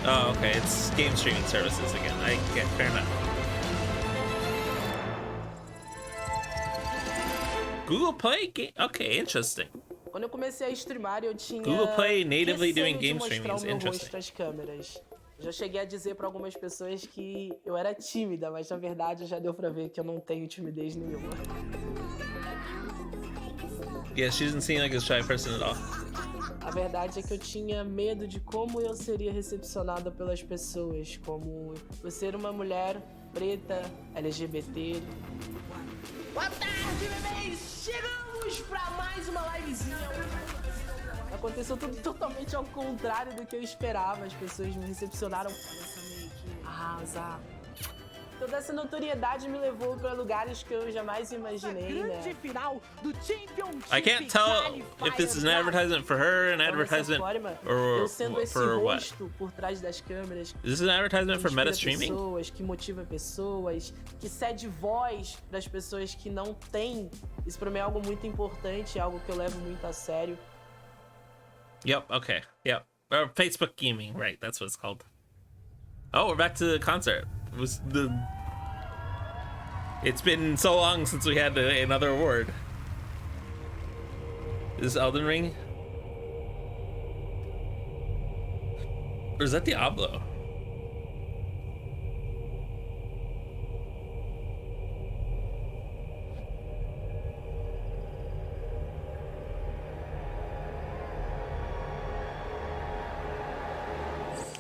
Oh, okay, it's game streaming services again. I get fair enough. Google Play game? Okay, interesting. Quando eu comecei a streamar, eu tinha Google Play natively doing game streaming is interesting. Já cheguei a dizer para algumas pessoas que eu era tímida, mas na verdade já deu para ver que eu não tenho timidez nenhuma. Yeah, she doesn't seem like a shy person at all. A verdade é que eu tinha medo de como eu seria recepcionada pelas pessoas, como eu ser uma mulher preta, LGBT. Boa tarde, bebês! Chegamos para mais uma livezinha. Aconteceu tudo totalmente ao contrário do que eu esperava. As pessoas me recepcionaram meio que arrasar. Toda essa notoriedade me levou para lugares que eu jamais imaginei, né? I can't tell if this is an advertisement for her, an advertisement or for what. Por trás das câmeras. Is this an advertisement for meta streaming? Pessoas, que motiva pessoas, que cede voz para as pessoas que não têm. Isso para mim é algo muito importante, é algo que eu levo muito a sério. Yep, okay, yep. Or Facebook gaming, right, that's what it's called. Oh, we're back to the concert. It's been so long since we had another award. Is this Elden Ring? Or is that Diablo?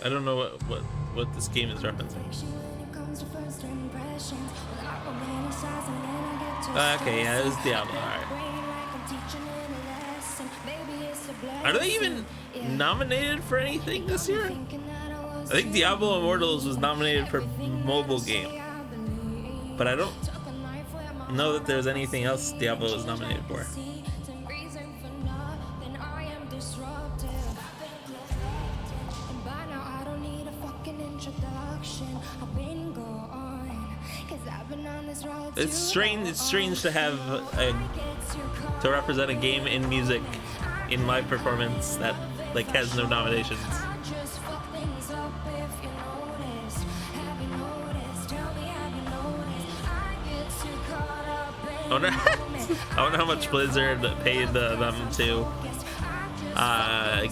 I don't know what this game is referencing. Okay, yeah, it was Diablo. Alright. Are they even nominated for anything this year? I think Diablo Immortals was nominated for mobile game. but I don't know that there's anything else Diablo is nominated for. It's strange. It's strange to have to represent a game in music in live performance that like has no nominations. I wonder how much Blizzard paid them to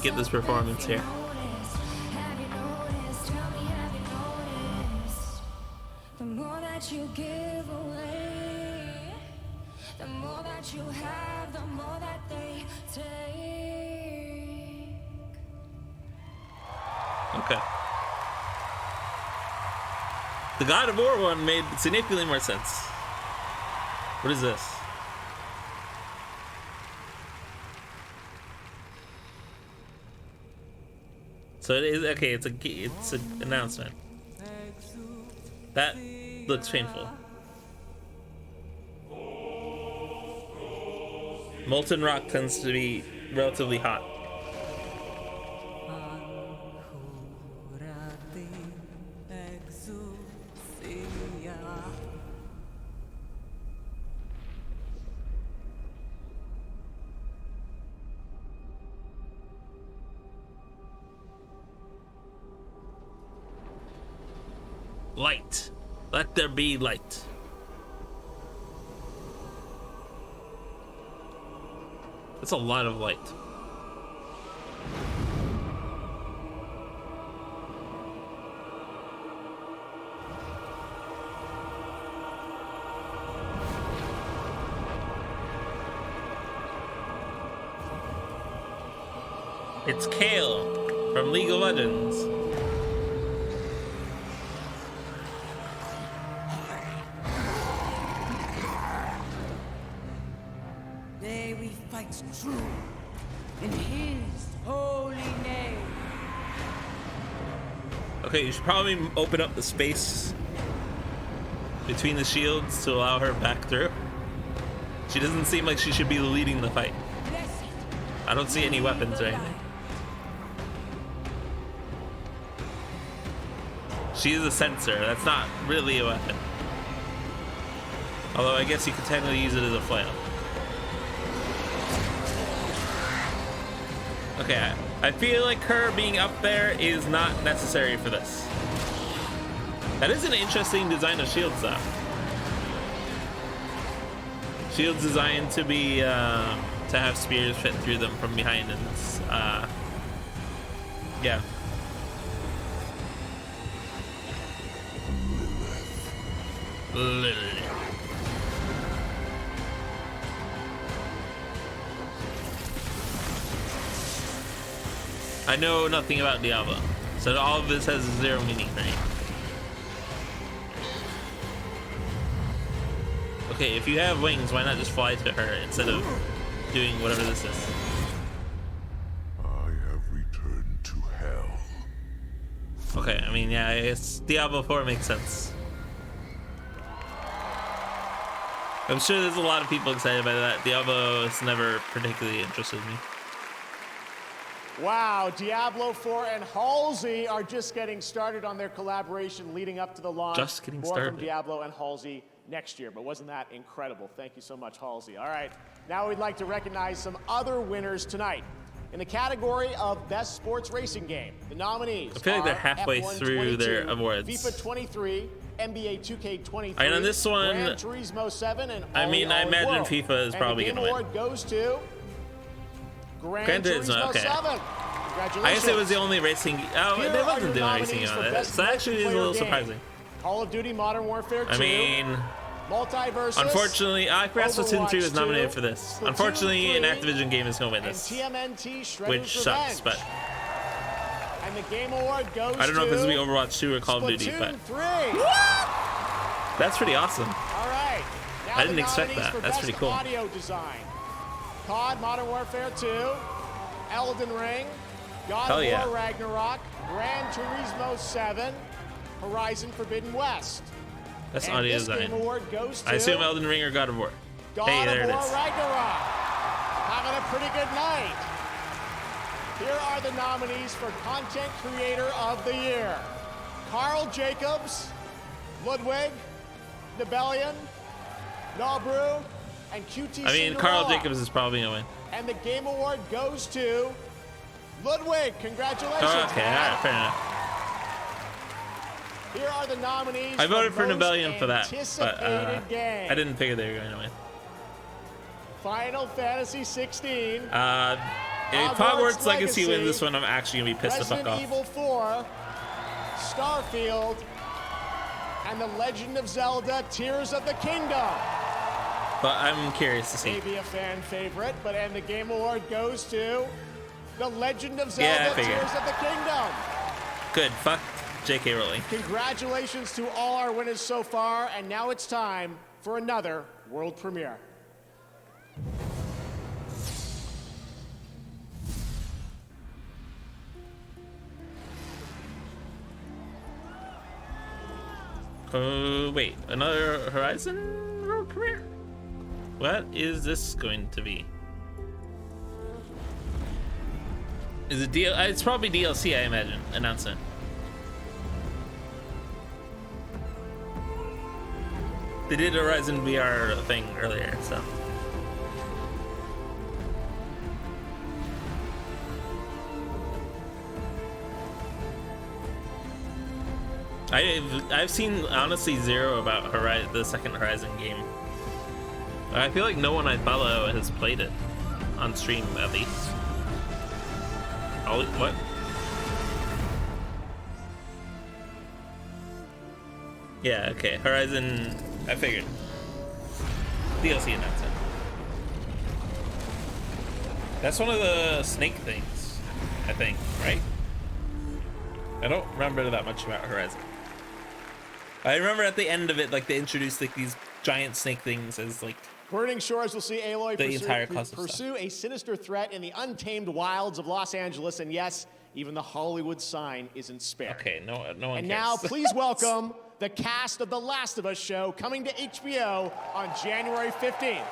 get this performance here. The more that you give away, the more that you have, the more that they take. Okay. The God of War one made significantly more sense. What is this? So it is okay. It's an announcement. That looks painful. Molten rock tends to be relatively hot. Light. Let there be light. That's a lot of light. It's Kale from League of Legends. Today we fight true in his holy name. Okay, you should probably open up the space between the shields to allow her back through. She doesn't seem like she should be leading the fight. I don't see any weapons or anything. She is a sensor. That's not really a weapon. Although I guess you could technically use it as a flail. Okay, I feel like her being up there is not necessary for this. That is an interesting design of shields, though. Shields designed to be to have spears fit through them from behind, and yeah. Literally. I know nothing about Diablo, so all of this has zero meaning for me. Okay, if you have wings, why not just fly to her instead of doing whatever this is? I have returned to hell. Okay, I mean, yeah, I guess Diablo 4 makes sense. I'm sure there's a lot of people excited by that. Diablo has never particularly interested me. Wow, Diablo 4 and Halsey are just getting started on their collaboration leading up to the launch. Just getting More started. from Diablo and Halsey next year, but wasn't that incredible? Thank you so much, Halsey. All right, now we'd like to recognize some other winners tonight. In the category of Best Sports Racing Game, the nominees I feel like they're are halfway F1 through 22, their awards. FIFA 23, NBA 2K23, And on this one, Gran Turismo 7, and I mean, I imagine World. FIFA is probably and the gonna Game Award goes to Gran Turismo, Turismo okay. 7. Congratulations. I guess it was the only racing. Oh, Here they are wasn't your the only racing nominees on for it. Best So actually, it is a Multiplayer little Game. surprising. Call of Duty Modern Warfare 2. I mean, Multiversus. unfortunately, I forgot Splatoon 2 was Overwatch nominated 2, for this. Splatoon Unfortunately, an 3, Activision game is going to win and this, TMNT Shredder's which sucks. Revenge. But And the Game Award goes I don't know if this will be to Overwatch 2 or Call of Duty, but Splatoon 3. that's pretty awesome. All right. Now I didn't the expect nominees that. for That's Best pretty cool. Audio design. COD Modern Warfare 2, Elden Ring, God Hell of yeah. War Ragnarok, Gran Turismo 7, Horizon Forbidden West. That's And audio this design. Game Award goes to I assume Elden Ring or God of War. God Hey, there of it War is. Ragnarok. Having a pretty good night. Here are the nominees for Content Creator of the Year. Carl Jacobs, Ludwig, Nebelian, Nobru, and QT I mean, Carl Jacobs is probably gonna win. And the Game Award goes to Ludwig. Congratulations. Oh, okay, all right, fair enough. Here are the nominees. I voted for most Nebelian for that, but anticipated game. I didn't figure they were going to win. Final Fantasy 16. If Hogwarts Legacy wins this one, I'm actually gonna be pissed the fuck Resident off. Evil 4, Starfield, and The Legend of Zelda: Tears of the Kingdom. But I'm curious to see. Maybe a fan favorite, and the Game Award goes to The Legend of Yeah, I Zelda: figured. Tears of the Kingdom. Good. Fuck J.K. Rowling. Congratulations to all our winners so far, and now it's time for another world premiere. Oh, wait. Another Horizon world premiere? What is this going to be? Is it it's probably DLC, I imagine. Announcement. They did a Horizon VR thing earlier, so. I've seen honestly zero about the second Horizon game. I feel like no one I follow has played it on stream at least. What? Yeah, okay. Horizon, I figured. DLC announcement. That's one of the snake things, I think, right? I don't remember that much about Horizon. I remember at the end of it, like they introduced like these giant snake things as like Burning Shores will see Aloy the entire cosmos pursue a sinister threat in the untamed wilds of Los Angeles, and yes, even the Hollywood sign isn't spared. Okay, no one And cares. now, please welcome the cast of The Last of Us show coming to HBO on January 15th.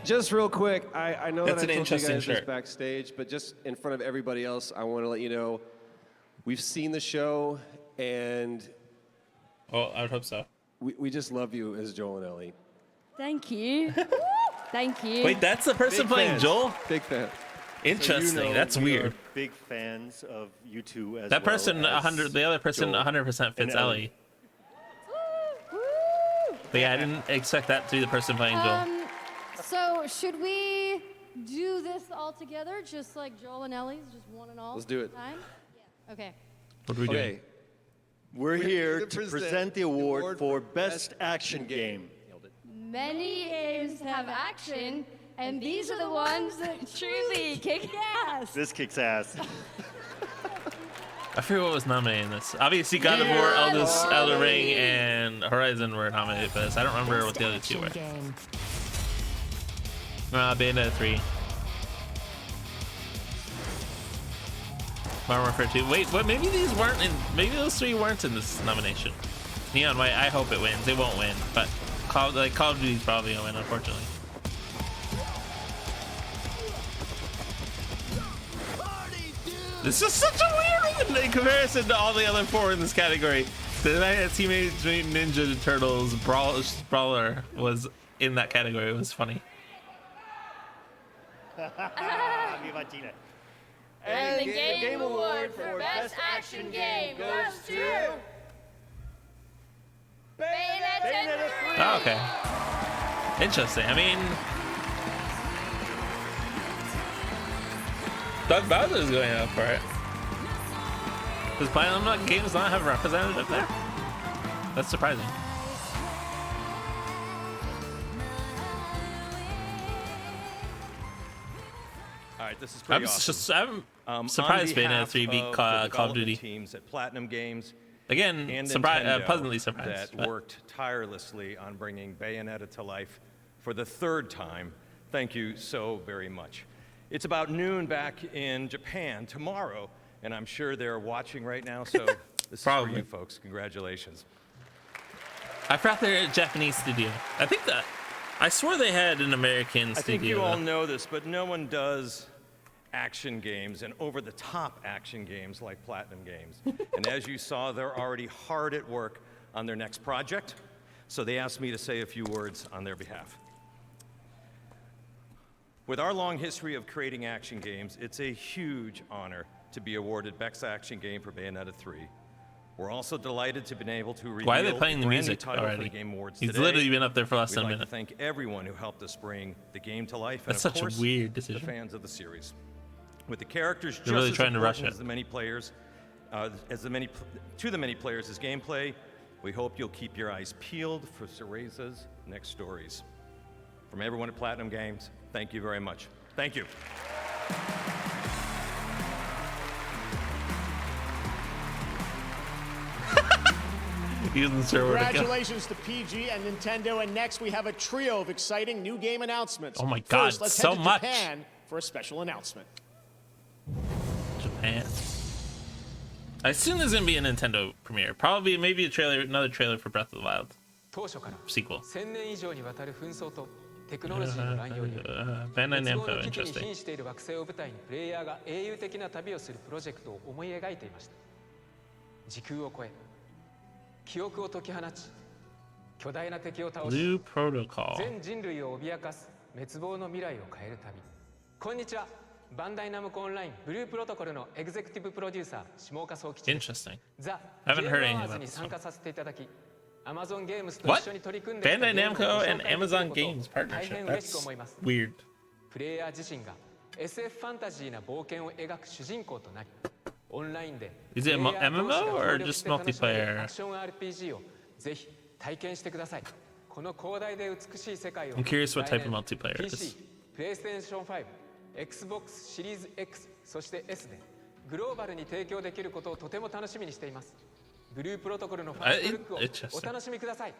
Just real quick, I know That's that I an told you interesting guys this shirt. backstage, but just in front of everybody else, I want to let you know we've seen the show, and well, I would hope so. We just love you as Joel and Ellie. Thank you. Thank you. Wait, that's the person Big playing fans. Joel? Big fan. Interesting. So you know That's we weird. Are big fans of you two as That well person, as 100. The other person, Joel 100% fits and Ellie. But yeah, I didn't expect that to be the person playing Joel. So should we do this all together, just like Joel and Ellie's, just one and all? Let's do it. Time? Okay. What are we doing? We're here to present the award for Best Action Game. Many games have action, and these are the ones that truly kick ass. This kicks ass. I forget what was nominated in this. Obviously, God of War, Elden Ring, and Horizon were nominated for this. I don't remember what the other two were. Bayonetta 3. Modern Warfare 2. Wait, what? Maybe these weren't in. Maybe those three weren't in this nomination. Neon White. I hope it wins. It won't win, but Call of Duty's probably gonna win, unfortunately. This is such a weird one in comparison to all the other four in this category. The fact that Teenage Mutant Ninja Turtles Brawler was in that category was funny. And the Game Award for Best Action Game goes to Bayonetta 3. Oh, okay. Interesting. I mean, Doug Bowser's going up for it. Does Platinum Games not have a representative there? That's surprising. All right, this is pretty awesome. Surprised Bayonetta 3 beat Call of Duty. Teams at Platinum Games. Again, and pleasantly surprised. That worked tirelessly on bringing Bayonetta to life for the 3rd time. Thank you so very much. It's about noon back in Japan tomorrow, and I'm sure they're watching right now, so this is for you folks. Congratulations. I forgot they're a Japanese studio. I swore they had an American studio. I think you all know this, but no one does action games and over-the-top action games like Platinum Games. And as you saw, they're already hard at work on their next project, so they asked me to say a few words on their behalf. With our long history of creating action games, it's a huge honor to be awarded Best Action Game for Bayonetta 3. We're also delighted to be able to reveal Why are they playing the brand new music title already? for the Game Awards He's today. literally been up there for less than a We'd like minute. to thank everyone who helped us bring the game to life, That's and of such a course, weird decision. the fans of the series. With the characters They're just really as trying to rush important it. as the many players, to the many players as gameplay, we hope you'll keep your eyes peeled for Cereza's next stories. From everyone at Platinum Games, thank you very much. Thank you. He wasn't sure where to go. Congratulations to PG and Nintendo, and next we have a trio of exciting new game announcements. Oh my God, First, let's so head to much. Japan for a special announcement. Japan. I assume there's gonna be a Nintendo premiere. Probably, maybe another trailer for Breath of the Wild sequel. Bandai Namco, interesting. 記憶を解き放ち、巨大な敵を倒し、 Blue Protocol. 全人類を脅かす滅亡の未来を変える旅。こんにちは。バンダイナムコオンラインブループロトコルのエグゼクティブプロデューサー下岡総吉です。 Interesting. ザ・ I haven't heard ゲーム anything アワーズ about に this 参 one. 加させていただき、Amazon ゲームズと What? 一緒に取り組んできた Bandai ゲームをご Namco 紹 and 介できる Amazon こと Games 大 partnership. 変嬉しく That's 思います。 weird. プレイヤー自身が SF ファンタジーな冒険を描く主人公となり、オンラインで Is it a プレイヤー同士が MMO 協 or 力 just して楽しめる multiplayer? アクション RPG をぜひ体験してください。この広大で美しい世界を I'm curious what type of 来年 multiplayer it is. PC、PlayStation 5、Xbox シリーズ X、そして S でグローバルに提供できることをとても楽しみにしています。ブループロトコルのファーストルックを Interesting. お楽しみください。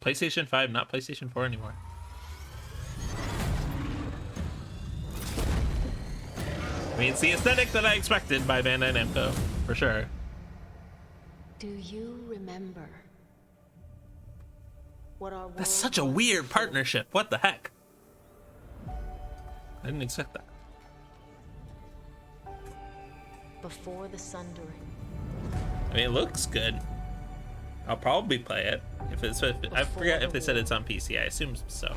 PlayStation 5, not PlayStation 4 anymore. I mean, it's the aesthetic that I expected by Bandai Namco, for sure. Do you remember what our That's such a weird partnership. What the heck? I didn't expect that. before the sundering? I mean, it looks good. I'll probably play it. I forget if they said it's on PC. I assume so.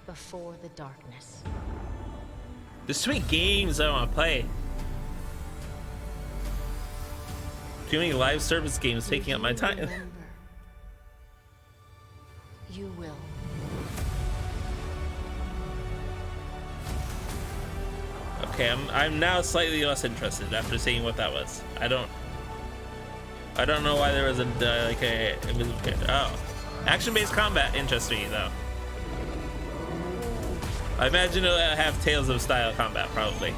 Before the darkness. There's too many games I want to play. Too many live service games taking up my time. Remember. You will. Okay, I'm now slightly less interested after seeing what that was. I don't know why there was action-based combat interests me though. I imagine it'll have Tales of style combat probably.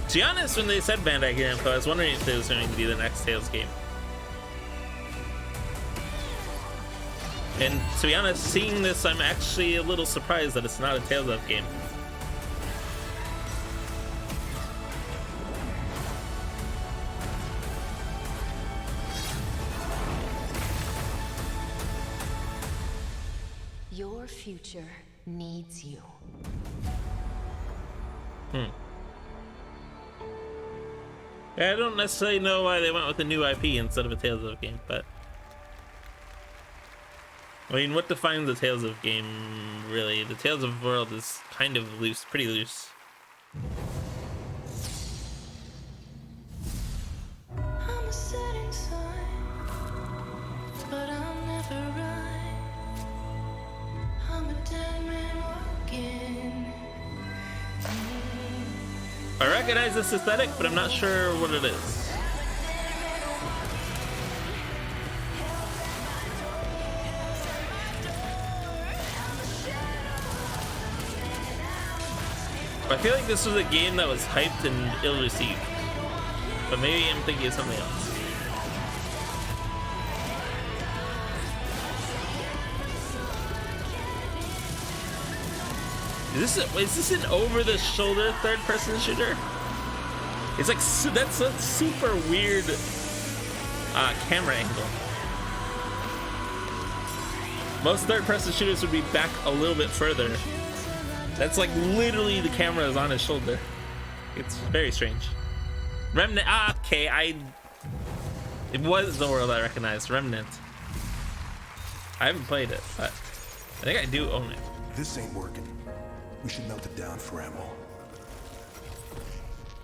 To be honest, when they said Bandai Namco, I was wondering if it was going to be the next Tales game. And to be honest, seeing this, I'm actually a little surprised that it's not a Tales of game. Your future needs you. Yeah, I don't necessarily know why they went with a new IP instead of a Tales of game, but I mean, what defines a Tales of game, really? The Tales of world is kind of loose, pretty loose. I'm a setting sun, but I'm never right. I'm a dead man walking. I recognize this aesthetic, but I'm not sure what it is. I feel like this was a game that was hyped and ill-received. But maybe I'm thinking of something else. Is this an over-the-shoulder third-person shooter? It's like that's a super weird camera angle. Most third-person shooters would be back a little bit further. That's like literally the camera is on his shoulder. It's very strange. Remnant. Okay, it was the world I recognized. Remnant. I haven't played it, but I think I do own it. This ain't working. We should melt it down for ammo.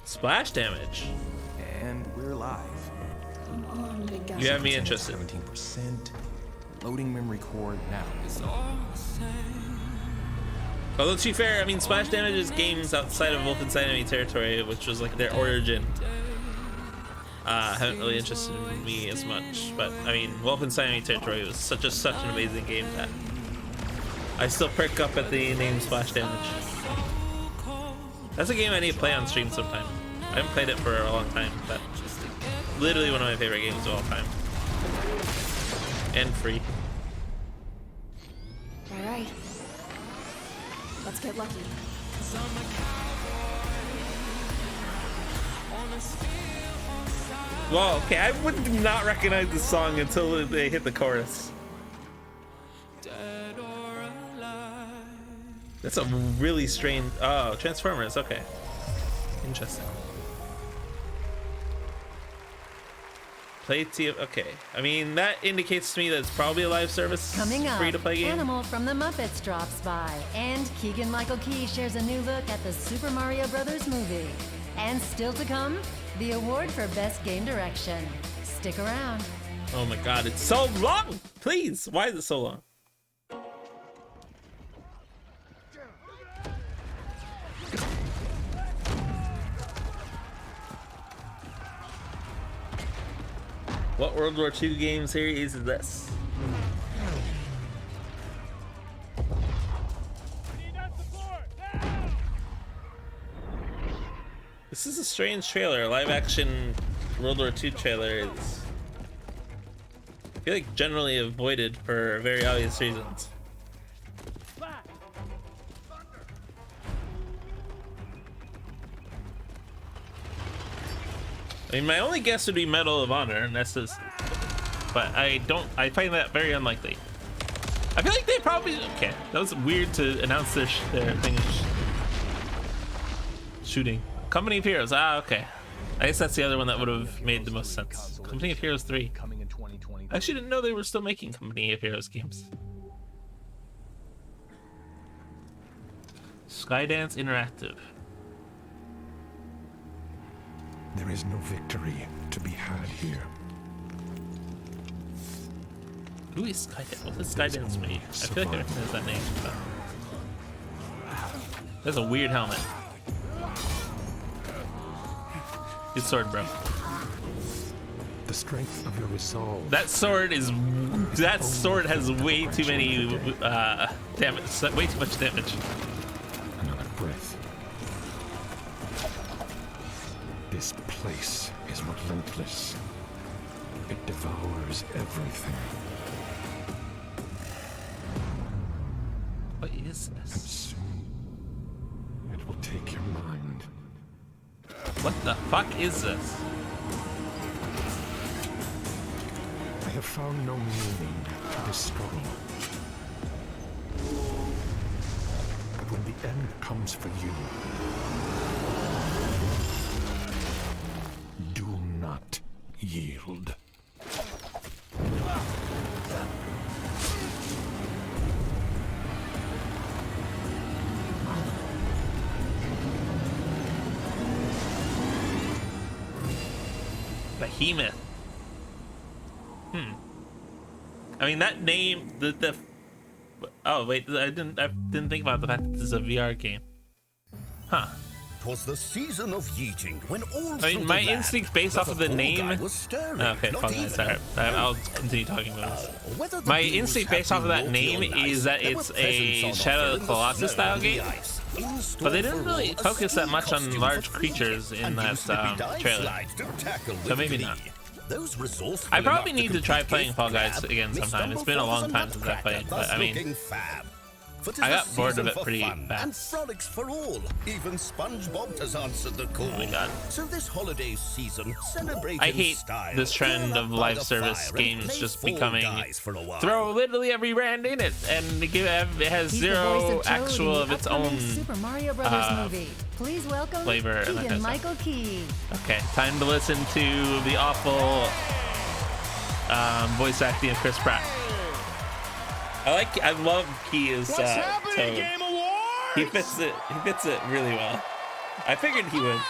Splash damage. And we're live. You have me interested. 17%. Loading memory core now. Although to be fair, I mean, splash damage is games outside of Wolfenstein Enemy Territory, which was like their origin. Haven't really interested in me as much, but I mean, Wolfenstein Enemy Territory was such an amazing game that I still perk up at the name Splash Damage. That's a game I need to play on stream sometime. I haven't played it for a long time, but literally one of my favorite games of all time. And free. All right. Let's get lucky. Well, okay, I would not recognize the song until they hit the chorus. That's a really strange. Oh, Transformers. Okay, interesting. Play TF. Okay, I mean that indicates to me that it's probably a live service, Coming up, free-to-play game. Animal from the Muppets drops by, and Keegan-Michael Key shares a new look at the Super Mario Brothers movie. And still to come, the award for Best Game Direction. Stick around. Oh my God, it's so long. Please, why is it so long? What World War II game series is this? This is a strange trailer. Live action World War II trailer is, I feel like, generally avoided for very obvious reasons. I mean, my only guess would be Medal of Honor, and that's just, but I find that very unlikely. I feel like they probably, okay, that was weird to announce their thing shooting. Company of Heroes, okay. I guess that's the other one that would have made the most sense. Company of Heroes 3. I actually didn't know they were still making Company of Heroes games. Skydance Interactive. There is no victory to be had here. Who is Skydance? What does Skydance mean? I feel like I recognize that name. But that's a weird helmet. Good sword, bro. The strength of your resolve. That sword has way too many damage. Way too much damage. Another breath. This place is relentless. It devours everything. What is this? And soon, it will take your mind. What the fuck is this? I have found no meaning to this struggle. But when the end comes for you, do not yield. Behemoth. I mean that name. The oh wait, I didn't think about the fact that this is a VR game. Huh. 'Twas the season of yeeting when all I mean, my instinct based off of the name. Okay, fine, sorry. I'll continue talking about this. My instinct based off of that name is that it's a Shadow of the Colossus style game. But they didn't really focus that much on large creatures in that trailer. So maybe not. I probably need to try playing Fall Guys again sometime. It's been a long time since I played, but I mean, I got bored of it pretty fast. And frolics for all. Even SpongeBob has answered the call. Oh my god. So this holiday season, celebrate I in hate style. this trend of live service games just becoming throw literally every brand in it, and it has He's the voice zero of Toad in actual the of its upcoming own Super Mario Brothers movie. Please welcome flavor and that kind of stuff. Keegan-Michael Key. Okay, time to listen to the awful voice acting of Chris Pratt. I love Key as Toad. He fits it really well. I figured he would.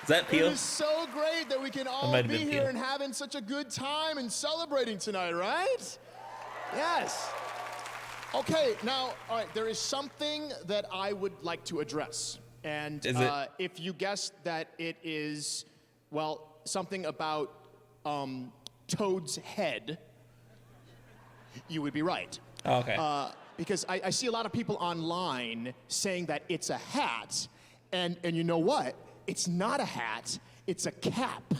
Is that Peel? It is so great that we can all be here and having such a good time and celebrating tonight, right? Yes. Okay, now, all right, there is something that I would like to address. And if you guessed that it is, well, something about Toad's head, you would be right. Okay. Because I see a lot of people online saying that it's a hat, and you know what? It's not a hat, it's a cap.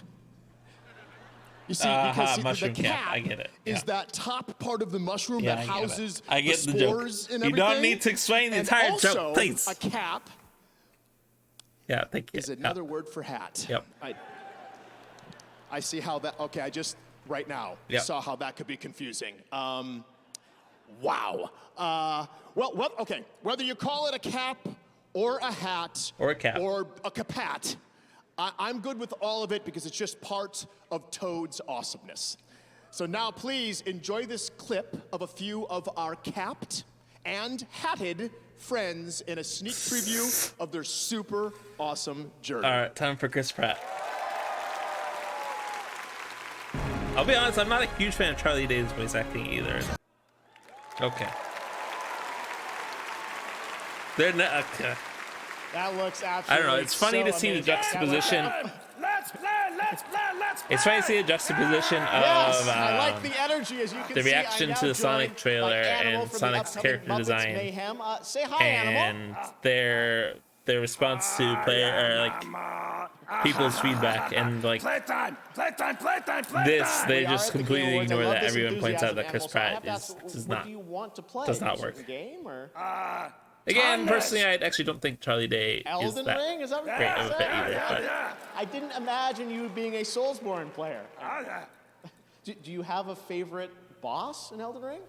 You see, because mushroom the cap. cap I get it. is that top part of the mushroom that houses I get the the joke. spores and You everything. don't need to explain the entire and joke, also, please. a cap Yeah, thank you. is another word for hat. Yep. I see how that, okay, I just, right now, Yep. saw how that could be confusing. Wow. Well, okay, whether you call it a cap or a hat or a cap or a capat, I'm good with all of it because it's just part of Toad's awesomeness. So now please enjoy this clip of a few of our capped and hatted friends in a sneak preview of their super awesome journey. All right, time for Chris Pratt. I'll be honest, I'm not a huge fan of Charlie Day's voice acting either. Okay. They're not. Okay. That looks absolutely. I don't know. It's funny to see the juxtaposition. It's funny to see the juxtaposition of I like the energy, as you can the see, reaction to the Sonic trailer and Sonic's character design, Mayhem. Say hi, and their response to player people's feedback, and like this, they just completely ignore that. Everyone points out that Chris Pratt does not work. Again, personally, I actually don't think Charlie Day is that Ring? Is that great of a fit either. But I didn't imagine you being a Soulsborne player. Do you have a favorite boss in Elden Ring?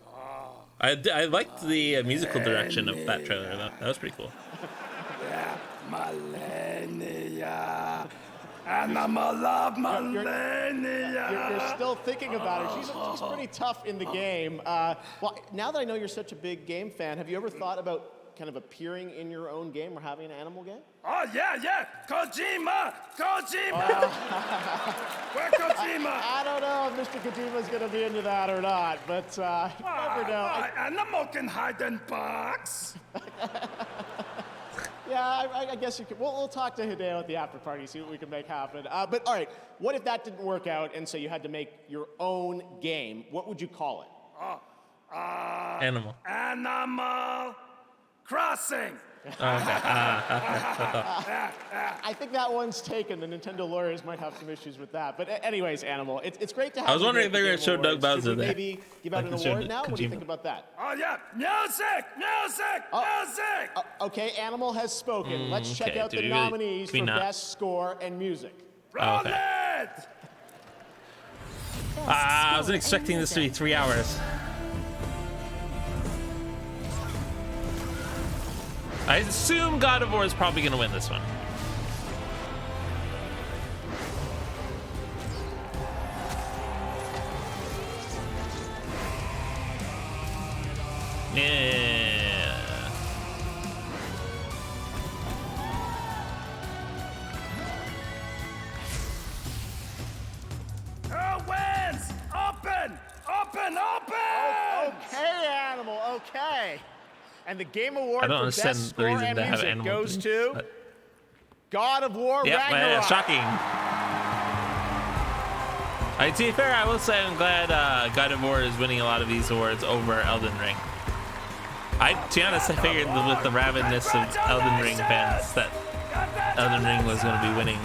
I liked the musical direction of that trailer. That was pretty cool. Millennia. And I'm a love Millennia. You're still thinking about her. She's pretty tough in the game. Well, now that I know you're such a big game fan, have you ever thought about kind of appearing in your own game or having an animal game? Oh, yeah. Kojima. Where's Kojima? I don't know if Mr. Kojima's going to be into that or not, but you never know. Animal can hide in box. Yeah, I guess you could. We'll talk to Hideo at the after party, see what we can make happen. But all right, what if that didn't work out, and so you had to make your own game? What would you call it? Animal Crossing. I think that one's taken. The Nintendo lawyers might have some issues with that. But anyways, Animal, it's great to have. I was wondering if they're going to show Doug Bowser there. Maybe give out an award now. What do you think about that? Oh yeah, music. Okay, Animal has spoken. Let's check out the nominees for best score and music. Okay. I wasn't expecting this to be 3 hours. I assume God of War is probably going to win this one. Yeah. Who wins? Open! Okay, Animal. Okay. And the Game Award I don't for understand Best the Score reason and to have Music Animal goes win, to but- God of War Ragnarok. Shocking. To be fair, I will say I'm glad God of War is winning a lot of these awards over Elden Ring. To be honest, I figured with the rabidness of Elden Ring fans that Elden Ring was going to be winning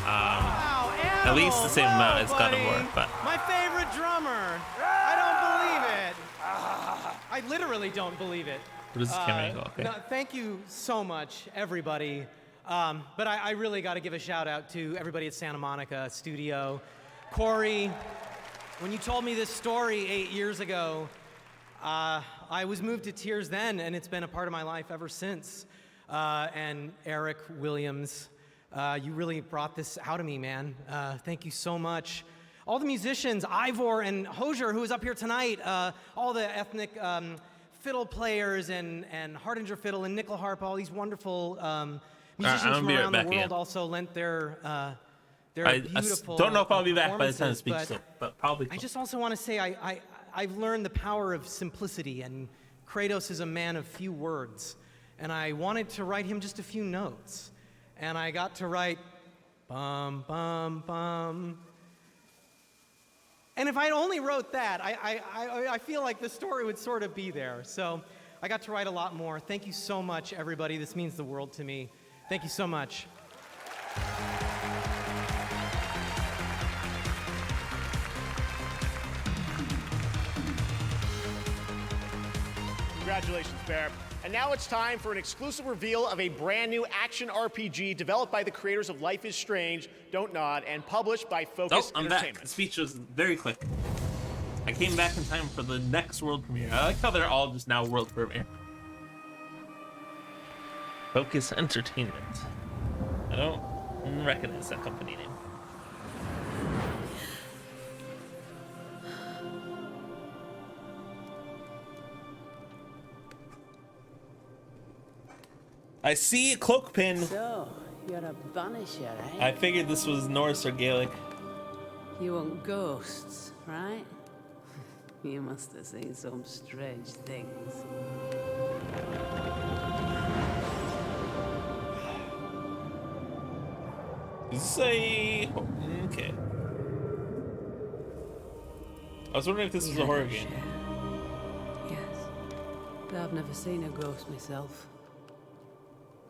at least the same amount as God of War. But my favorite drummer. I don't believe it. I literally don't believe it. what is this camera angle? Okay. No, thank you so much, everybody. But I really got to give a shout out to everybody at Santa Monica Studio. Corey, when you told me this story 8 years ago, I was moved to tears then, and it's been a part of my life ever since. And Eric Williams, you really brought this out of me, man. Thank you so much. All the musicians, Ivor and Hosier, who is up here tonight, all the ethnic fiddle players and Hardinger fiddle and nickel harp, all these wonderful musicians from around the world also lent their beautiful. I don't know if I'll be back by the time I speak, but probably. I just also want to say I've learned the power of simplicity, and Kratos is a man of few words, and I wanted to write him just a few notes, and I got to write bum bum bum. And if I only wrote that, I feel like the story would sort of be there. So I got to write a lot more. Thank you so much, everybody. This means the world to me. Thank you so much. Congratulations, Bear. And now it's time for an exclusive reveal of a brand new action RPG developed by the creators of Life is Strange, Don't Nod, and published by Focus I'm Entertainment. back. The speech was very quick. I came back in time for the next world premiere. I like how they're all just now world premiere. Focus Entertainment. I don't recognize that company name. I see a cloak pin. So, you're a banisher, eh? I figured this was Norse or Gaelic. You want ghosts, right? You must have seen some strange things. Say, okay. I was wondering if this was a horror game. Yes. But I've never seen a ghost myself.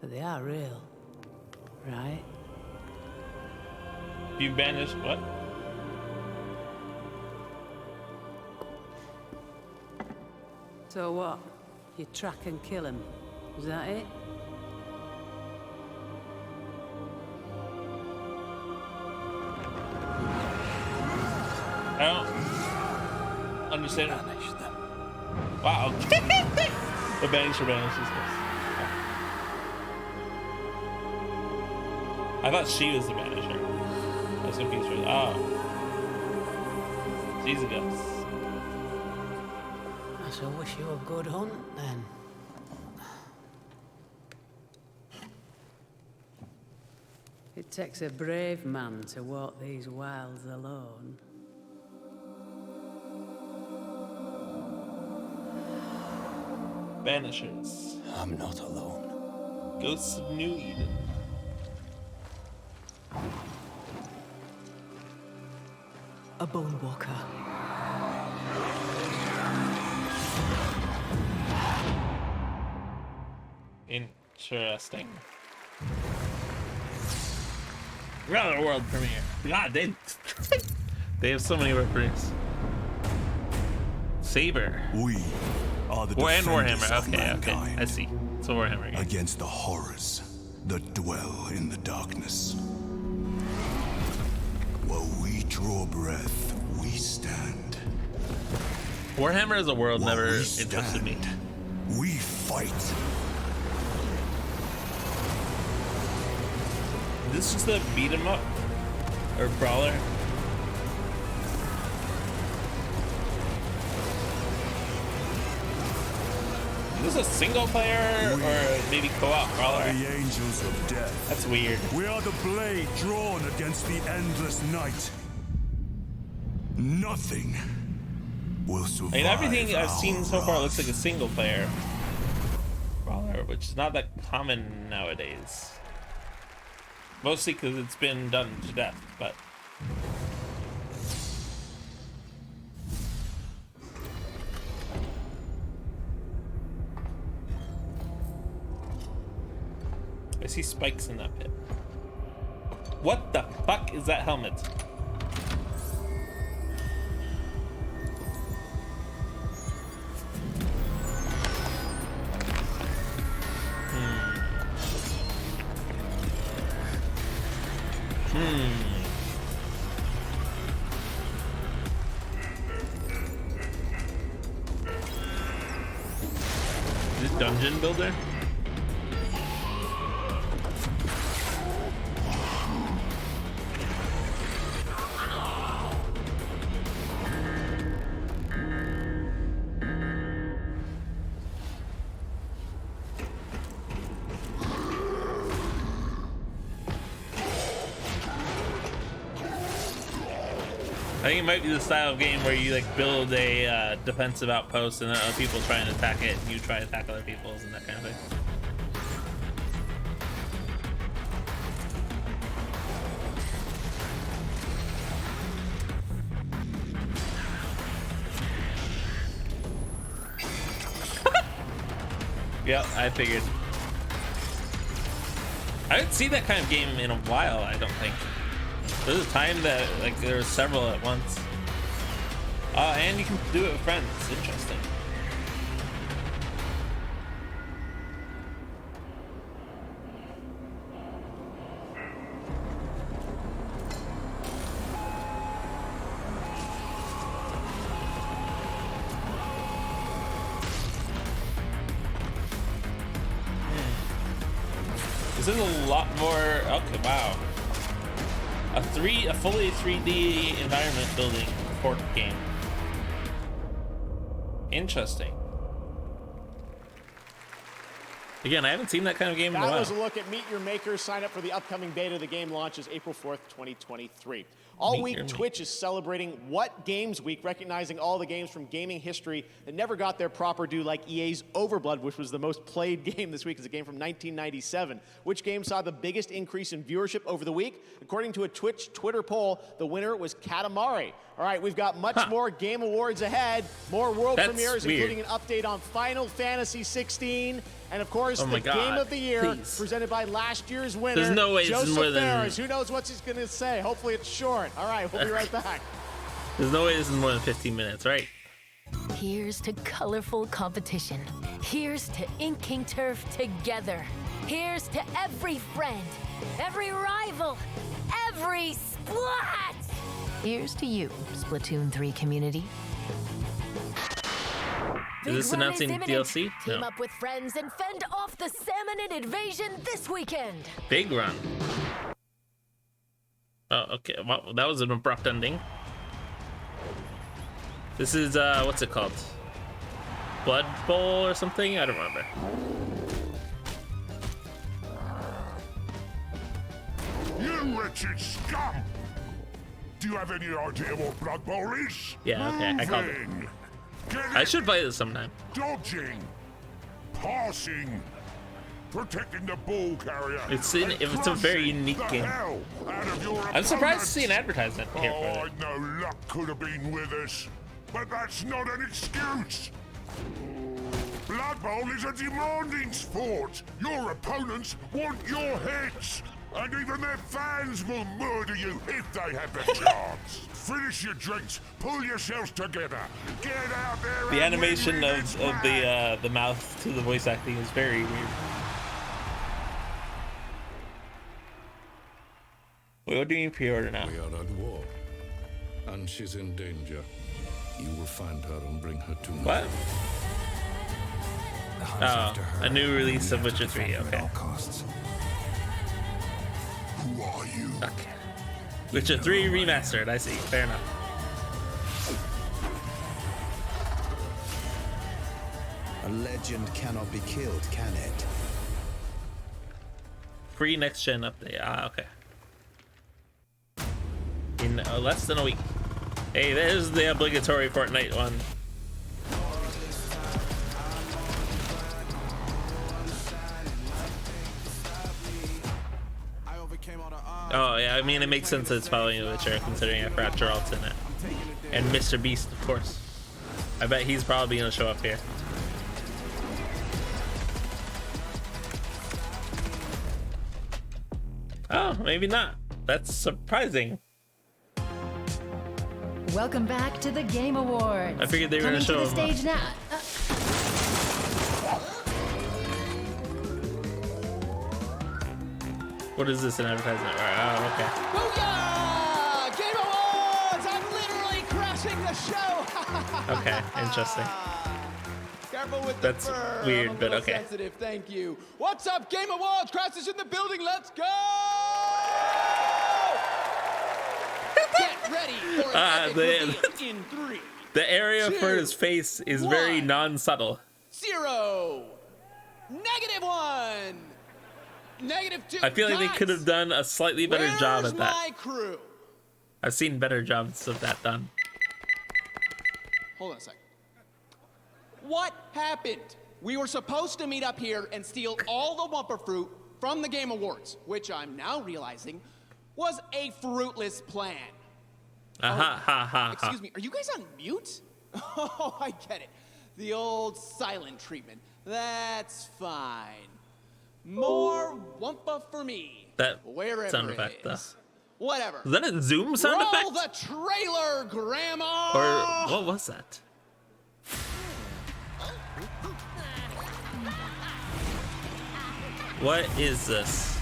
But they are real, right? You banished what? So what? You track and kill him? Is that it? I don't understand. Banish them. Wow. The banisher banishes this. I thought she was the banisher. I was confused for that. Oh. She's a ghost. I shall wish you a good hunt, then. It takes a brave man to walk these wilds alone. Banishers. I'm not alone. Ghosts of New Eden. A bone walker. Interesting. Another world premiere. God, they have so many world premieres. Saber. We are the and defenders Warhammer. of Okay, mankind I see. It's a Warhammer game. against the horrors that dwell in the darkness. While we draw breath, we stand. Warhammer as a world While never we interested me. We fight. This is the beat 'em up or brawler. Is this a single player or maybe co-op brawler? The angels of death. That's weird. We are the blade drawn against the endless night. Nothing will survive. I mean, everything I've seen our so far wrath. looks like a single player brawler, which is not that common nowadays. Mostly because it's been done to death, but. I see spikes in that pit. What the fuck is that helmet? Is it dungeon builder? I think it might be the style of game where you like build a defensive outpost and then other people try and attack it and you try to attack other people's and that kind of thing. Yep, I figured. I haven't seen that kind of game in a while, I don't think. There was a time that like there were several at once. And you can do it with friends. Interesting. This is a lot more. Okay, wow. A fully 3D environment building port game. Interesting. Again, I haven't seen that kind of game in a while. That was a look at Meet Your Makers. Sign up for the upcoming beta. The game launches April 4th, 2023. All week, Twitch is celebrating What Games Week, recognizing all the games from gaming history that never got their proper due, like EA's Overblood, which was the most played game this week. It's a game from 1997. Which game saw the biggest increase in viewership over the week? According to a Twitch Twitter poll, the winner was Katamari. All right, we've got much more Game Awards ahead, more world premieres, including an update on Final Fantasy 16, and of course, the Game of the Year, presented by last year's winner, There's no way Joseph this is more than... Ferris. Who knows what he's going to say? Hopefully it's short. All right, we'll be right back. There's no way this is more than 15 minutes, right? Here's to colorful competition. Here's to inking turf together. Here's to every friend, every rival, every splat! Here's to you, Splatoon 3 community. Is this announcing DLC? Team No. up with friends and fend off the Salmonid invasion this weekend. Big run. Oh, okay. Well, that was an abrupt ending. This is, what's it called? Blood Bowl or something? I don't remember. You wretched scum! Do you have any idea what Blood Bowl is? Yeah, okay, I called it. I should play this sometime. Dodging, passing, protecting the ball carrier. It's a very unique game. I'm surprised to see an advertisement here for it. I know luck could have been with us, but that's not an excuse. Blood Bowl is a demanding sport. Your opponents want your heads, and even their fans will murder you if they have the chance. Finish your drinks, pull yourselves together, get out there. The animation of the mouth to the voice acting is very weird. Wait, what do you mean pre-order now? We are at war, and she's in danger. You will find her and bring her to me. What? Oh, a new release of Witcher 3. Okay. Who are you? Okay. Witcher 3 remastered. I see. Fair enough. A legend cannot be killed, can it? Free next gen update. Ah, okay. In less than a week. Hey, there's the obligatory Fortnite one. Oh yeah, I mean it makes sense that it's following The Witcher, considering I forgot Geralt's in it. And Mr. Beast, of course. I bet he's probably gonna show up here. Oh, maybe not. That's surprising. Welcome back to the Game Awards. I figured they were going to show Coming to the stage now. What is this, an advertisement? Oh, okay. Booyah! Game Awards! I'm literally crashing the show! Okay, interesting. Careful with That's the fur. weird, I'm a but little okay. Sensitive. Thank you. What's up, Game Awards? Crash is in the building. Let's go! Get ready for an epic reveal in 3. The area 2, for his face is very 1. non-subtle. 0. -1. -2. I feel like they could have done a slightly better job at that. My crew? I've seen better jobs of that done. Hold on a sec. What happened? We were supposed to meet up here and steal all the Wumper fruit from the Game Awards, which I'm now realizing was a fruitless plan. Excuse me, are you guys on mute? Oh, I get it. The old silent treatment. That's fine. More Wumpa for me. That wherever sound it effect, though. is. Whatever. Is that a Zoom sound effect? Roll the trailer, Grandma! Or what was that? What is this?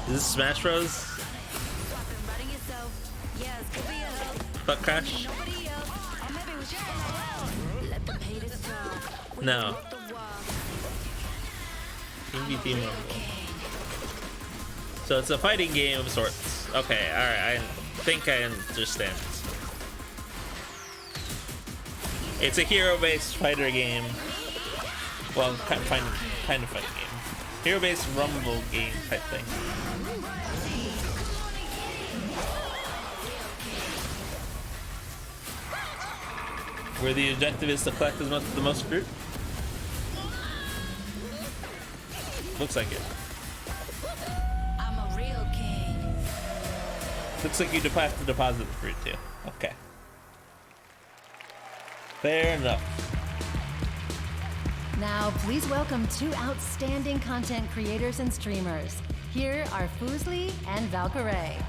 Is this Smash Bros? Butt Crash? No. PvP mode. So it's a fighting game of sorts. Okay, alright, I think I understand. It's a hero-based fighter game. Well, kind of fighting game. Hero-based rumble game type thing. Where the objective is to collect the most fruit? Looks like it. I'm a real king. Looks like you have to deposit the fruit too. Okay. Fair enough. Now, please welcome 2 outstanding content creators and streamers. Here are Fuslie and Valkyrae.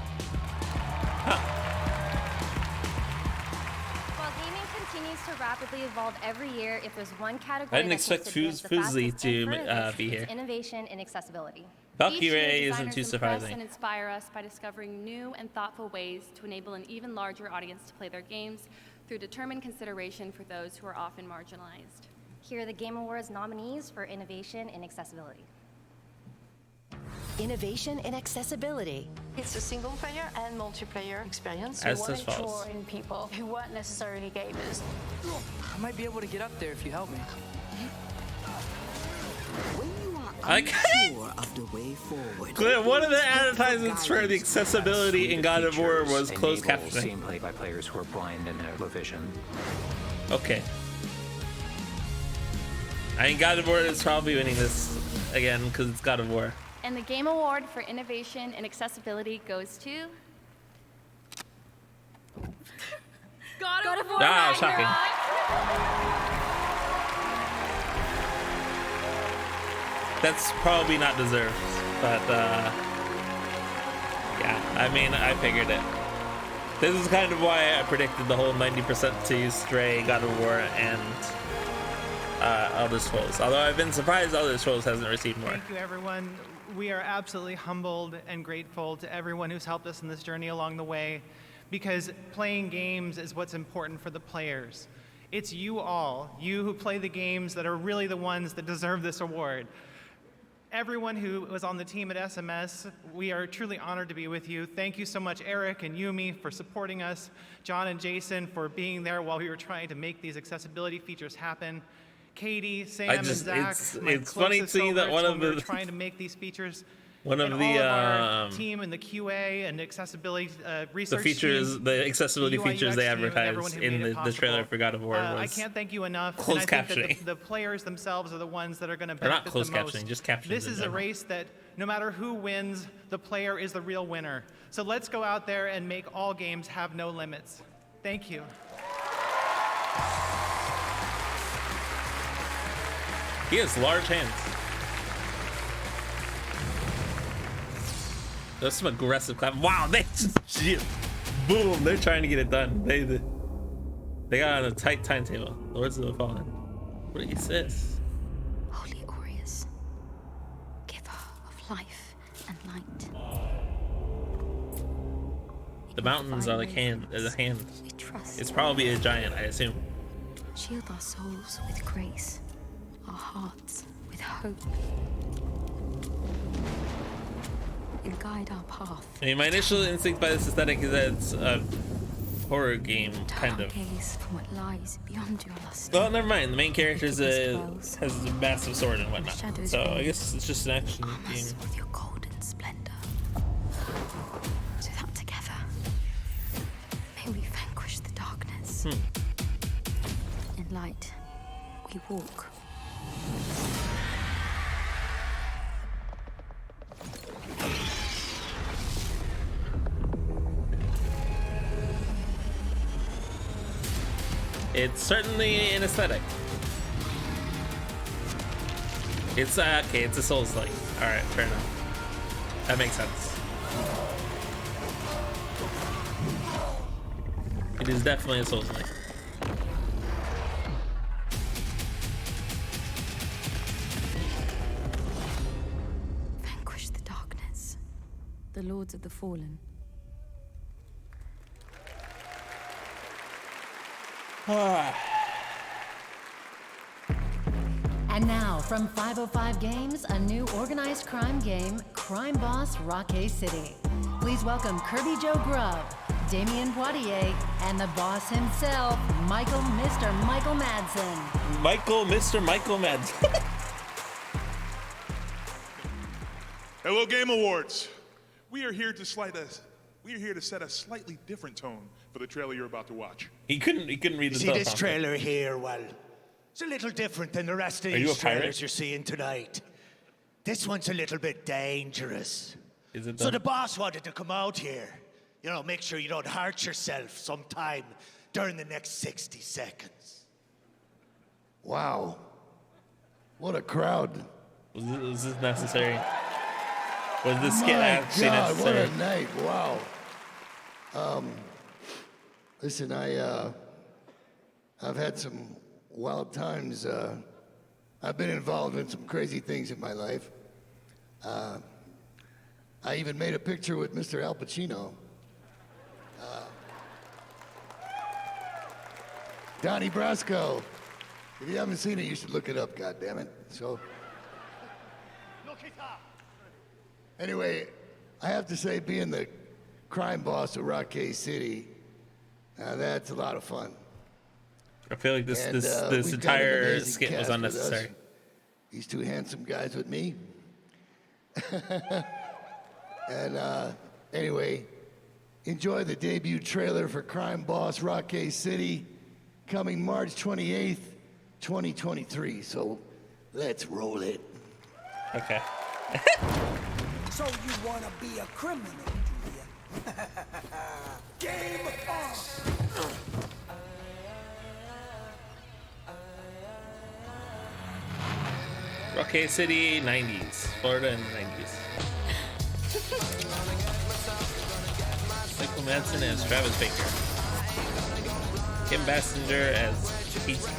While gaming continues to rapidly evolve every year, if there's one category I didn't expect Fuslie to be here. Innovation and accessibility. Valkyrae isn't too surprising. And inspire us by discovering new and thoughtful ways to enable an even larger audience to play their games through determined consideration for those who are often marginalized. Here are the Game Awards nominees for innovation and accessibility. Innovation and accessibility. It's a single player and multiplayer experience. As We this want to follows. draw in people who weren't necessarily gamers. I might be able to get up there if you help me. I Unsure of the way forward. One of the advertisements for the accessibility in God of War was closed Enables captioning. gameplay by players who are blind and have low vision. Okay. I think God of War is probably winning this again because it's God of War. And the Game Award for innovation and accessibility goes to God of War. Ah, shocking. That's probably not deserved, but yeah, I mean, I figured it. This is kind of why I predicted the whole 90% to Stray, God of War, and Elder Scrolls. Although I've been surprised Elder Scrolls hasn't received more. Thank you, everyone. We are absolutely humbled and grateful to everyone who's helped us in this journey along the way, because playing games is what's important for the players. It's you all, you who play the games, that are really the ones that deserve this award. Everyone who was on the team at SMS, we are truly honored to be with you. Thank you so much, Eric and Yumi, for supporting us, John and Jason for being there while we were trying to make these accessibility features happen. Katie, Sam, and Zach, it's funny seeing that one of we were the trying to make these features. one of and the all of our team and the QA and accessibility research the features, team, the accessibility UI, features they UX team, and everyone advertised who in made it the trailer possible. for God of War I was can't thank you enough. closed and I think captioning. that the players themselves are the ones that are going to Or not benefit closed the most. captioning, just captions This in is a general. race that no matter who wins, the player is the real winner. So let's go out there and make all games have no limits. Thank you. He has large hands. That's some aggressive clap. Wow, they just boom. They're trying to get it done. They got on a tight timetable. Lords of the Fallen. What is this? Holy Aureus, giver of life and light. The mountains are like hand. We trust. It's probably a giant, I assume. Shield our souls with grace, our hearts with hope, and guide our path. I mean, my initial instinct by this aesthetic is that it's a horror game, kind of. Gaze from what lies beyond your lust. Well, never mind. The main character has a massive sword and whatnot. So I guess it's just an action game. With your golden splendor. So that together, may we vanquish the darkness. In light, we walk. It's certainly an aesthetic. It's okay, it's a Souls-like. Alright, fair enough. That makes sense. It is definitely a Souls-like. Vanquish the darkness. The Lords of the Fallen. And now, from 505 Games, a new organized crime game, Crime Boss Rockay City. Please welcome Kirby Joe Grubb, Damien Poitier, and the boss himself, Mr. Michael Madsen. Mr. Michael Madsen. Hello, Game Awards. We are here to set a slightly different tone for the trailer you're about to watch. He couldn't read the See this trailer here, well, it's a little different than the rest of these trailers you're seeing tonight. This one's a little bit dangerous. Is it? So the boss wanted to come out here. You know, make sure you don't hurt yourself sometime during the next 60 seconds. Wow. What a crowd. Was this necessary? Was this skit actually God, necessary? what a night. Wow. Listen, I've had some wild times. I've been involved in some crazy things in my life. I even made a picture with Mr. Al Pacino. Donnie Brasco. If you haven't seen it, you should look it up, goddammit. So, anyway, I have to say, being the crime boss of Rockay City, that's a lot of fun. I feel like this entire skit was unnecessary. These two handsome guys with me. And anyway, enjoy the debut trailer for Crime Boss Rockay City, coming March 28th, 2023. So let's roll it. Okay. So you want to be a criminal, do you? Game on! Rockay City, 90s. Florida in the 90s. Michael Madsen as Travis Baker. Kim Basinger as Pete.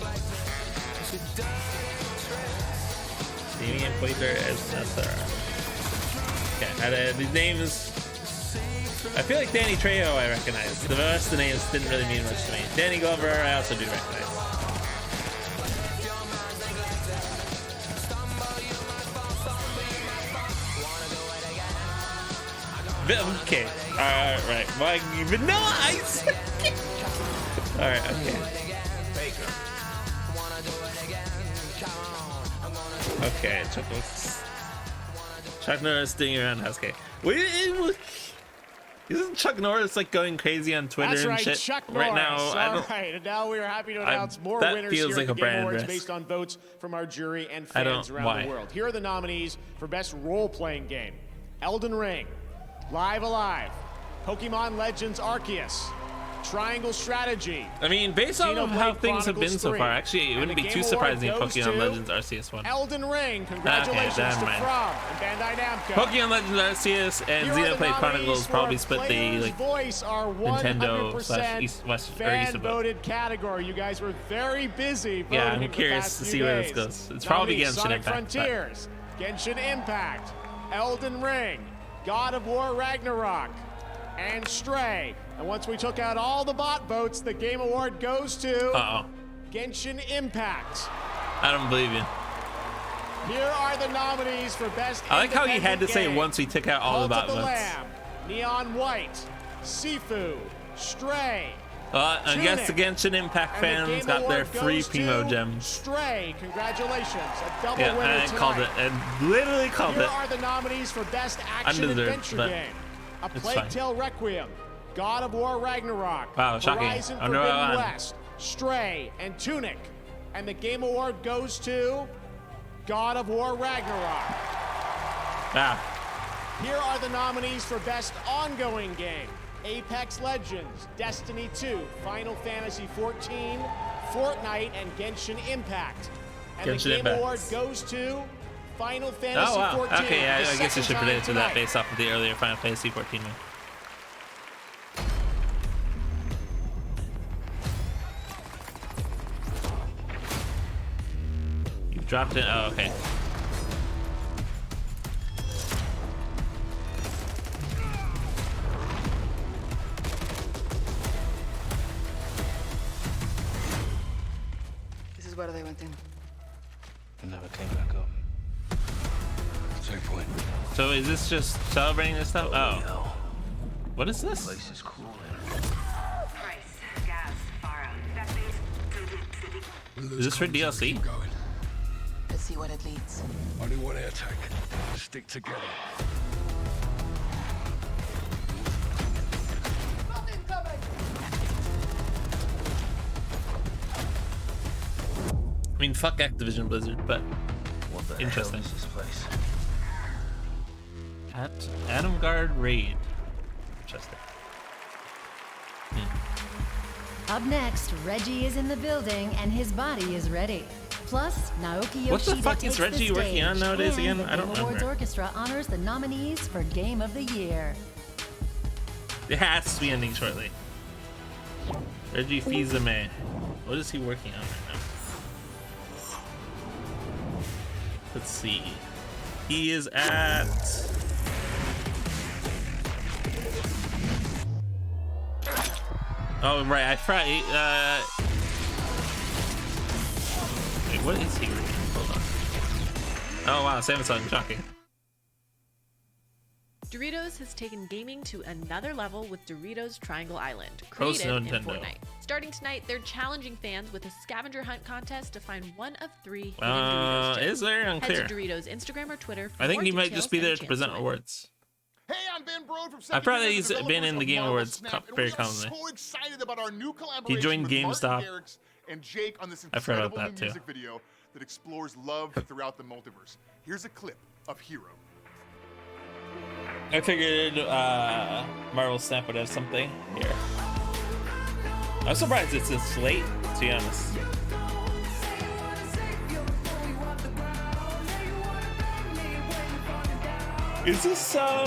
Damien Poitier as Nassar. Okay, these names, I feel like Danny Trejo I recognize. The rest of the names didn't really mean much to me. Danny Glover I also do recognize. Okay, alright, my Vanilla Ice! Alright, okay. Okay, Chuck Norris doing around house. Okay. Isn't Chuck Norris like going crazy on Twitter That's and right, shit? Chuck Right Norris. now, All right, and now we are happy to announce more that winners feels here like at a the Game brand Awards risk. based on votes from our jury and I fans don't- around why? the world. Here are the nominees for Best Role-Playing Game. Elden Ring, Live Alive, Pokemon Legends Arceus, Triangle Strategy. I mean, based on how things have been so far, actually, it wouldn't be too surprising if Pokemon Legends Arceus won. Elden Ring, congratulations to From and Bandai Namco. Pokemon Legends Arceus and Xenoblade Chronicles probably split the like Nintendo / East voted category. You guys were very busy. Yeah, I'm curious to see where this goes. It's probably Genshin Sonic Impact. Frontiers, Genshin Impact, Elden Ring, God of War Ragnarok, and Stray. And once we took out all the bot votes, the Game Award goes to Genshin Impact. I don't believe you. Here are the nominees for Best I like how he had to say once we took out all the bot votes. Lamb, Neon White, Sifu, Stray. I guess the Genshin Impact fans got their free Primo gems. Stray, congratulations. A double yeah, winner I called it. I literally called Here it. Here are the nominees for Best Action Adventure Game. A Plague Tale Requiem, God of War Ragnarok, wow, shocking. Horizon Forbidden West, Stray, and Tunic. And the Game Award goes to God of War Ragnarok. Here are the nominees for Best Ongoing Game. Apex Legends, Destiny 2, Final Fantasy XIV, Fortnite, and Genshin Impact. And the Game Award goes to Final Fantasy XIV. Okay, I guess I should predict that based off of the earlier Final Fantasy XIV one. You dropped it. Oh, okay. This is where they went in. And never came back up. Same point. So is this just celebrating this stuff? Oh. What is this? The place is cruel. Is this for DLC? Let's see what it leads. Only one air tank. Stick together. I mean, fuck Activision Blizzard, but interesting. This place? At Adamguard Raid. Interesting. Up next, Reggie is in the building and his body is ready. Plus, Naoki Yoshida What the fuck takes is Reggie the working on stage, nowadays and again? the I don't Game Awards remember. Orchestra honors the nominees for Game of the Year. It has to be ending shortly. Reggie Fils-Aimé. What is he working on right now? Let's see. He is at... Oh, right. I forgot. Wait, what is he working on? Hold on. Oh, wow. Samsung. Shocking. Doritos has taken gaming to another level with Doritos Triangle Island, created in Fortnite. Starting tonight, they're challenging fans with a scavenger hunt contest to find one of 3 hidden Doritos gems. Is there? Unclear. Head to Doritos Instagram or Twitter for I think more he might details just be there and to chance present win. awards. Hey, I'm Ben Brode from I've probably been in the Game Awards very commonly. So excited about our new collaboration He joined with GameStop. Martin Garrix and Jake on this I forgot incredible about new that, too. music video that explores love throughout the multiverse. Here's a clip of Hero. I figured Marvel Snap would have something here. I'm surprised it's this late, to be honest. Is this oh,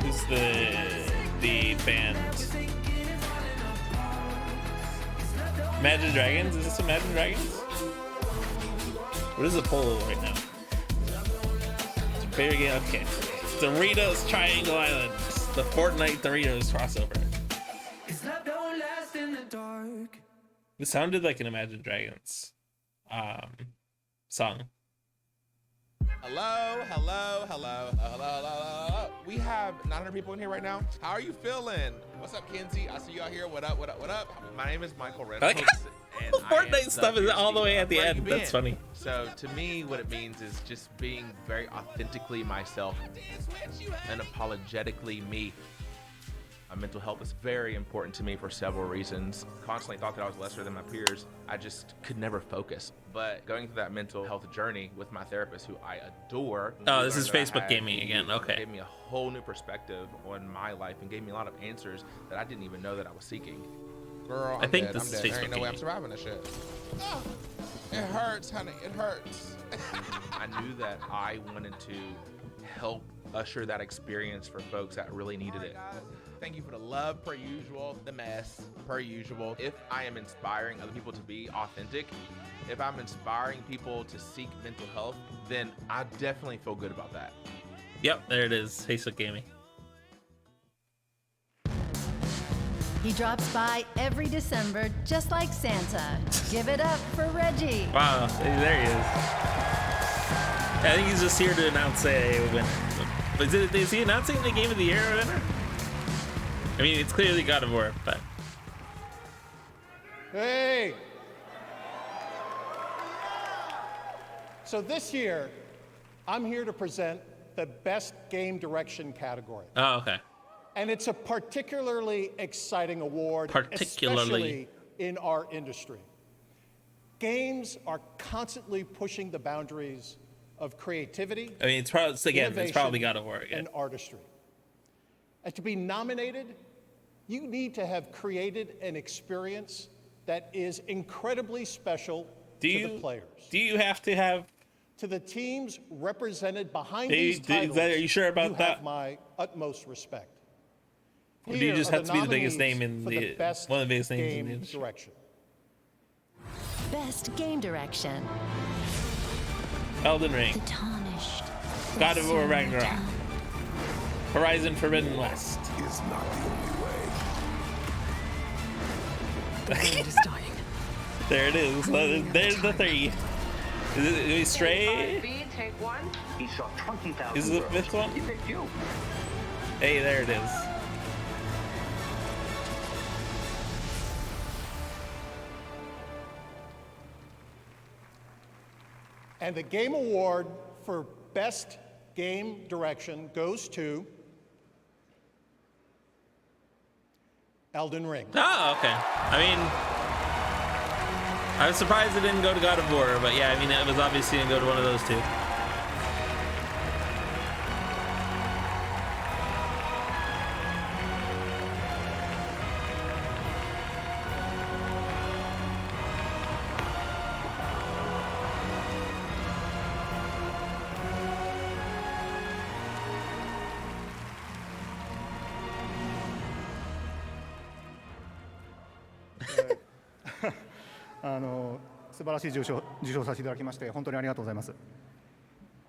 who's the band? Imagine Dragons? Is this Imagine Dragons? What is the poll right now? Favorite game? Okay. Doritos Triangle Island. The Fortnite Doritos crossover. This sounded like an Imagine Dragons song. Hello, hello, hello, hello, hello. We have 900 people in here right now. How are you feeling? What's up, Kenzie? I see you out here. What up, what up, what up? My name is Michael Reynolds. The Fortnite stuff is all the way at the end. That's funny. So to me, what it means is just being very authentically myself and apologetically me. Mental health is very important to me for several reasons. Constantly thought that I was lesser than my peers. I just could never focus. But going through that mental health journey with my therapist, who I adore. Oh, this is Facebook gaming again. Okay. Gave me a whole new perspective on my life and gave me a lot of answers that I didn't even know that I was seeking. Girl, I think this is Facebook There ain't no way I'm gaming. surviving this shit. Oh, it hurts, honey. It hurts. I knew that I wanted to help usher that experience for folks that really needed it. Thank you for the love, per usual, the mess, per usual. If I am inspiring other people to be authentic, if I'm inspiring people to seek mental health, then I definitely feel good about that. Yep, there it is. Facebook gaming. He drops by every December just like Santa. Give it up for Reggie. Wow, there he is. I think he's just here to announce a win. Is he announcing the game of the year or whatever? I mean, it's clearly God of War, but... Hey! So this year, I'm here to present the Best Game Direction category. Oh, okay. And it's a particularly exciting award, especially in our industry. Games are constantly pushing the boundaries of creativity. I mean, it's probably God of War again. And artistry. And to be nominated, you need to have created an experience that is incredibly special to the players. Do you have to have... To the teams represented behind these titles, are you sure about that? Have my utmost respect. Or do you just have to be the biggest name in one of the biggest names in the industry? Direction. Best Game Direction. Elden Ring. The Tarnished. God of War Ragnarok. Horizon Forbidden West. Is not the only way. The world is dying. There it is. There's the 3. Is it Stray? Take one. He shot 20,000. Is it the 5th one? He picked you. Hey, there it is. And the Game Award for Best Game Direction goes to Elden Ring. Oh, okay. I mean, I was surprised it didn't go to God of War, but yeah, I mean, it was obviously going to go to one of those two.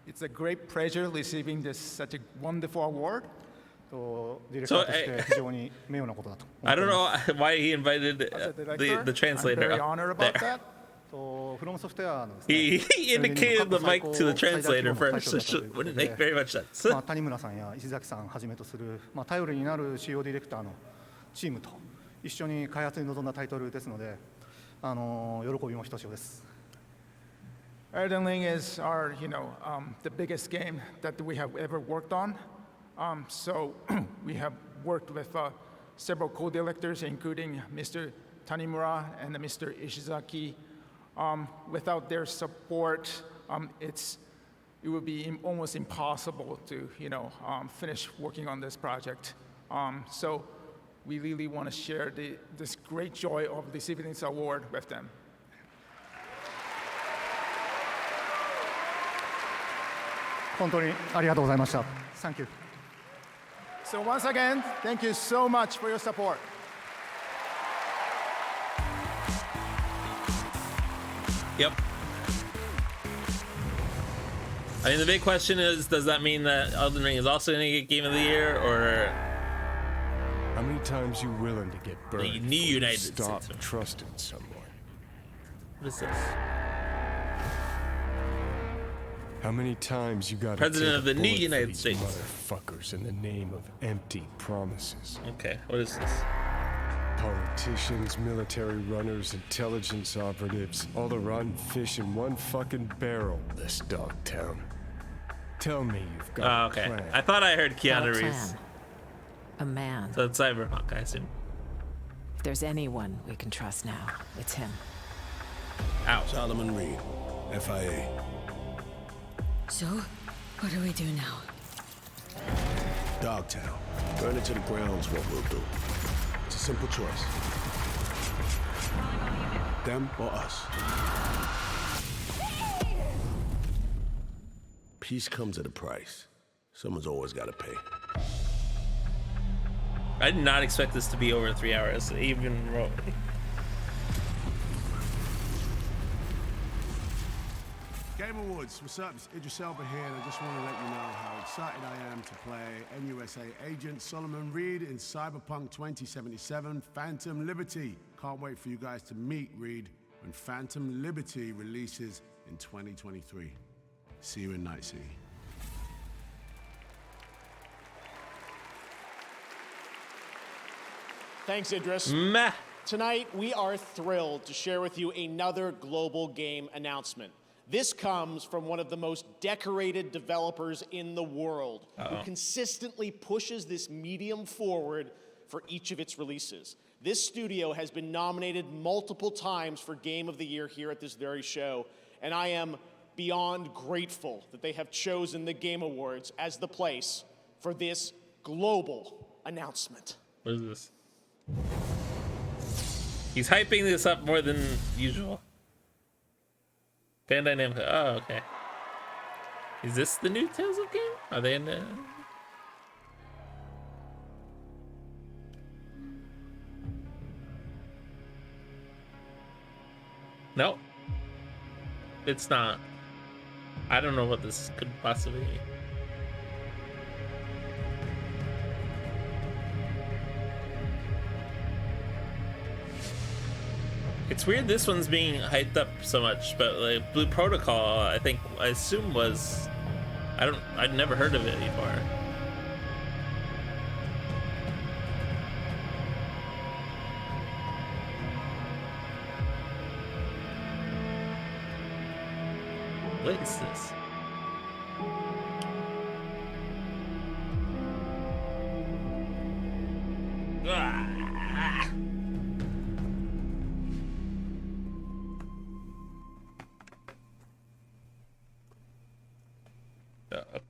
It's a great pleasure receiving such a wonderful award. So I don't know why he invited the translator. I'm very honored about there. that. He indicated the mic to the translator first, which wouldn't make very much sense. 谷村さんや石崎さんはじめとする、頼りになる主要ディレクターのチームと一緒に開発に臨んだタイトルですので、喜びもひとしおです。Elden Ring is our, the biggest game that we have ever worked on. So we have worked with several co-directors, including Mr. Tanimura and Mr. Ishizaki. Without their support, it would be almost impossible to, finish working on this project. So we really want to share this great joy of receiving this award with them. Thank you. So once again, thank you so much for your support. Yep. I mean, the big question is, does that mean that Elden Ring is also going to get Game of the Year, or... How many times you willing to get burned? The new United Stop States. trusting someone. What is this? How many times you got President of the new United States. Motherfuckers in the name of empty promises. Okay, what is this? Politicians, military runners, intelligence operatives, all to run fish in one fucking barrel, this dog town. Tell me you've got okay. a plan. I thought I heard Keanu Got a Reeves. plan. A man. So it's Cyberpunk, I assume. If there's anyone we can trust now, it's him. Ow. Solomon Reed, FIA. So, what do we do now? Dogtown. Burn it to the ground's what we'll do. It's a simple choice. Them or us. Peace comes at a price. Someone's always got to pay. I did not expect this to be over 3 hours, even remotely. Game Awards, what's up? It's Idris Elba here, and I just want to let you know how excited I am to play NUSA agent Solomon Reed in Cyberpunk 2077 Phantom Liberty. Can't wait for you guys to meet Reed when Phantom Liberty releases in 2023. See you in Night City. Thanks, Idris. Meh. Tonight, we are thrilled to share with you another global game announcement. This comes from one of the most decorated developers in the world, who consistently pushes this medium forward for each of its releases. This studio has been nominated multiple times for Game of the Year here at this very show, and I am beyond grateful that they have chosen the Game Awards as the place for this global announcement. What is this? He's hyping this up more than usual. Bandai Namco. Oh, okay. Is this the new Tales of game? Are they in the... No. It's not. I don't know what this could possibly be. It's weird this one's being hyped up so much, but like Blue Protocol, I assume was, I'd never heard of it before. What is this? Ah.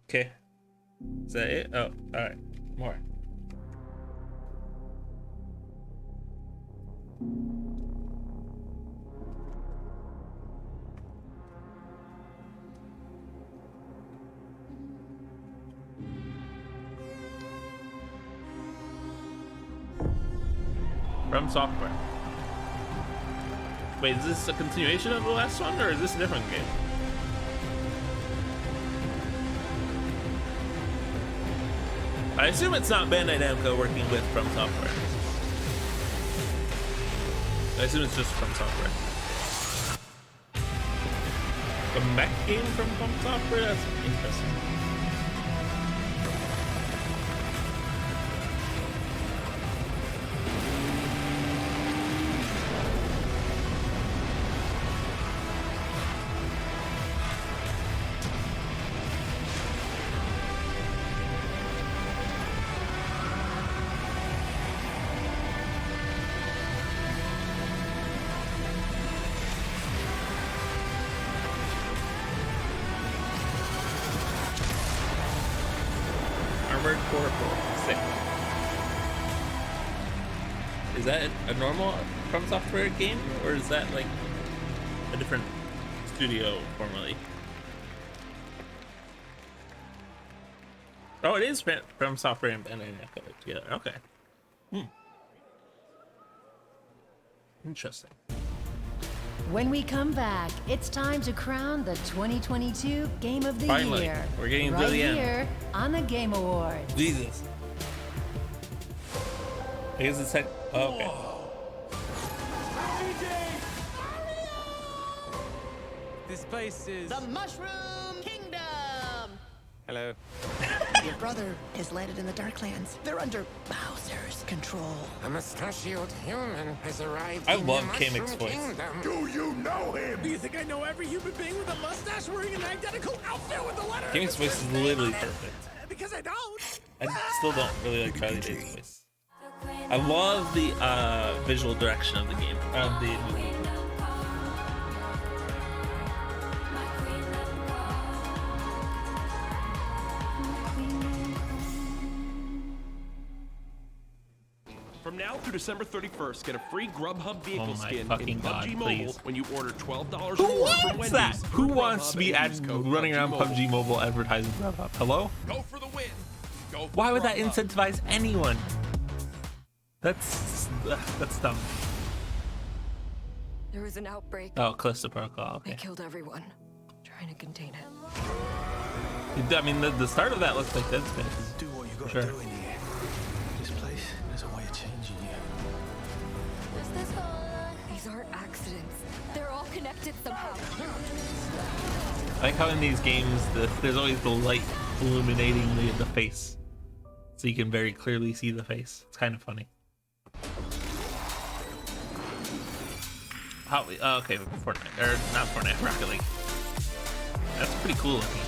Okay. Is that it? Oh, alright. More. From Software. Wait, is this a continuation of the last one, or is this a different game? I assume it's not Bandai Namco working with From Software. I assume it's just From Software. A mech game from Software? That's interesting. Is that a normal From Software game, or is that like a different studio formerly? Oh, it is From Software and Bandai Namco together. Okay. Interesting. When we come back, it's time to crown the 2022 Game of the Year. We're getting right to the end. Here on the Game Awards. Jesus. I guess it's oh, okay. This place is the Mushroom Kingdom. Hello. Your brother has landed in the Darklands. They're under Bowser's control. A mustachioed human has arrived I in love the Kamek's Mushroom voice. Kingdom. Do you know him? Do you think I know every human being with a mustache wearing an identical outfit with the letter? Kamek's voice is literally perfect. Because I don't. I still don't really like Charlie Day's voice. I love the visual direction of the game, of the movie. From now through December 31st, get a free Grubhub vehicle skin in PUBG Mobile please. when you order $12 or Who more from wants Wendy's. that? Who through wants to be Grubhub running and use around code PUBG Mobile advertising Grubhub? Hello? Go for the win. Go for Why would that Grubhub. incentivize anyone? That's dumb. There was an outbreak. Oh, Callisto Protocol. They Okay. killed everyone, trying to contain it. I mean, the start of that looks like Dead Space. Do what you gotta Sure. do in here. This place has a way of changing you. These aren't accidents. They're all connected somehow. I like how in these games there's always the light illuminating the face, so you can very clearly see the face. It's kind of funny. How? Okay, Fortnite or not Fortnite? Rocket League. That's pretty cool looking.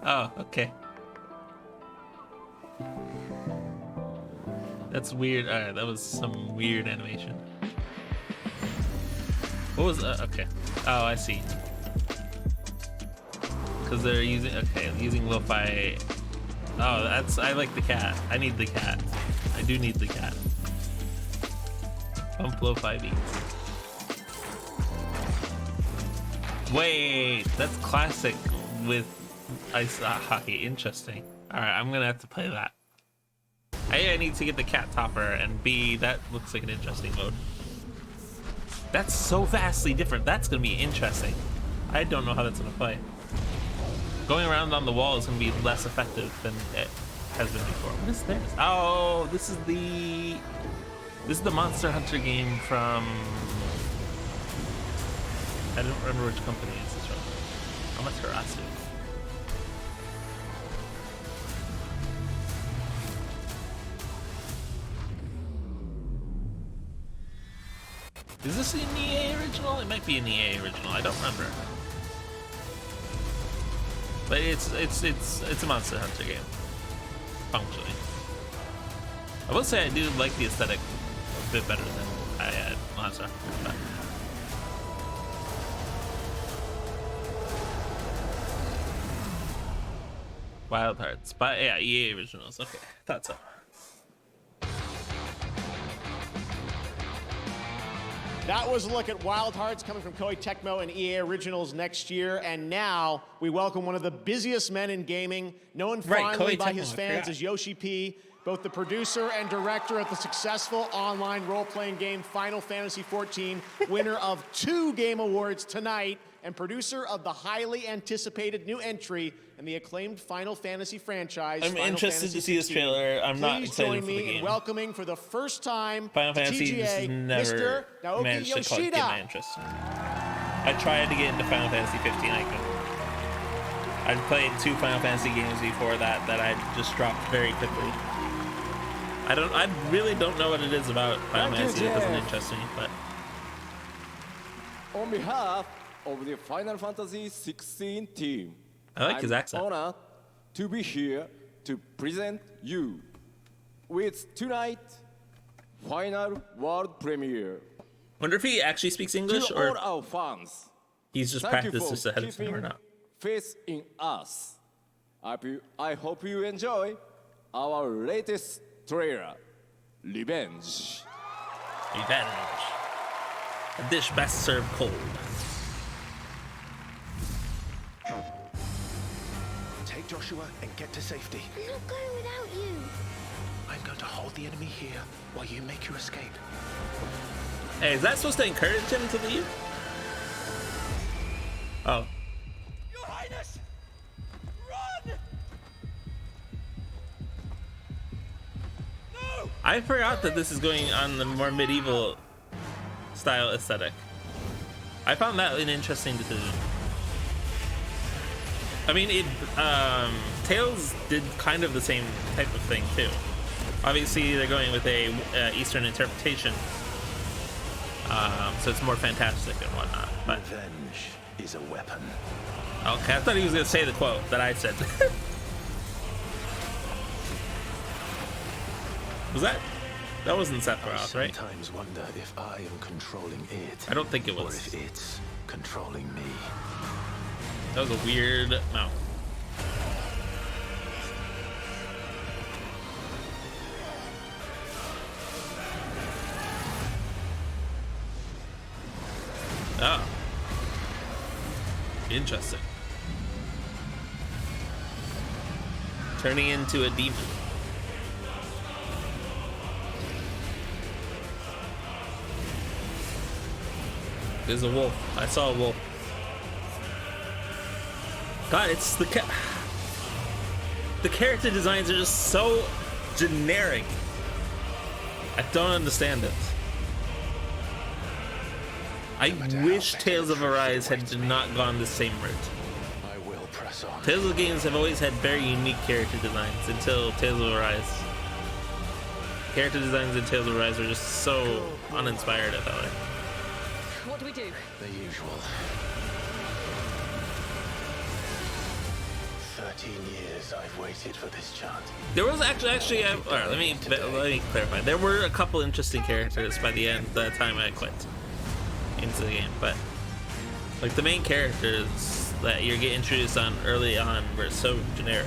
Oh, okay. That's weird. Alright, that was some weird animation. What was okay. Oh, I see. Because they're using, okay, using lo-fi. Oh, I like the cat. I need the cat. I do need the cat. Pump lo-fi beats. Wait, that's classic with ice hockey. Interesting. Alright, I'm gonna have to play that. A, I need to get the cat topper, and B, that looks like an interesting mode. That's so vastly different. That's gonna be interesting. I don't know how that's gonna play. Going around on the wall is gonna be less effective than it has been before. What is this? Oh, this is the Monster Hunter game from, I don't remember which company this is from. Amaterasu. Is this an EA original? It might be an EA original. I don't remember. But it's a Monster Hunter game, functionally. I will say I do like the aesthetic a bit better than I had Monster Hunter. But. Wild Hearts, but yeah, EA originals. Okay, thought so. That was a look at Wild Hearts coming from Koei Tecmo and EA Originals next year. And now we welcome one of the busiest men in gaming, known fondly by his fans as Yoshi P, both the producer and director of the successful online role-playing game Final Fantasy XIV, winner of 2 Game Awards tonight, and producer of the highly anticipated new entry in the acclaimed Final Fantasy franchise. I'm interested to see this trailer. I'm not excited for the game. Please join me in welcoming for the first time Final Fantasy TGA, has never Mr. Naoki managed Yoshida. to get my interest. I tried to get into Final Fantasy 15. I couldn't. I'd played 2 Final Fantasy games before that I just dropped very quickly. I really don't know what it is about Final Fantasy that doesn't interest me, but on behalf of the Final Fantasy 16 team, I like his accent. I'm honored to be here to present you with tonight final world premiere. Wonder if he actually speaks English to or all our fans, he's just practiced this ahead of time or not. Faith in us. I hope you enjoy our latest trailer, Revenge. Revenge. A dish best served cold. Take Joshua and get to safety. I'm not going without you. I'm going to hold the enemy here while you make your escape. Hey, is that supposed to encourage him to leave? Oh. Your Highness! Run! No! I forgot that this is going on the more medieval style aesthetic. I found that an interesting decision. I mean, Tales did kind of the same type of thing too. Obviously, they're going with a Eastern interpretation, So it's more fantastic and whatnot. But revenge is a weapon. Okay, I thought he was gonna say the quote that I said. Was that? That wasn't Sephiroth, right? I sometimes wonder if I am controlling it. I don't think it was. Or if it's controlling me. That was a weird mouth. Oh. Interesting. Turning into a demon. There's a wolf. I saw a wolf. God, it's the character designs are just so generic. I don't understand it. I wish Tales of Arise had not gone the same route. I will press on. Tales of games have always had very unique character designs until Tales of Arise. Character designs in Tales of Arise are just so uninspired, I thought. What do we do? The usual. 13 years I've waited for this chance. There was actually all right, let me clarify. There were a couple interesting characters by the end. The time I quit into the game, but like the main characters that you get introduced on early on were so generic.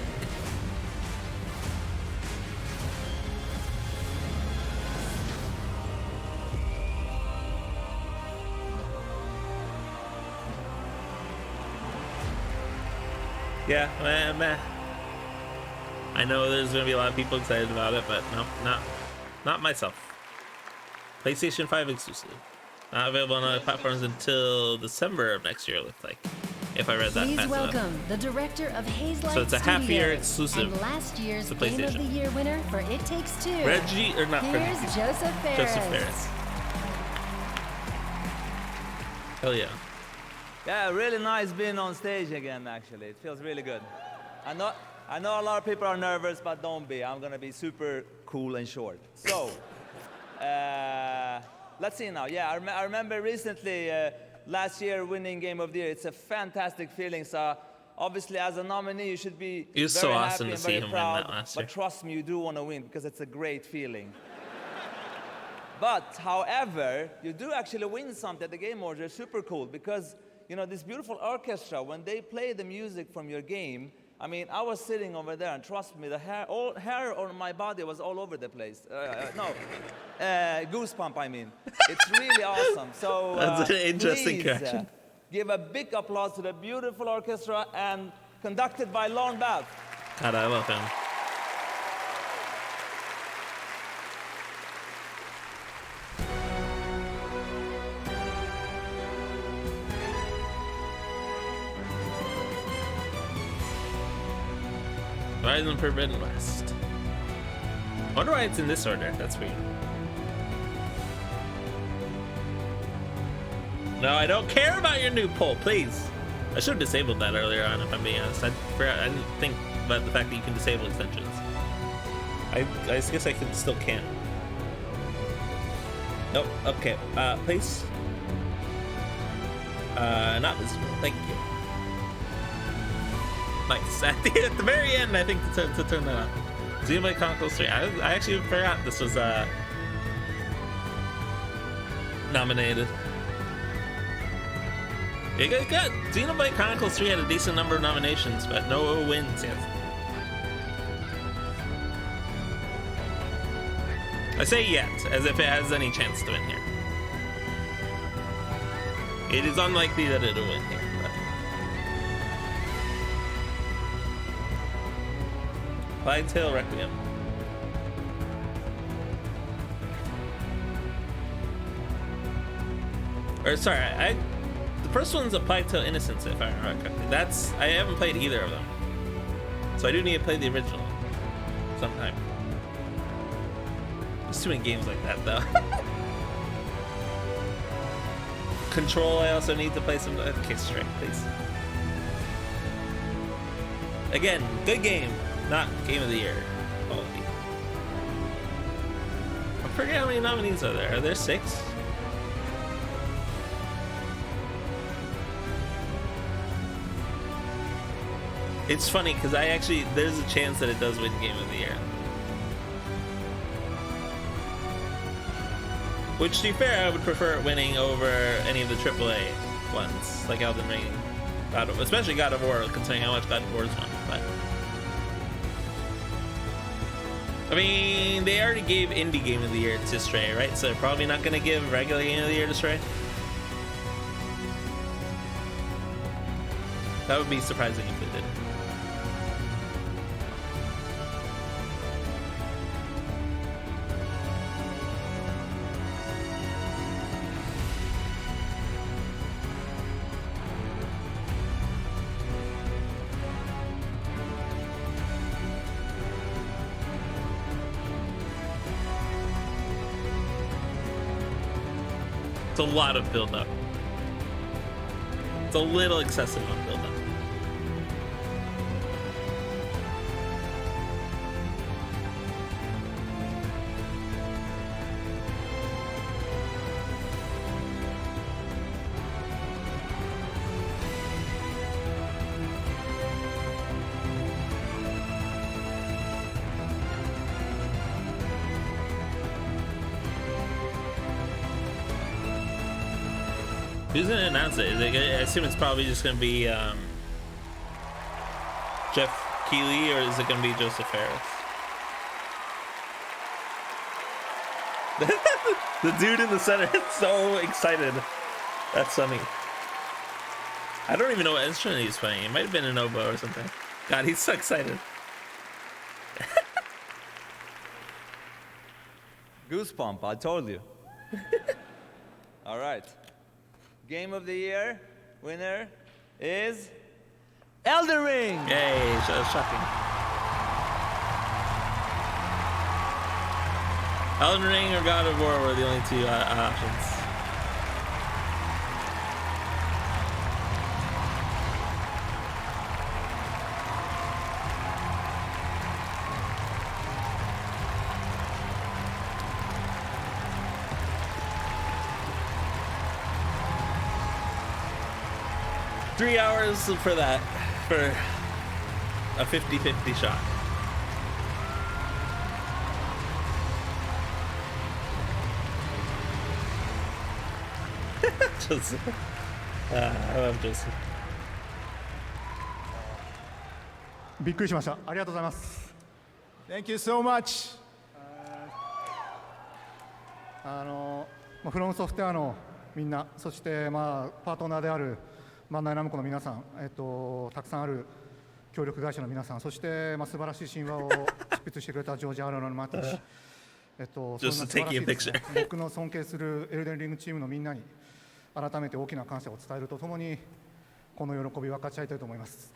Yeah, meh. I know there's gonna be a lot of people excited about it, but no, not myself. PlayStation 5 exclusive. Not available on other platforms until December of next year, it looks like. If I read that Please fast welcome enough. the director of Hazelight So it's a half-year Studios exclusive and last year's to Game of the PlayStation. Year winner for It Takes Two. Reggie, or not Here's Reggie. Joseph Ferris. Joseph Ferris. Hell yeah. Yeah, really nice being on stage again, actually. It feels really good. I know a lot of people are nervous, but don't be. I'm gonna be super cool and short. So, let's see now. Yeah, I remember recently, last year winning Game of the Year. It's a fantastic feeling. So, obviously, as a nominee, you should be It was very so happy awesome to and see very him win proud. that last year. But trust me, you do want to win because it's a great feeling. But, however, you do actually win something at the Game Awards. They're super cool because, you know, this beautiful orchestra, when they play the music from your game, I mean, I was sitting over there, and trust me, the hair on my body was all over the place. Goosebump, I mean. It's really awesome. So, That's an interesting please, correction. give a big applause to the beautiful orchestra and conducted by Lorne Babb. God, I love him. Horizon Forbidden West. I wonder why it's in this order. That's weird. No, I don't care about your new poll, please. I should have disabled that earlier on, if I'm being honest. I didn't think about the fact that you can disable extensions. I guess I still can. Nope. Okay. Place. Not visible. Thank you. Nice. At the very end, I think to turn that on. Xenoblade Chronicles 3. I actually forgot this was nominated. Yeah, good. Xenoblade Chronicles 3 had a decent number of nominations, but no wins yet. I say yet, as if it has any chance to win here. It is unlikely that it'll win here. Plague Tale Requiem. Or sorry, the first one's a Plague Tale Innocence, if I remember correctly. I haven't played either of them, so I do need to play the original sometime. There's too many games like that, though. Control, I also need to play some. Okay, straight, please. Again, good game. Not Game of the Year quality. I forget how many nominees are there. Are there 6? It's funny because there's a chance that it does win Game of the Year. Which, to be fair, I would prefer it winning over any of the AAA ones, like Elden Ring, especially God of War, considering how much God of War is won. But I mean, they already gave Indie Game of the Year to Stray, right? So they're probably not going to give regular Game of the Year to Stray. That would be surprising if they did. It's a lot of build-up. It's a little excessive on build-up. Who's gonna announce it? I assume it's probably just gonna be Jeff Keighley, or is it gonna be Joseph Harris? The dude in the center is so excited. That's funny. I don't even know what instrument he's playing. It might have been an oboe or something. God, he's so excited. Goosebump, I told you. All right. Game of the Year winner is Elden Ring. Yay, shocking. Elden Ring or God of War were the only two options. Three hours for that, for a 50-50 shot. Joseph. I love Joseph. びっくりしました。ありがとうございます。Thank you so much. フロムソフトウェアのみんな、そしてパートナーであるバンダイナムコの皆さん、たくさんある協力会社の皆さん、そして素晴らしい神話を執筆してくれたジョージ・アロノのマーティン氏、そんな素晴らしいですね、僕の尊敬するエルデンリングチームのみんなに改めて大きな感謝を伝えるとともに、この喜びを分かち合いたいと思います。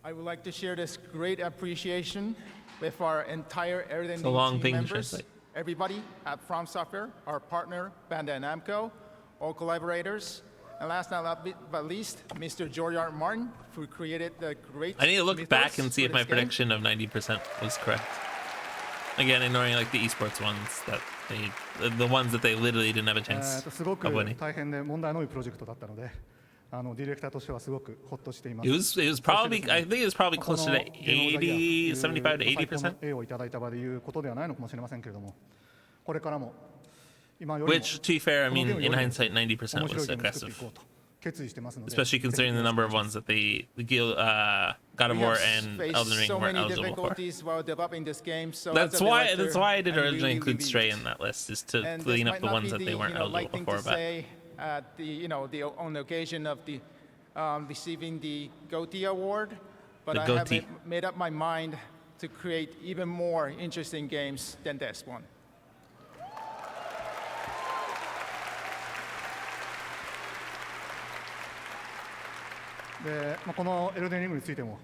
I would like to share this great appreciation with our entire Elden Ring team members, everybody at From Software, our partner Bandai Namco, all collaborators. And last but least, Mr. George R. Martin, who created the great. I need to look back and see if my prediction of 90% was correct. Again, ignoring like the esports ones that the ones that they literally didn't have a chance of winning. It was probably, I think it was probably closer to 80, 75 to 80%. Which, to be fair, I mean, in hindsight, 90% was aggressive. Especially considering the number of ones that God of War and Elden Ring were eligible for. That's why I did originally include Stray in that list, is to clean up the ones that they weren't eligible for. But on the occasion of the receiving the GOTY award, but I have made up my mind to create even more interesting games than this one. で、このエルデンリングについても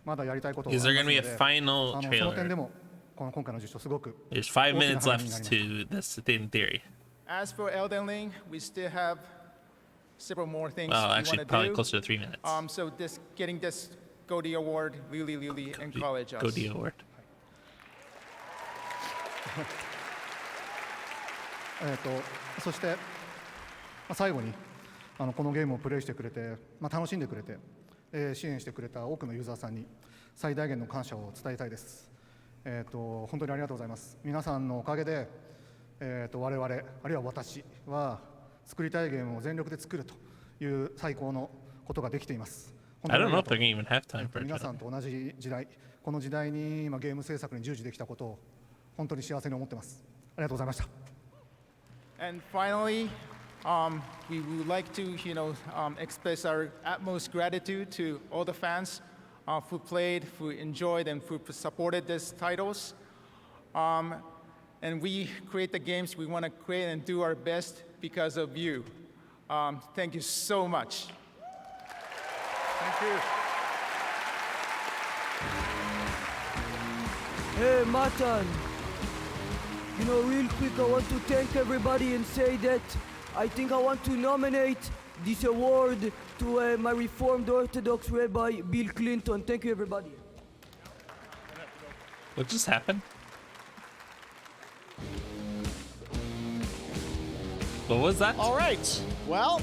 まだやりたいことがありますので、その点でも今回の実証すごく There's 5 minutes left to this in theory. As for Elden Ring, we still have several more things well, we actually, want to probably do. Closer to 3 minutes. So getting this GOTY award really encourage us. GOTY award. そして最後にこのゲームをプレイしてくれて、楽しんでくれて、支援してくれた多くのユーザーさんに最大限の感謝を伝えたいです。本当にありがとうございます。皆さんのおかげで、我々あるいは私は作りたいゲームを全力で作るという最高のことができています。I don't know if they're gonna even have time for it. 皆さんと同じ時代、この時代に今ゲーム制作に従事できたことを本当に幸せに思ってます。ありがとうございました。And finally, we would like to, express our utmost gratitude to all the fans who played, who enjoyed, and who supported these titles. And we create the games we want to create and do our best because of you. Thank you so much. Thank you. Hey, Matan. Real quick, I want to thank everybody and say that I think I want to nominate this award to my Reformed Orthodox Rabbi Bill Clinton. Thank you, everybody. What just happened? What was that? All right. Well,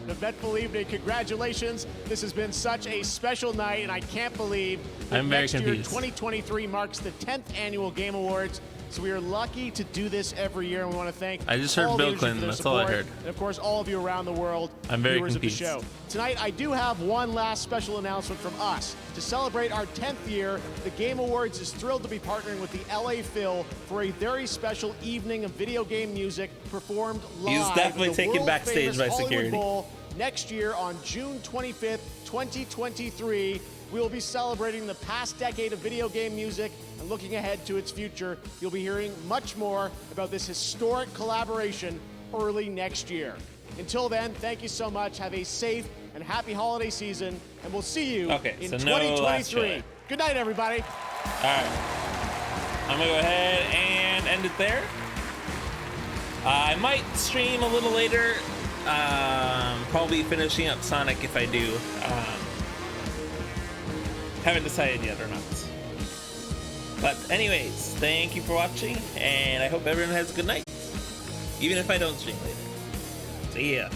an eventful evening. Congratulations. This has been such a special night, and I can't believe that next year, 2023, marks the 10th annual Game Awards. So we are lucky to do this every year, and we want to thank I just heard all Bill the Clinton. That's all I heard. And of course, all of you around the world, I'm very viewers confused. of the show. Tonight, I do have one last special announcement from us. To celebrate our 10th year, the Game Awards is thrilled to be partnering with the LA Phil for a very special evening of video game music performed live. He's definitely taken backstage by Hollywood security. Bowl next year on June 25th, 2023. We will be celebrating the past decade of video game music and looking ahead to its future. You'll be hearing much more about this historic collaboration early next year. Until then, thank you so much. Have a safe and happy holiday season, and we'll see you in 2023. Good night, everybody. All right. I'm going to go ahead and end it there. I might stream a little later. Probably finishing up Sonic if I do. Haven't decided yet or not. But anyways, thank you for watching, and I hope everyone has a good night. Even if I don't stream later. See ya.